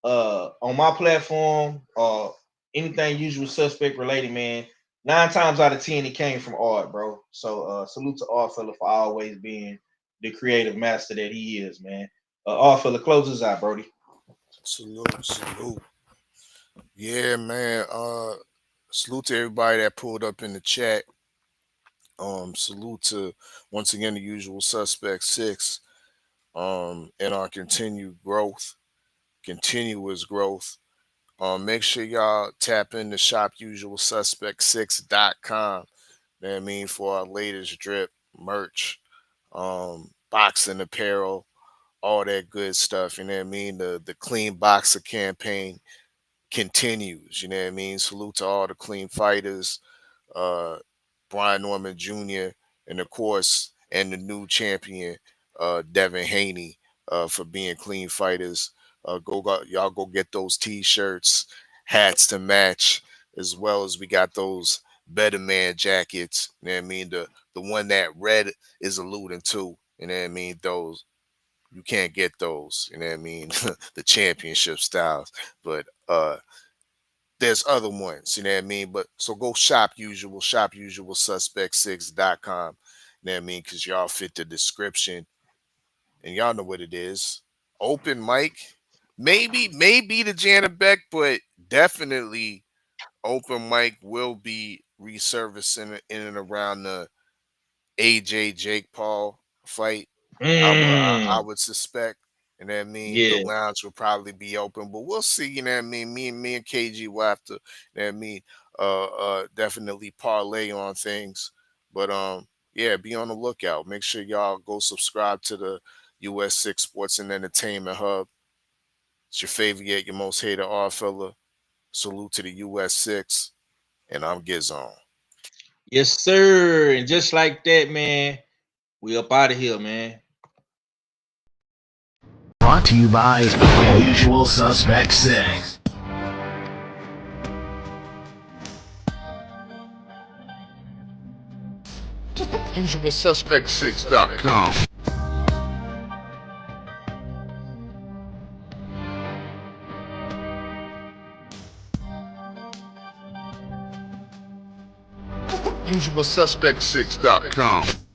on my platform or anything Usual Suspect related, man, 9 times out of 10 it came from Art, bro. So salute to Art fella for always being the creative master that he is, man. Art fella, closes out, Brody. Salute. Yeah, man. Salute to everybody that pulled up in the chat. Salute to, once again, the Usual Suspect 6. And our continuous growth. Make sure y'all tap into shopusualsuspect6.com. You know what I mean, for our latest drip, merch, boxing apparel, all that good stuff. You know what I mean? The Clean Boxer campaign continues. You know what I mean? Salute to all the clean fighters, Brian Norman Jr., and of course, and the new champion, Devin Haney, for being clean fighters. Y'all go get those t-shirts, hats to match, as well as we got those Better Man jackets. You know what I mean? The one that Red is alluding to. You know what I mean? Those, you can't get those. You know what I mean? The championship styles. But there's other ones, you know what I mean? But so go shopusualsuspect6.com. You know what I mean? Because y'all fit the description. And y'all know what it is. Open mic. Maybe the Janet Beck, but definitely open mic will be resurfacing in and around the AJ Jake Paul fight. I would suspect. You know what I mean? Yeah. The lounge will probably be open, but we'll see. You know what I mean? Me and KG will have to, you know what I mean, definitely parlay on things. But yeah, be on the lookout. Make sure y'all go subscribe to the US6 Sports and Entertainment Hub. It's your favorite yet your most hated R fella. Salute to the US6, and I'm Gizon. Yes, sir. And just like that, man, we up out of here, man. Brought to you by Usual Suspect 6. UsualSuspect6.com. UsualSuspect6.com.